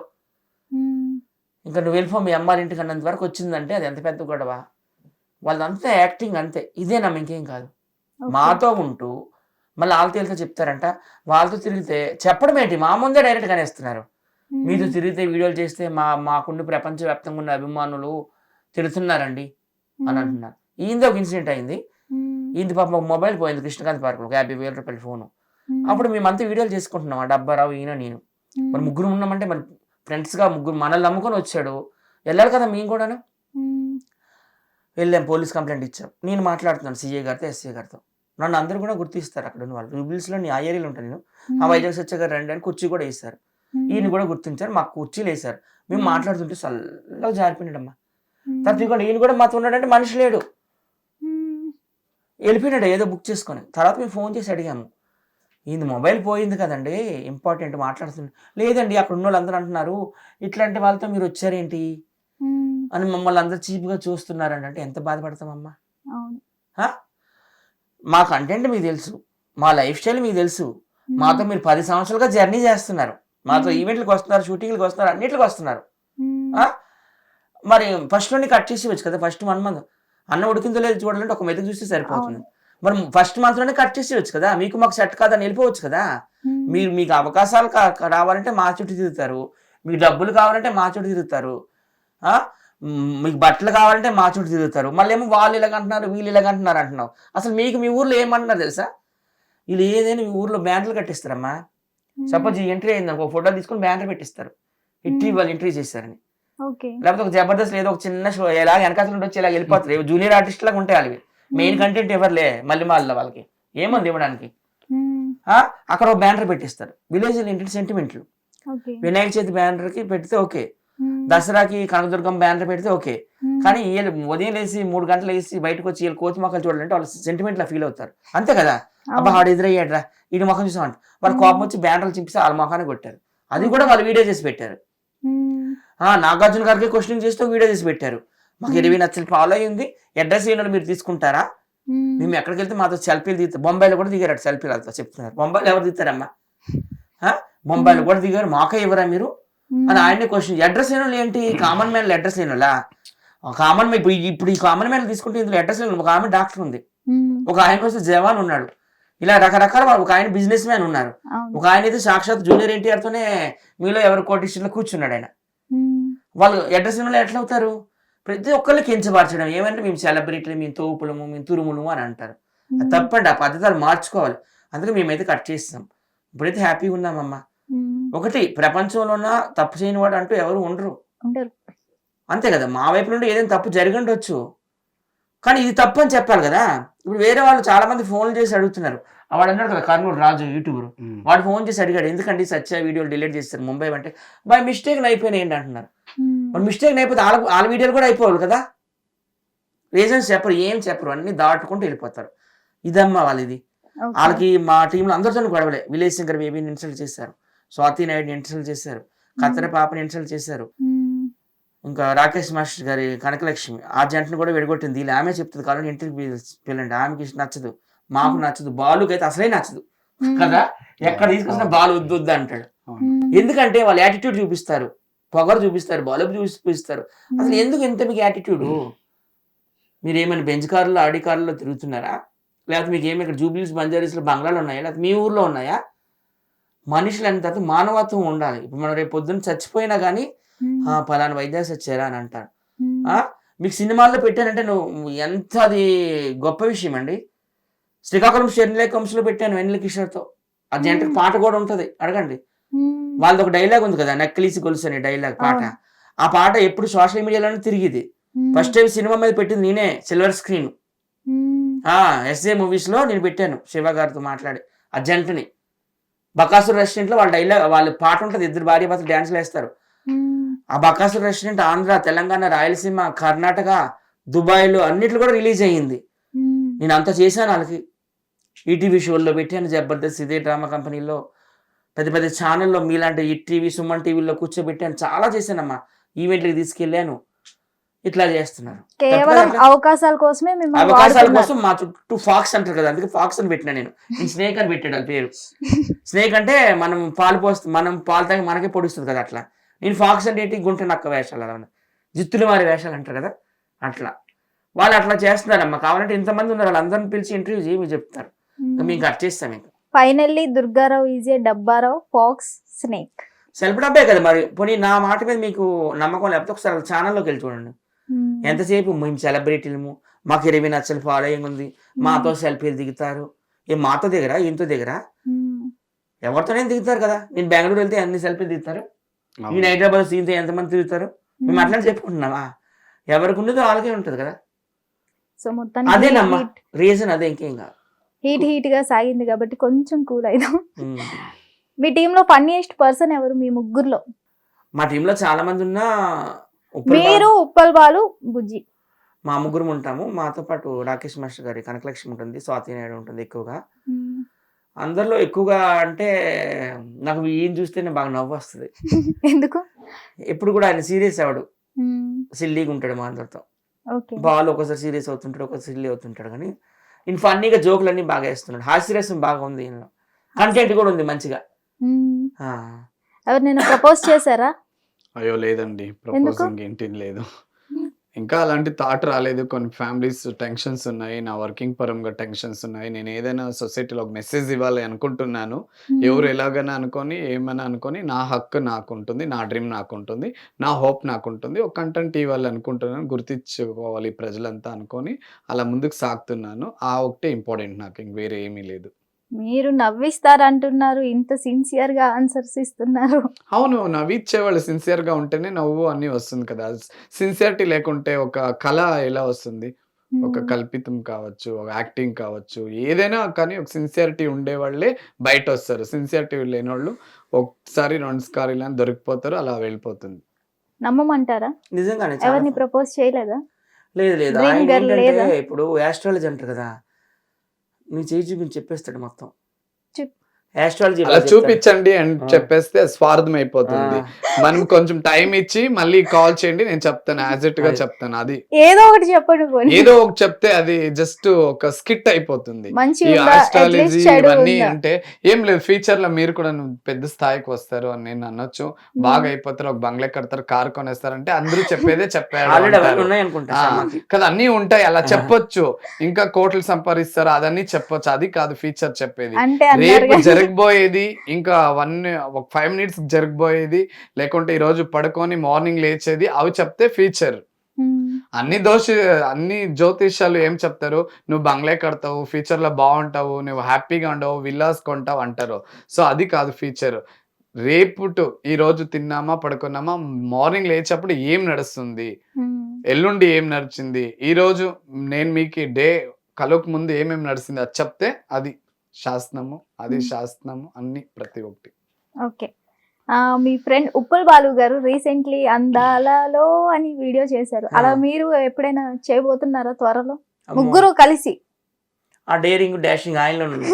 ఇంకా నువ్వు వెళ్ళిపో మీ అమ్మాయి ఇంటికి అన్నంత వరకు వచ్చిందంటే అది ఎంత పెద్ద గొడవ. వాళ్ళంతా యాక్టింగ్ అంతే, ఇదేనా ఇంకేం కాదు. మాతో ఉంటూ మళ్ళీ వాళ్ళతో వెళ్తే చెప్తారంట, వాళ్ళతో తిరిగితే చెప్పడం ఏంటి, మా ముందే డైరెక్ట్గా అనేస్తున్నారు. మీతో తిరిగితే వీడియోలు చేస్తే మాకుండి ప్రపంచవ్యాప్తంగా ఉన్న అభిమానులు తిరుగుతున్నారండి అని అంటున్నారు. ఈయనది ఒక ఇన్సిడెంట్ అయింది. ఈయన పాప మొబైల్ పోయింది కృష్ణకాంత్ పార్క్ లో, 50,000 రూపాయల ఫోను. అప్పుడు మేమంతా వీడియోలు చేసుకుంటున్నాం, ఆ డబ్బారావు, ఈయన, నేను. మరి ముగ్గురు ఉన్నామంటే మరి ఫ్రెండ్స్గా ముగ్గురు మనల్ని నమ్ముకొని వచ్చాడు, వెళ్ళాలి కదా మేము కూడాను. వెళ్ళాం, పోలీస్ కంప్లైంట్ ఇచ్చాం. నేను మాట్లాడుతున్నాను సిఐ గారితో, ఎస్ఐ గారితో. నన్ను అందరూ కూడా గుర్తిస్తారు అక్కడ ఉన్న వాళ్ళు. రూబిల్స్లో నీ ఆ ఏరియాలో ఉంటాను నేను, ఆ వైజాగ్ సత్య గారు రండి అని కుర్చీ కూడా వేశారు. ఈయన కూడా గుర్తించారు, మాకు కుర్చీలు వేశారు. మేము మాట్లాడుతుంటే చల్లగా జారిపోయినాడమ్మా. తర్వాత ఈయన కూడా మాతో ఉన్నాడంటే మనిషి లేడు, వెళ్ళిపోయినాడు ఏదో బుక్ చేసుకొని. తర్వాత మేము ఫోన్ చేసి అడిగాము, ఈయన మొబైల్ పోయింది కదండి, ఇంపార్టెంట్ మాట్లాడుతుంది. లేదండి అక్కడ ఉన్న వాళ్ళు అందరూ అంటున్నారు ఇట్లాంటి వాళ్ళతో మీరు వచ్చారేంటి అని మమ్మల్ని అందరూ చీప్గా చూస్తున్నారండి. అంటే ఎంత బాధపడతామమ్మా. మా కంటెంట్ మీకు తెలుసు, మా లైఫ్ స్టైల్ మీకు తెలుసు, మాతో మీరు 10 సంవత్సరాలుగా జర్నీ చేస్తున్నారు, మాతో ఈవెంట్లకు వస్తున్నారు, షూటింగ్లకు వస్తున్నారు, అన్నింటికి వస్తున్నారు. మరి ఫస్ట్ నుండి కట్ చేసి వచ్చు కదా, ఫస్ట్ 1 month అన్నం ఉడికిందో లేదు చూడాలంటే ఒక మెతుకు చూస్తే సరిపోతుంది. మరి ఫస్ట్ మంత్లోనే కట్ చేసి వచ్చు కదా, మీకు మాకు సెట్ కాదని వెళ్ళిపోవచ్చు కదా. మీకు అవకాశాలు రావాలంటే మా చుట్టూ తిరుగుతారు, మీకు డబ్బులు కావాలంటే మా చుట్టూ తిరుగుతారు, మీకు బట్టలు కావాలంటే మా చుట్టూ తిరుగుతారు. మళ్ళీ ఏమో వాళ్ళు ఇలాగంటున్నారు, వీళ్ళు ఇలాగంటున్నారు అంటున్నావు. అసలు మీకు మీ ఊర్లో ఏమంటున్నారు తెలుసా? వీళ్ళు ఏదైనా మీ ఊర్లో బ్యానర్లు కట్టిస్తారమ్మా. సపోజ్ ఈ ఎంట్రీ అయింది అనుకో, ఫోటో తీసుకుని బ్యానర్ పెట్టిస్తారు, ఇట్టి వాళ్ళు ఎంట్రీ చేస్తారని. లేకపోతే ఒక జబర్దస్త్ లేదా ఒక చిన్న షో ఎలా వెనకాల వచ్చి ఇలా వెళ్ళిపోతారు. జూనియర్ ఆర్టిస్ట్ లాగా ఉంటాయి అవి, మెయిన్ కంటెంట్ ఎవరులే మళ్ళీ వాళ్ళకి ఏముంది ఇవ్వడానికి. అక్కడ ఒక బ్యానర్ పెట్టిస్తారు, విలేజ్ ఏంటంటే సెంటిమెంట్లు. వినాయక చవితి బ్యానర్ కి పెడితే ఓకే, దసరాకి కనకదుర్గం బ్యానర్ పెడితే ఓకే. కానీ వీళ్ళు ఉదయం లేసి 3 గంటలు వేసి బయటకు వచ్చి వీళ్ళు కోతి మొక్కలు చూడాలంటే వాళ్ళు సెంటిమెంట్ లా ఫీల్ అవుతారు, అంతే కదా. అబ్బా ఆడు ఎదురయ్యాడ్రా, వీడి మొఖం చూసామంట, వాళ్ళ కోపం వచ్చి బ్యానర్లు చింపిస్తే వాళ్ళ మొఖాన్ని కొట్టారు. అది కూడా వాళ్ళు వీడియో చేసి పెట్టారు. నాగార్జున గారికి క్వశ్చన్ చేస్తూ వీడియో చేసి పెట్టారు. మాకు 20 లక్షలు ఫాలో అయ్యింది, అడ్రస్ ఏమైనా మీరు తీసుకుంటారా, మేము ఎక్కడికి వెళ్తే మాతో సెల్ఫీలు దిగుతారు. బొంబాయిలో కూడా దిగారు సెల్ఫీలు, అంతా చెప్తున్నారు. బొంబాయిలో ఎవరు దిగుతారమ్మా, బొంబాయిలో కూడా దిగారు, మాకే ఎవరా మీరు అని ఆయనే క్వశ్చన్. అడ్రస్ లేని ఏంటి, కామన్ మ్యాన్ అడ్రస్ లేని వాళ్ళ కామన్ మ్యాన్. ఇప్పుడు ఈ కామన్ మ్యాన్ తీసుకుంటే ఇందులో అడ్రస్ లేని ఒక ఆమె డాక్టర్ ఉంది, ఒక ఆయన వస్తే జవాన్ ఉన్నాడు, ఇలా రకరకాల ఒక ఆయన బిజినెస్ మ్యాన్ ఉన్నారు, ఒక ఆయన అయితే సాక్షాత్ జూనియర్ ఎన్టీఆర్ తోనే మీలో ఎవరు కోటిస్టులో కూర్చున్నాడు ఆయన. వాళ్ళు అడ్రస్ లేని వాళ్ళు ఎట్లా అవుతారు? ప్రతి ఒక్కళ్ళు కించపరచడం, ఏమంటే మేము సెలబ్రిటీలు, మేము తోపులము, మేము తురుములు అని అంటారు. అది తప్పండి, ఆ పద్ధతులు మార్చుకోవాలి. అందుకే మేమైతే కట్ చేస్తాం. ఇప్పుడైతే హ్యాపీగా ఉన్నామమ్మా. ఒకటి, ప్రపంచంలో ఉన్న తప్పు చేయని వాడు అంటూ ఎవరు ఉండరు, అంతే కదా. మా వైపు నుండి ఏదైనా తప్పు జరిగిండొచ్చు, కానీ ఇది తప్పు అని చెప్పాలి కదా. ఇప్పుడు వేరే వాళ్ళు చాలా మంది ఫోన్లు చేసి అడుగుతున్నారు. వాడు అన్నాడు కదా కర్నూలు రాజు యూట్యూబర్, వాడు ఫోన్ చేసి అడిగాడు, ఎందుకంటే సత్య వీడియోలు డిలీట్ చేస్తారు ముంబై అంటే. బై మిస్టేక్ అయిపోయినాయి ఏంటి అంటున్నారు. మరి మిస్టేక్ అయిపోతే వాళ్ళ వీడియోలు కూడా అయిపోవాలి కదా. రీజన్స్ చెప్పరు, ఏం చెప్పరు, అన్ని దాటుకుంటూ వెళ్ళిపోతారు. ఇదమ్మా వాళ్ళది. వాళ్ళకి మా టీంలో అందరితో గొడవలే. విలేజ్ శంకర్ బేబీని ఇన్సల్ట్ చేశారు, స్వాతి నాయుడిని ఇన్సల్ట్ చేశారు, కత్తెర పాపని ఇన్సల్ట్ చేశారు, ఇంకా రాకేష్ మాస్టర్ గారి కనకలక్ష్మి ఆ జంటను కూడా విడగొట్టింది. ఇలా ఆమె చెప్తుంది కావాలని ఇంటికి పిల్లండి, ఆమెకి నచ్చదు, మాకు నచ్చదు, బాలుకి అయితే అసలే నచ్చదు కదా. ఎక్కడ తీసుకొచ్చిన బాలు వద్దు వద్దు అంటాడు. ఎందుకంటే వాళ్ళు యాటిట్యూడ్ చూపిస్తారు, పొగరు చూపిస్తారు, బాలు చూపిస్తారు. అసలు ఎందుకు ఎంత మీకు యాటిట్యూడ్? మీరు ఏమైనా బెంచ్ కార్లో ఆడి కార్లో తిరుగుతున్నారా, లేకపోతే మీకు ఏమి ఇక్కడ జూబ్లీస్ బంజారీస్లో బంగ్లాలు ఉన్నాయా, లేకపోతే మీ ఊర్లో ఉన్నాయా? మనుషులు అన్న తర్వాత మానవత్వం ఉండాలి. ఇప్పుడు మనం రేపు పొద్దున్న చచ్చిపోయినా కానీ పలానా వైద్యాలు వచ్చారా అని అంటారు. మీకు సినిమాల్లో పెట్టానంటే నువ్వు ఎంత అది గొప్ప విషయం అండి. శ్రీకాకుళం షెర్నిలేకంస్లో పెట్టాను వెన్నెల కిషోర్తో. ఆ జంటకు పాట కూడా ఉంటుంది, అడగండి. వాళ్ళది ఒక డైలాగ్ ఉంది కదా, నక్కిలీసి గొలుసు అనే డైలాగ్ పాట. ఆ పాట ఎప్పుడు సోషల్ మీడియాలోనే తిరిగిది. ఫస్ట్ టైం సినిమా మీద పెట్టింది నేనే, సిల్వర్ స్క్రీన్. ఎస్ఏ మూవీస్ లో నేను పెట్టాను శివ గారితో మాట్లాడి. ఆ జంటని బకాసుర్ రెస్టారెంట్ లో వాళ్ళ డైలాగ్, వాళ్ళ పాట ఉంటుంది, ఇద్దరు భార్య భర్తలు డాన్స్లు వేస్తారు. ఆ బకాసుర్ రెస్టారెంట్ ఆంధ్ర, తెలంగాణ, రాయలసీమ, కర్ణాటక, దుబాయ్ లో అన్నిట్లో కూడా రిలీజ్ అయ్యింది. నేను అంత చేశాను వాళ్ళకి. ఈటీవీ షోల్లో పెట్టాను, జబర్దస్త్, ఇదే డ్రామా కంపెనీలో, పెద్ద పెద్ద ఛానల్లో మీలాంటి ఈటీవీ, సుమన్ టీవీలో కూర్చోబెట్టాను. చాలా చేశానమ్మా, ఈవెంట్లకు తీసుకెళ్ళాను. ఇట్లా చేస్తున్నారు కేవలం అవకాశాల కోసమే. అవకాశాల కోసం మా చుట్టూ ఫాక్స్ అంటారు కదా, అందుకే ఫాక్స్ అని పెట్టినా నేను. స్నేక్ అని పెట్టాడు అది పేరు. స్నేక్ అంటే మనం పాలు పోస్తాం, మనం పాలు తాగి మనకే పొడుస్తుంది కదా, అట్లా. నేను ఫాక్స్ అంటే ఏంటి, గుంట నక్క వేషాలు, అలా జిత్తులు మారి వేషాలు అంటారు కదా, అట్లా. వాళ్ళు అట్లా చేస్తున్నారమ్మా. కావాలంటే ఇంతమంది ఉన్నారు, వాళ్ళందరిని పిలిచి ఇంటర్వ్యూ చేయి, మీరు చెప్తారు. మీకు కట్ చేస్తాం. ఇంకా ఫైనల్లీ దుర్గారావు ఈజ్ ఏ డబ్బారావు, ఫాక్స్, స్నేక్. సెల్ఫ్ డబ్బే కదా మరి. పోనీ నా మాట మీద మీకు నమ్మకం లేకపోతే ఒకసారి ఛానల్లోకి వెళ్ళి చూడండి. ఎంతసేపు మేము సెలబ్రిటీలము, మాకు 20 లక్షల ఫాలోయింగ్ ఉంది, మాతో సెల్ఫీలు దిగుతారు. ఏం మాతో దిగరా, ఈయనతో దిగరా? ఎవరితోనే దిగుతారు కదా. నేను బెంగళూరు వెళ్తే అన్ని సెల్ఫీలు దిగుతారు, నేను హైదరాబాద్ సీన్తో ఎంతమంది తిరుగుతారు. మేము అట్లా చెప్పుకుంటున్నావా? ఎవరికి ఉన్నదో వాళ్ళకే ఉంటుంది కదా. సో మొత్తానికి అదేనమ్మా రీజన్, అదే, ఇంకేం కాదు. హీట్ గా సాగింది కాబట్టి కొంచెం కూల్ అయిదాం. మీ టీంలో ఫన్నీయెస్ట్ పర్సన్ ఎవరు మీ ముగ్గురులో? మా టీంలో చాలా మంది ఉన్నా, మీరు, ఉప్పల్ బాలు, బుజ్జి, మా ముగ్గురు ఉంటాము. మాతో పాటు రాకేష్ మాస్టర్ గారి కనకలక్ష్మి ఉంటుంది, స్వాతి నాయుడు ఉంటుంది ఎక్కువగా. అందరిలో ఎక్కువగా అంటే నాకు ఈయన చూస్తేనే బాగా నవ్వు వస్తుంది. ఎందుకు? ఎప్పుడు కూడా ఆయన సీరియస్ అవడు, సిల్లీగా ఉంటాడు మా అందరితో. బాలు ఒకసారి సీరియస్ అవుతుంటాడు, ఒకసారి సిల్లీ అవుతుంటాడు. కానీ ఈయన ఫన్నీగా జోకులు అన్ని బాగా వేస్తున్నాడు. హాస్యరసం బాగా ఉంది ఈయనలో, కంటెంట్ కూడా ఉంది మంచిగా. ఎవరు నేను ప్రపోజ్ చేశారా? అయ్యో లేదండి, ప్రపోజింగ్ ఏంటి లేదు. ఇంకా అలాంటి థాట్ రాలేదు. కొన్ని ఫ్యామిలీస్ టెన్షన్స్ ఉన్నాయి, నా వర్కింగ్ పరంగా టెన్షన్స్ ఉన్నాయి. నేను ఏదైనా సొసైటీలో ఒక మెసేజ్ ఇవ్వాలి అనుకుంటున్నాను. ఎవరు ఎలాగైనా అనుకొని ఏమైనా అనుకొని, నా హక్కు నాకు ఉంటుంది, నా డ్రీమ్ నాకు ఉంటుంది, నా హోప్ నాకు ఉంటుంది, ఒక కంటెంట్ ఇవ్వాలి అనుకుంటున్నాను, గుర్తించుకోవాలి ప్రజలంతా అనుకొని అలా ముందుకు సాగుతున్నాను. ఆ ఒకటే ఇంపార్టెంట్ నాకు, ఇంక వేరే ఏమీ లేదు. మీరు నవ్విస్తారంటున్నారు, ఇంత సిన్సియర్ గా ఆన్సర్స్ ఇస్తున్నారు. అవును, నవ్విచ్చేవాళ్ళు సిన్సియర్ గా ఉంటేనే నవ్వు అన్ని వస్తుంది కదా. సిన్సియారిటీ లేకుంటే ఒక కళ ఎలా వస్తుంది? ఒక కల్పితం కావచ్చు, ఒక యాక్టింగ్ కావచ్చు, ఏదైనా కానీ ఒక సిన్సియారిటీ ఉండేవాళ్ళే బయట వస్తారు. సిన్సియారిటీ లేని వాళ్ళు ఒకసారి 2 సార్లు ఇలా దొరికిపోతారు, అలా వెళ్ళిపోతుంది. నమ్మమంటారా? నిజంగానే ఎవరిని ప్రపోజ్ చేయలేదా? లేదు లేదు. Dream ఆయన girl ఏంటంటే లేదా? ఇప్పుడు ఆస్ట్రాలజీ అంటారు కదా, నీ చేయి చూపించి చెప్పేస్తాడు మొత్తం. చెప్. ఆస్ట్రాలజీ అలా చూపించండి అని చెప్పేస్తే అది స్వార్థం అయిపోతుంది. మనం కొంచెం టైం ఇచ్చి మళ్ళీ కాల్ చేయండి, నేను చెప్తాను, యాజ్ ఇట్ గా చెప్తాను. అది ఏదో ఒకటి చెప్పండి పోనీ. ఏదో ఒకటి చెప్తే అది జస్ట్ ఒక స్కిట్ అయిపోతుంది. మంచి ఈ ఉందా? ఆస్ట్రాలజీ At least చెడు ఇవన్నీ ఉందా? అంటే ఏం లేదు, ఫ్యూచర్ లో మీరు కూడా పెద్ద స్థాయికి వస్తారు అని నేను అనొచ్చు. బాగా అయిపోతారు, ఒక బంగ్లా కడతారు, కార్ కొనేస్తారంటే అందరూ చెప్పేదే చెప్పారు ఆల్రెడీ అవన్నీ అంటారు. ఉన్నాయి అనుకుంటా ఆ, సినిమాకి. కదా అన్ని ఉంటాయి, అలా చెప్పొచ్చు. ఇంకా కోట్లు సంపాదిస్తారు, అదన్నీ చెప్పొచ్చు. అది కాదు ఫ్యూచర్ చెప్పేది. అంటే అన్నారు రేపు కానీ. జరగబోయేది, ఇంకా ఒక 5 minutes జరగబోయేది, లేకుంటే ఈ రోజు పడుకొని మార్నింగ్ లేచేది, అవి చెప్తే ఫ్యూచర్. అన్ని జ్యోతిష్యాలు ఏం చెప్తారు? నువ్వు బంగ్లా కడతావు, ఫ్యూచర్ లో బాగుంటావు, నువ్వు హ్యాపీగా ఉండవు, విల్లాస్ కొంటావు అంటారు. సో అది కాదు ఫ్యూచర్. రేపుటు ఈ రోజు తిన్నామా, పడుకున్నామా, మార్నింగ్ లేచేప్పుడు ఏం నడుస్తుంది, ఎల్లుండి ఏం నడిచింది, ఈ రోజు నేను మీకు డే కలుకు ముందు ఏమేమి నడిచింది అది చెప్తే అది శాస్త్రము, అది శాస్త్రము, అన్ని ప్రతి ఒక్కటి. ఓకే. మీ ఫ్రెండ్ ఉప్పల్ బాలు గారు రీసెంట్లీ అందాలలో అని వీడియో చేశారు. అలా మీరు ఎప్పుడైనా చేయబోతున్నారా త్వరలో ముగ్గురు కలిసి? ఆ డేరింగ్ డాషింగ్ ఆయనలో ఉంది.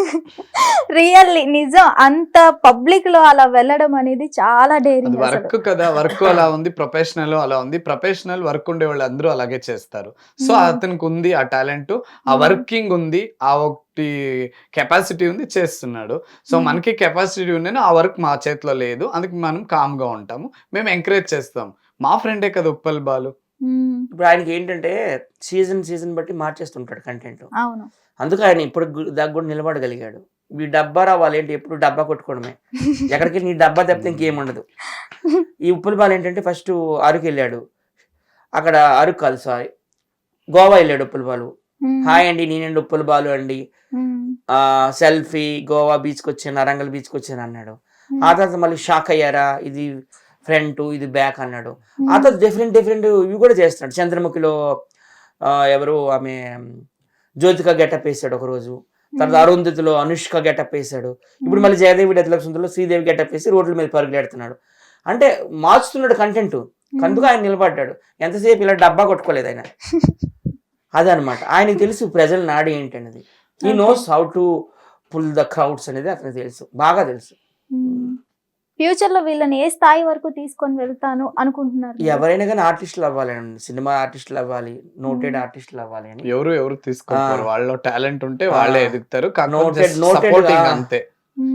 రియల్లీ నిజం, అంత పబ్లిక్ లో అలా వెళ్ళడం అనేది చాలా అది డేరింగ్. వర్క్ కదా, వర్క్ అలా ఉంది, ప్రొఫెషనల్ అలా ఉంది. ప్రొఫెషనల్ వర్క్ ఉండే వాళ్ళు అందరూ అలాగే చేస్తారు. సో అతనికి ఉంది ఆ టాలెంట్, ఆ వర్కింగ్ ఉంది, ఆ ఒకటి కెపాసిటీ ఉంది, చేస్తున్నాడు. సో మనకి కెపాసిటీ ఉండేనా, ఆ వర్క్ మా చేతిలో లేదు, అందుకే మనం కామ్ గా ఉంటాము, మేము ఎంకరేజ్ చేస్తాం. మా ఫ్రెండే కదా ఉప్పల్ బాలు, ఇప్పుడు ఆయనకి ఏంటంటే సీజన్ బట్టి మార్చేస్తుంటాడు కంటెంట్. అవును. అందుకు ఆయన ఇప్పుడు దాకా కూడా నిలబడగలిగాడు. ఈ డబ్బా రావాలి ఏంటి, ఎప్పుడు డబ్బా కొట్టుకోవడమే. ఎక్కడికి నీ డబ్బా తప్పితే ఇంకేం ఉండదు. ఈ ఉప్పుల బాలు ఏంటంటే ఫస్ట్ అరకు వెళ్ళాడు, అక్కడ అరకు కాదు సారీ గోవా వెళ్ళాడు ఉప్పుల బాలు. హాయ్ అండి నేనండి ఉప్పుల బాలు అండి, సెల్ఫీ గోవా బీచ్కి వచ్చాను, అరంగల్ బీచ్కి వచ్చాను అన్నాడు. ఆ తర్వాత మళ్ళీ షాక్ అయ్యారా, ఇది ఫ్రంట్ ఇది బ్యాక్ అన్నాడు. ఆ తర్వాత డిఫరెంట్ ఇవి కూడా చేస్తున్నాడు. చంద్రముఖిలో ఎవరు ఆమె జ్యోతిక గెటప్ వేసాడు ఒకరోజు, తర్వాత అరుంధతిలో అనుష్క గెటప్ వేసాడు, ఇప్పుడు మళ్ళీ జయదేవి డెత్లక్ష్మిలో శ్రీదేవి గెటప్ వేసి రోడ్ల మీద పరుగులెడుతున్నాడు. అంటే మార్చుతున్నాడు కంటెంట్. అందుకు ఆయన నిలబడ్డాడు. ఎంతసేపు ఇలా డబ్బా కొట్టుకోలేదు ఆయన. అదనమాట ఆయనకి తెలుసు ప్రజల నాడి ఏంటి అనేది. He knows how to pull the crowds అనేది అతనికి తెలుసు, బాగా తెలుసు. ఫ్యూచర్ లో వీళ్ళని ఏ స్థాయి వరకు తీసుకొని వెళ్తాను అనుకుంటున్నారు? ఎవరైనా కానీ ఆర్టిస్టులు అవ్వాలండి, సినిమా ఆర్టిస్టులు అవ్వాలి, నోటెడ్ ఆర్టిస్టులు అవ్వాలి అని. ఎవరు తీసుకుంటారు, వాళ్ళలో టాలెంట్ ఉంటే వాళ్ళే ఎదుగుతారు. Noted సపోర్టింగ్ అంతే.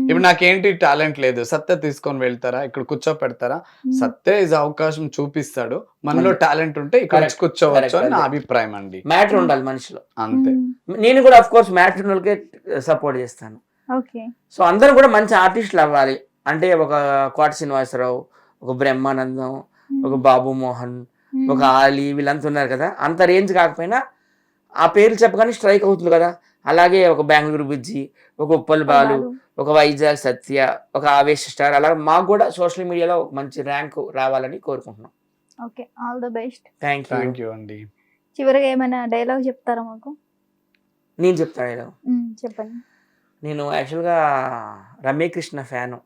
ఇప్పుడు నాకేంటి టాలెంట్ లేదు, సత్య తీసుకొని వెళ్తారా, ఇక్కడ కూర్చోపెడతారా? సత్య ఇస్ అవకాశం చూపిస్తాడు, మనలో టాలెంట్ ఉంటే ఇక్కడ కూర్చోవచ్చు అని నా అభిప్రాయం అండి. మ్యాటర్ ఉండాలి మనిషిలో, అంతే. నేను కూడా అఫ్ కోర్స్ మ్యాట్రిమోనల్కే సపోర్ట్ చేస్తాను. సో అందరూ కూడా మంచి ఆర్టిస్టులు అవ్వాలి. అంటే ఒక కోట శ్రీనివాసరావు, ఒక బ్రహ్మానందం, ఒక బాబు మోహన్, ఒక ఆలీ, వీళ్ళంతా ఉన్నారు కదా. అంత రేంజ్ కాకపోయినా ఆ పేర్లు చెప్పగానే స్ట్రైక్ అవుతుంది కదా. అలాగే ఒక బెంగళూరు బుజ్జి, ఒక ఉప్పల్ బాలు, ఒక వైజాగ్ సత్య, ఒక ఆవేశ స్టార్, అలా మాకు కూడా సోషల్ మీడియాలో ఒక మంచి ర్యాంక్ రావాలని కోరుకుంటున్నాం. Okay, all the best. Thank you అండి. చివరిగా ఏమైనా డైలాగ్ చెప్తారా మాకు? నేను చెప్తాను డైలాగ్. చెప్పండి. నేను యాక్చువల్గా రమ్యకృష్ణ ఫ్యాను.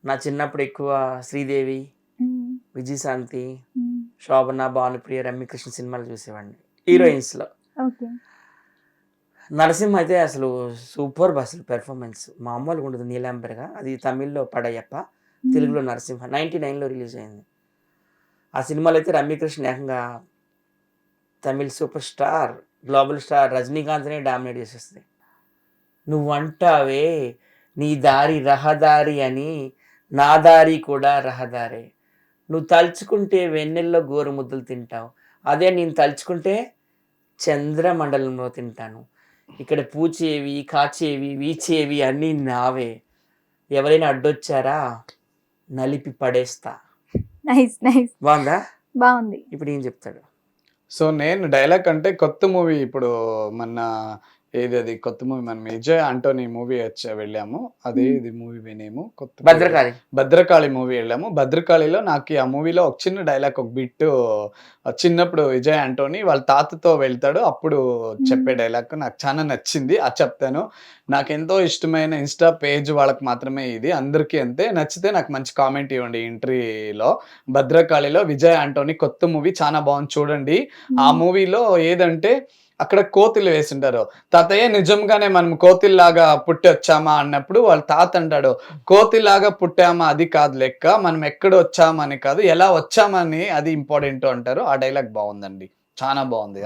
నా చిన్నప్పుడు ఎక్కువ శ్రీదేవి, విజయశాంతి, శోభన, భానుప్రియ, రమ్యకృష్ణ సినిమాలు చూసేవాడిని హీరోయిన్స్లో. నరసింహ అయితే అసలు సూపర్ అసలు పెర్ఫార్మెన్స్ మామూలుగా ఉండదు. నీలాంబరిగా అది తమిళ్లో పడయ్యప్ప, తెలుగులో నరసింహ 99లో రిలీజ్ అయింది. ఆ సినిమాలో అయితే రమ్యకృష్ణ ఏకంగా Tamil super star, global star రజనీకాంత్నే డామినేట్ చేసేస్తుంది. నువ్వంటావే నీ దారి రహదారి అని, నా దారి కూడా రహదారే. నువ్వు తలుచుకుంటే వెన్నెల్లో గోరు ముద్దలు తింటావు, అదే నేను తలుచుకుంటే చంద్రమండలంలో తింటాను. ఇక్కడ పూచేవి, కాచేవి, వీచేవి అన్నీ నావే. ఎవరైనా అడ్డొచ్చారా నలిపి పడేస్తా. నైస్. బాగుందా? బాగుంది. ఇప్పుడు ఏం చెప్తాడు? సో నేను డైలాగ్ అంటే కొత్త మూవీ ఇప్పుడు మన అది కొత్త మూవీ మనం విజయ్ ఆంటోనీ మూవీ వెళ్ళాము. అదే ఇది మూవీ నేము కొత్త భద్రకాళి మూవీ వెళ్ళాము. భద్రకాళిలో నాకు ఆ మూవీలో ఒక చిన్న డైలాగ్, ఒక బిట్ చిన్నప్పుడు విజయ్ ఆంటోనీ వాళ్ళ తాతతో వెళ్తాడు, అప్పుడు చెప్పే డైలాగ్ నాకు చాలా నచ్చింది, అది చెప్తాను. నాకు ఎంతో ఇష్టమైన ఇన్స్టా పేజ్ వాళ్ళకి మాత్రమే ఇది, అందరికీ అంతే. నచ్చితే నాకు మంచి కామెంట్ ఇవ్వండి ఎంట్రీలో. భద్రకాళిలో విజయ్ ఆంటోనీ కొత్త మూవీ చాలా బాగుంది, చూడండి. ఆ మూవీలో ఏదంటే అక్కడ కోతులు వేసింటారు. తాతయ్య నిజంగానే మనం కోతిల్లాగా పుట్టి వచ్చామా అన్నప్పుడు వాళ్ళ తాత అంటాడు, కోతిలాగా పుట్టామా అది కాదు లెక్క, మనం ఎక్కడ వచ్చామని కాదు ఎలా వచ్చామని అది ఇంపార్టెంట్ అంటారు. ఆ డైలాగ్ బాగుందండి, చాలా బాగుంది.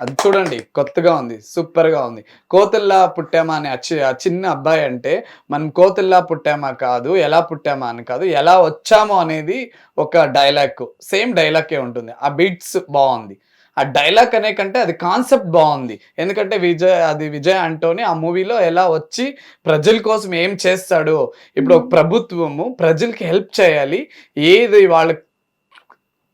అది చూడండి, కొత్తగా ఉంది, సూపర్ గా ఉంది. కోతుల్లా పుట్టామా అని ఆ చిన్న అబ్బాయి అంటే మనం కోతుల్లా పుట్టామా కాదు, ఎలా పుట్టామా అని కాదు, ఎలా వచ్చామో అనేది ఒక డైలాగ్, సేమ్ డైలాగే ఉంటుంది. ఆ బీట్స్ బాగుంది. ఆ డైలాగ్ అనే కంటే అది కాన్సెప్ట్ బాగుంది. ఎందుకంటే విజయ్ ఆంటోనీ ఆ మూవీలో ఎలా వచ్చి ప్రజల కోసం ఏం చేస్తాడు. ఇప్పుడు ఒక ప్రభుత్వము ప్రజలకి హెల్ప్ చేయాలి, ఏది వాళ్ళ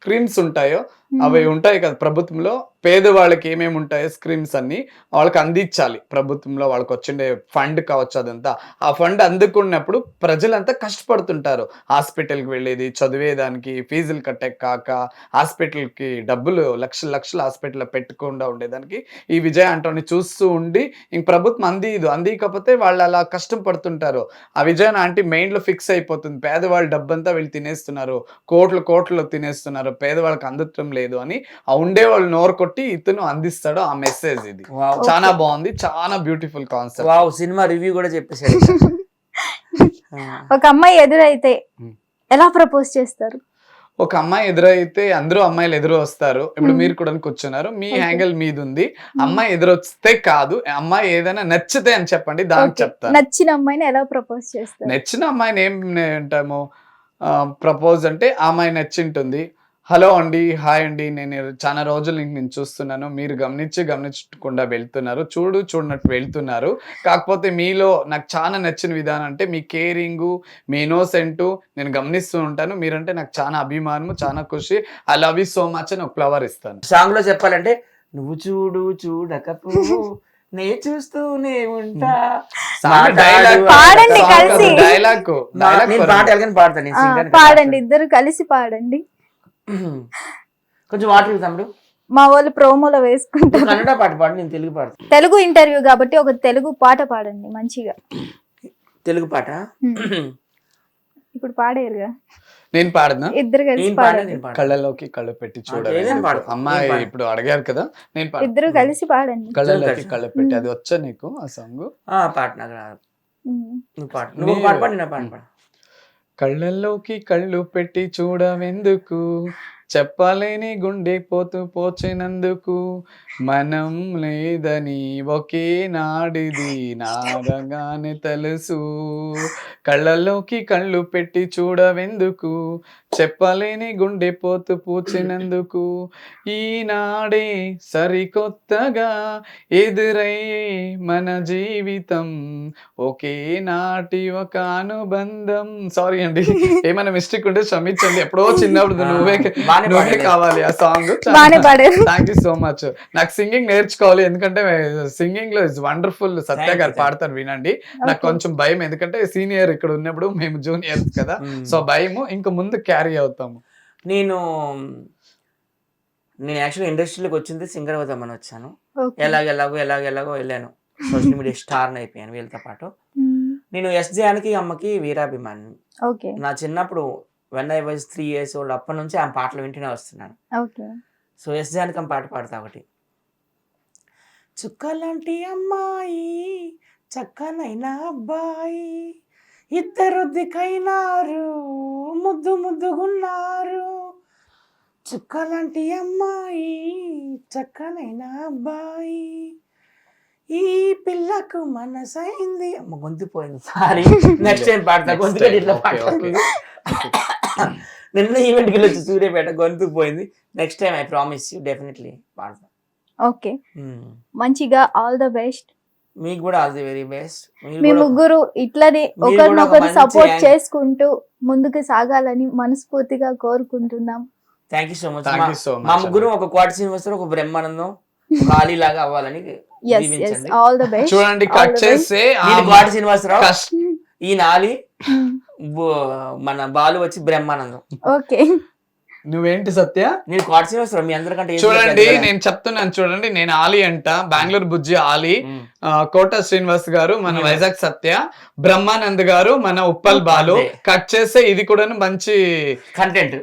స్క్రీమ్స్ ఉంటాయో అవి ఉంటాయి కదా ప్రభుత్వంలో, పేదవాళ్ళకి ఏమేమి ఉంటాయో స్క్రీమ్స్ అన్ని వాళ్ళకి అందించాలి. ప్రభుత్వంలో వాళ్ళకి వచ్చిండే ఫండ్ కావచ్చు, అదంతా ఆ ఫండ్ అందుకున్నప్పుడు ప్రజలంతా కష్టపడుతుంటారు. హాస్పిటల్కి వెళ్ళేది, చదివేదానికి, ఫీజులు కట్టే కాక, హాస్పిటల్కి డబ్బులు లక్షలు హాస్పిటల్లో పెట్టకుండా ఉండేదానికి ఈ విజయ్ ఆంటోనీ చూస్తూ ఉండి ఇంక ప్రభుత్వం అందియకపోతే వాళ్ళు అలా కష్టం పడుతుంటారు. ఆ విజయ్ ఆంటీ మైండ్లో ఫిక్స్ అయిపోతుంది, పేదవాళ్ళ డబ్బంతా వీళ్ళు తినేస్తున్నారు, కోట్లు తినేస్తున్నారు, పేదవాళ్ళకి అందటం లేదు అని. ఆ ఉండేవాళ్ళు నోరు కొట్టి ఇతను అందిస్తాడు ఆ మెసేజ్. ఇది చాలా బాగుంది, చాలా బ్యూటిఫుల్ కాన్సెప్ట్. సినిమా రివ్యూ కూడా చెప్పేశారు. ఒక అమ్మాయి ఎదురైతే ఎలా ప్రపోజ్ చేస్తారు? ఒక అమ్మాయి ఎదురైతే అందరూ అమ్మాయిలు ఎదురు వస్తారు. ఇప్పుడు మీరు కూడా కూర్చున్నారు, మీ యాంగిల్ మీది ఉంది. అమ్మాయి ఎదురొస్తే కాదు, అమ్మాయి ఏదైనా నచ్చితే అని చెప్పండి, దానికి చెప్తాను. నచ్చిన అమ్మాయిని ఎలా ప్రపోజ్ చేస్తారు? నచ్చిన అమ్మాయిని ఏం అంటాము ప్రపోజ్ అంటే, ఆ అమ్మాయి నచ్చింటుంది, హలో అండి, హాయ్ అండి. నేను చాలా రోజుల నుంచి నేను చూస్తున్నాను. మీరు గమనించకుండా వెళ్తున్నారు. చూడనట్టు వెళ్తున్నారు. కాకపోతే మీలో నాకు చాలా నచ్చిన విధానం అంటే మీ కేరింగు, మీ ఇన్నోసెంటు నేను గమనిస్తూ ఉంటాను. మీరంటే నాకు చాలా అభిమానము, చాలా ఖుషి. I love you so much అని ఒక ఫ్లవర్ ఇస్తాను. సాంగ్ లో చెప్పాలంటే నువ్వు చూడకపో నే చూస్తూనే ఉంటా. డైలాగ్ పాడండి కలిసి. డైలాగ్ నేను పాట ఎలాగని పాడతాను, నేను singer ని పాడండి, ఇద్దరు కలిసి పాడండి. కొంచెం వాటర్ తమ్ముడు. మా వాళ్ళు ప్రోమోలో వేసుకుంటారు. కన్నడ పాట పాడు, నేను తెలుగు పాడతాను. తెలుగు ఇంటర్వ్యూ కాబట్టి ఒక తెలుగు పాట పాడండి మంచిగా. తెలుగు పాట ఇప్పుడు పాడేరుగా, నేను పాడనా? ఇద్దరు కలిసి నేను పాడ పాడండి. నేను పాడ కళ్ళలోకి కళ్ళు పెట్టి చూడాలి. ఏదైనా పాడు. అమ్మాయి నేను పాడు. ఇప్పుడు అడిగారు కదా, నేను పాడు. ఇద్దరు కలిసి పాడండి. కళ్ళలోకి కళ్ళు పెట్టి అది వచ్చా నీకు ఆ సాంగ్? పాట నాకు రాదు. ఉమ్. నువ్వు పాడు, నువ్వు పాట పాడు, నేను పాట పాడు. కళ్ళల్లోకి కళ్ళు పెట్టి చూడవెందుకు, చెప్పలేని గుండె పోచినందుకు, మనం లేదని ఒకే నాడిది నాడగానే తెలుసు. కళ్ళల్లోకి కళ్ళు పెట్టి చూడవెందుకు, చెప్పలేని గుండె పూచినందుకు, ఈనాడే సరికొత్తగా ఎదురయ్యే మన జీవితం, ఒకే నాటి ఒక అనుబంధం. సారీ అండి, ఏమైనా మిస్టేక్ ఉంటే క్షమించండి. ఎప్పుడో చిన్నప్పుడు నువ్వే కావాలి ఆ సాంగ్. బానే పాడారు. Thank you so much. నాకు సింగింగ్ నేర్చుకోవాలి, ఎందుకంటే సింగింగ్ లో ఇస్ వండర్ఫుల్. సత్య గారు పాడతారు, వినండి. నాకు కొంచెం భయం, ఎందుకంటే సీనియర్ ఇక్కడ ఉన్నప్పుడు మేము జూనియర్స్ కదా, సో భయము. ఇంకా ముందు క్యారీ అవుతాము. నేను యాక్చువల్లీ ఇండస్ట్రీలోకి వచ్చింది సింగర్ అవుతామని వచ్చాను. Okay. ఎలాగో వెళ్ళాను. సోషల్ మీడియా స్టార్ అయిపోయాను వీళ్ళతో పాటు. ఉమ్. నేను ఎస్జానికి అమ్మకి వీరాభిమాని. ఓకే నా చిన్నప్పుడు when I was 3 years old అప్పటి నుంచి ఆమె పాటలు వింటూనే వస్తున్నాను. ఓకే. సో ఎస్జానికి ఆమె పాట పాడతా ఒకటి. చుక్కలాంటి అమ్మాయి చక్కనైన అబ్బాయి, ఇద్దరు దిక్కైనారు ముద్దుగున్నారు. చుక్కలాంటి అమ్మాయి చక్కనైన అబ్బాయి, ఈ పిల్లకు మనసైంది. అమ్మ గొంతుపోయింది, సారీ. నెక్స్ట్ టైం పాడతా. గొంతు ఇట్లా పాడతాను. నిన్న ఈవెంట్కి వెళ్ళొచ్చు సూర్యాపేట, గొంతు పోయింది. Next time I promise you definitely పాడతా. ఓకే, మంచిగా ఆల్ ద బెస్ట్. మీకు కూడా ఆల్ ది వెరీ బెస్ట్. మీ ముగ్గురు ఇట్లనే ఒకరినొకరు సపోర్ట్ చేసుకుంటూ ముందుకు సాగాలని మనస్ఫూర్తిగా కోరుకుంటున్నాం. Thank you so much. Thank you so మా much. ముగ్గురు ఒక క్వార్టర్ శ్రీనివాసరావు, ఒక బ్రహ్మానందం, ఒక ఆలీ లాగా అవ్వాలని దీవించండి. All the best. చూడండి, కట్ చేస్తే నేను క్వార్టర్ శ్రీనివాసరావు, ఈయన ఆలీ, మన బాలు వచ్చి బ్రహ్మానందం. ఓకే, నువ్వేంటి సత్య? నేను క్వార్టర్ శ్రీనివాసరావు మీ అందరికంటే చూడండి, నేను చెప్తున్నాను చూడండి. నేను ఆలీ అంట, బెంగళూరు బుజ్జి ఆలీ, కోట శ్రీనివాస్ గారు మన వైజాగ్ సత్య, బ్రహ్మానంద్ గారు మన ఉప్పల్ బాలు. కట్ చేస్తే ఇది కూడా మంచి కంటెంట్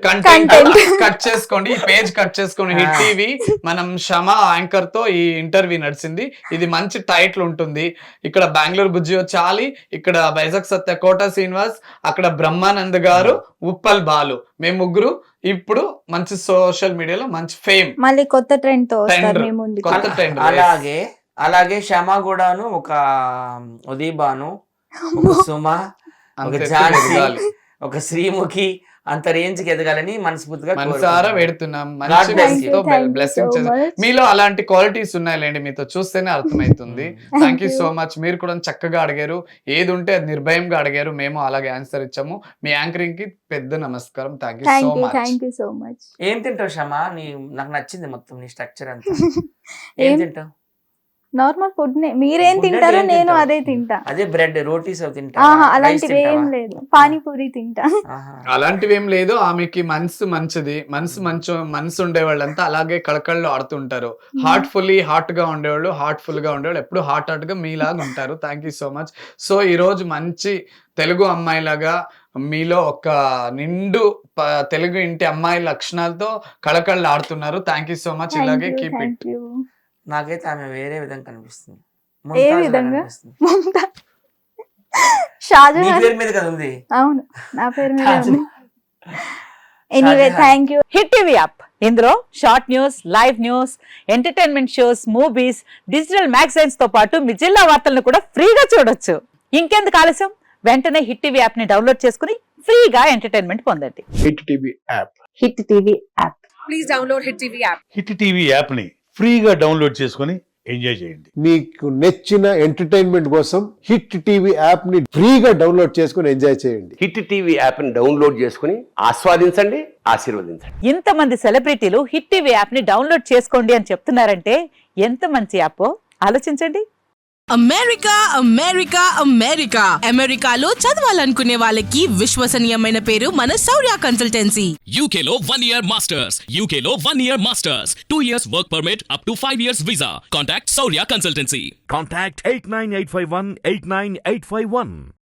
కట్ చేసుకోండి. ఈ పేజ్ కట్ చేసుకోండి. హిట్ టీవీ మనం షమా యాంకర్ తో ఈ ఇంటర్వ్యూ నడిచింది. ఇది మంచి టైటిల్ ఉంటుంది. ఇక్కడ బెంగళూరు బుజ్జి వచ్చి ఆలీ, ఇక్కడ వైజాగ్ సత్య కోట శ్రీనివాస్, అక్కడ బ్రహ్మానంద్ గారు, ఉప్పల్ బాలు, మేము ముగ్గురు ఇప్పుడు మంచి సోషల్ మీడియాలో మంచి ఫేమ్. మళ్ళీ కొత్త ట్రెండ్ తో వస్తారు మీ ముందు. కొత్త ట్రెండ్. అలాగే షమా కూడాను, ఒక ఉదీబాను, ఒక సుమ, ఒక ఝాన్సీ, ఒక శ్రీముఖి అంత రేంజ్ కి ఎదగాలని మనస్ఫూర్తిగా మనసారా వేడుతున్నాం. God bless you. బ్లెస్సింగ్ మీలో అలాంటి క్వాలిటీస్ ఉన్నాయిలేండి, మీతో చూస్తేనే అర్థమవుతుంది. Thank you so much. మీరు కూడా చక్కగా అడిగారు, ఏది ఉంటే అది నిర్భయంగా అడిగారు, మేము అలాగే ఆన్సర్ ఇచ్చాము. మీ యాంకరింగ్ కి పెద్ద నమస్కారం. Thank you so much. ఏం తింటావు షమా? నాకు నచ్చింది మొత్తం నీ స్ట్రక్చర్ అంతా. ఏం తింటావు? నార్మల్ ఫుడ్ నే. మీరేం తింటారో నేను అదే తింటా. అదే బ్రెడ్ రోటీస్ తింటా. అలాంటివి ఏం లేదు. పానీపూరి తింటా. అలాంటివి ఏం లేదు. ఆమెకి మనసు మంచిది, మనసు ఉండే వాళ్ళంతా అలాగే కళకళ్ళు ఆడుతుంటారు. హాట్ గా ఉండేవాళ్ళు, హార్ట్ఫుల్ గా ఉండేవాళ్ళు ఎప్పుడు హాట్ గా మీలాగా ఉంటారు. Thank you so much. So ఈ రోజు మంచి తెలుగు అమ్మాయిలాగా మీలో ఒక నిండు తెలుగు ఇంటి అమ్మాయి లక్షణాలతో కళకళ్ళు ఆడుతున్నారు. Thank you so much. ఇలాగే కీప్ ఇట్. నాకైతే ఆమె వేరే విధంగా కనిపిస్తుంది. ఏ విధంగా? మీద కదా ఉంది. అవును, నా పేరు మీద ఉంది. Anyway, thank you. Hit TV app, ఇందులో short news, live news, entertainment shows, movies, digital magazines తో పాటు మీ జిల్లా వార్తలను కూడా ఫ్రీగా చూడొచ్చు. ఇంకెందుకు ఆలస్యం, వెంటనే హిట్ టీవీ యాప్ ని డౌన్లోడ్ చేసుకుని ఫ్రీగా ఎంటర్టైన్మెంట్ పొందండి. Hit TV app hit TV app. Hit TV యాప్ని ఫ్రీగా డౌన్లోడ్ చేసుకొని ఎంజాయ్ చేయండి. మీకు నచ్చిన ఎంటర్టైన్మెంట్ కోసం హిట్ టీవీ యాప్ ని ఫ్రీగా డౌన్లోడ్ చేసుకుని ఎంజాయ్ చేయండి. హిట్ టీవీ యాప్ని డౌన్లోడ్ చేసుకుని ఆస్వాదించండి, ఆశీర్వదించండి. ఇంతమంది సెలబ్రిటీలు హిట్ టీవీ యాప్ ని డౌన్లోడ్ చేసుకోండి అని చెప్తున్నారంటే ఎంత మంచి యాప్ ఆలోచించండి. అమెరికా అమెరికా అమెరికా అమెరికాలో చదవాలనుకునే వాళ్ళకి విశ్వసనీయమైన పేరు మన శౌర్య కన్సల్టెన్సీ. UK లో 1 year masters, UK లో 1 year masters, 2 years work permit up to 5 years visa. Contact Saurya Consultancy. Contact 89851 89851.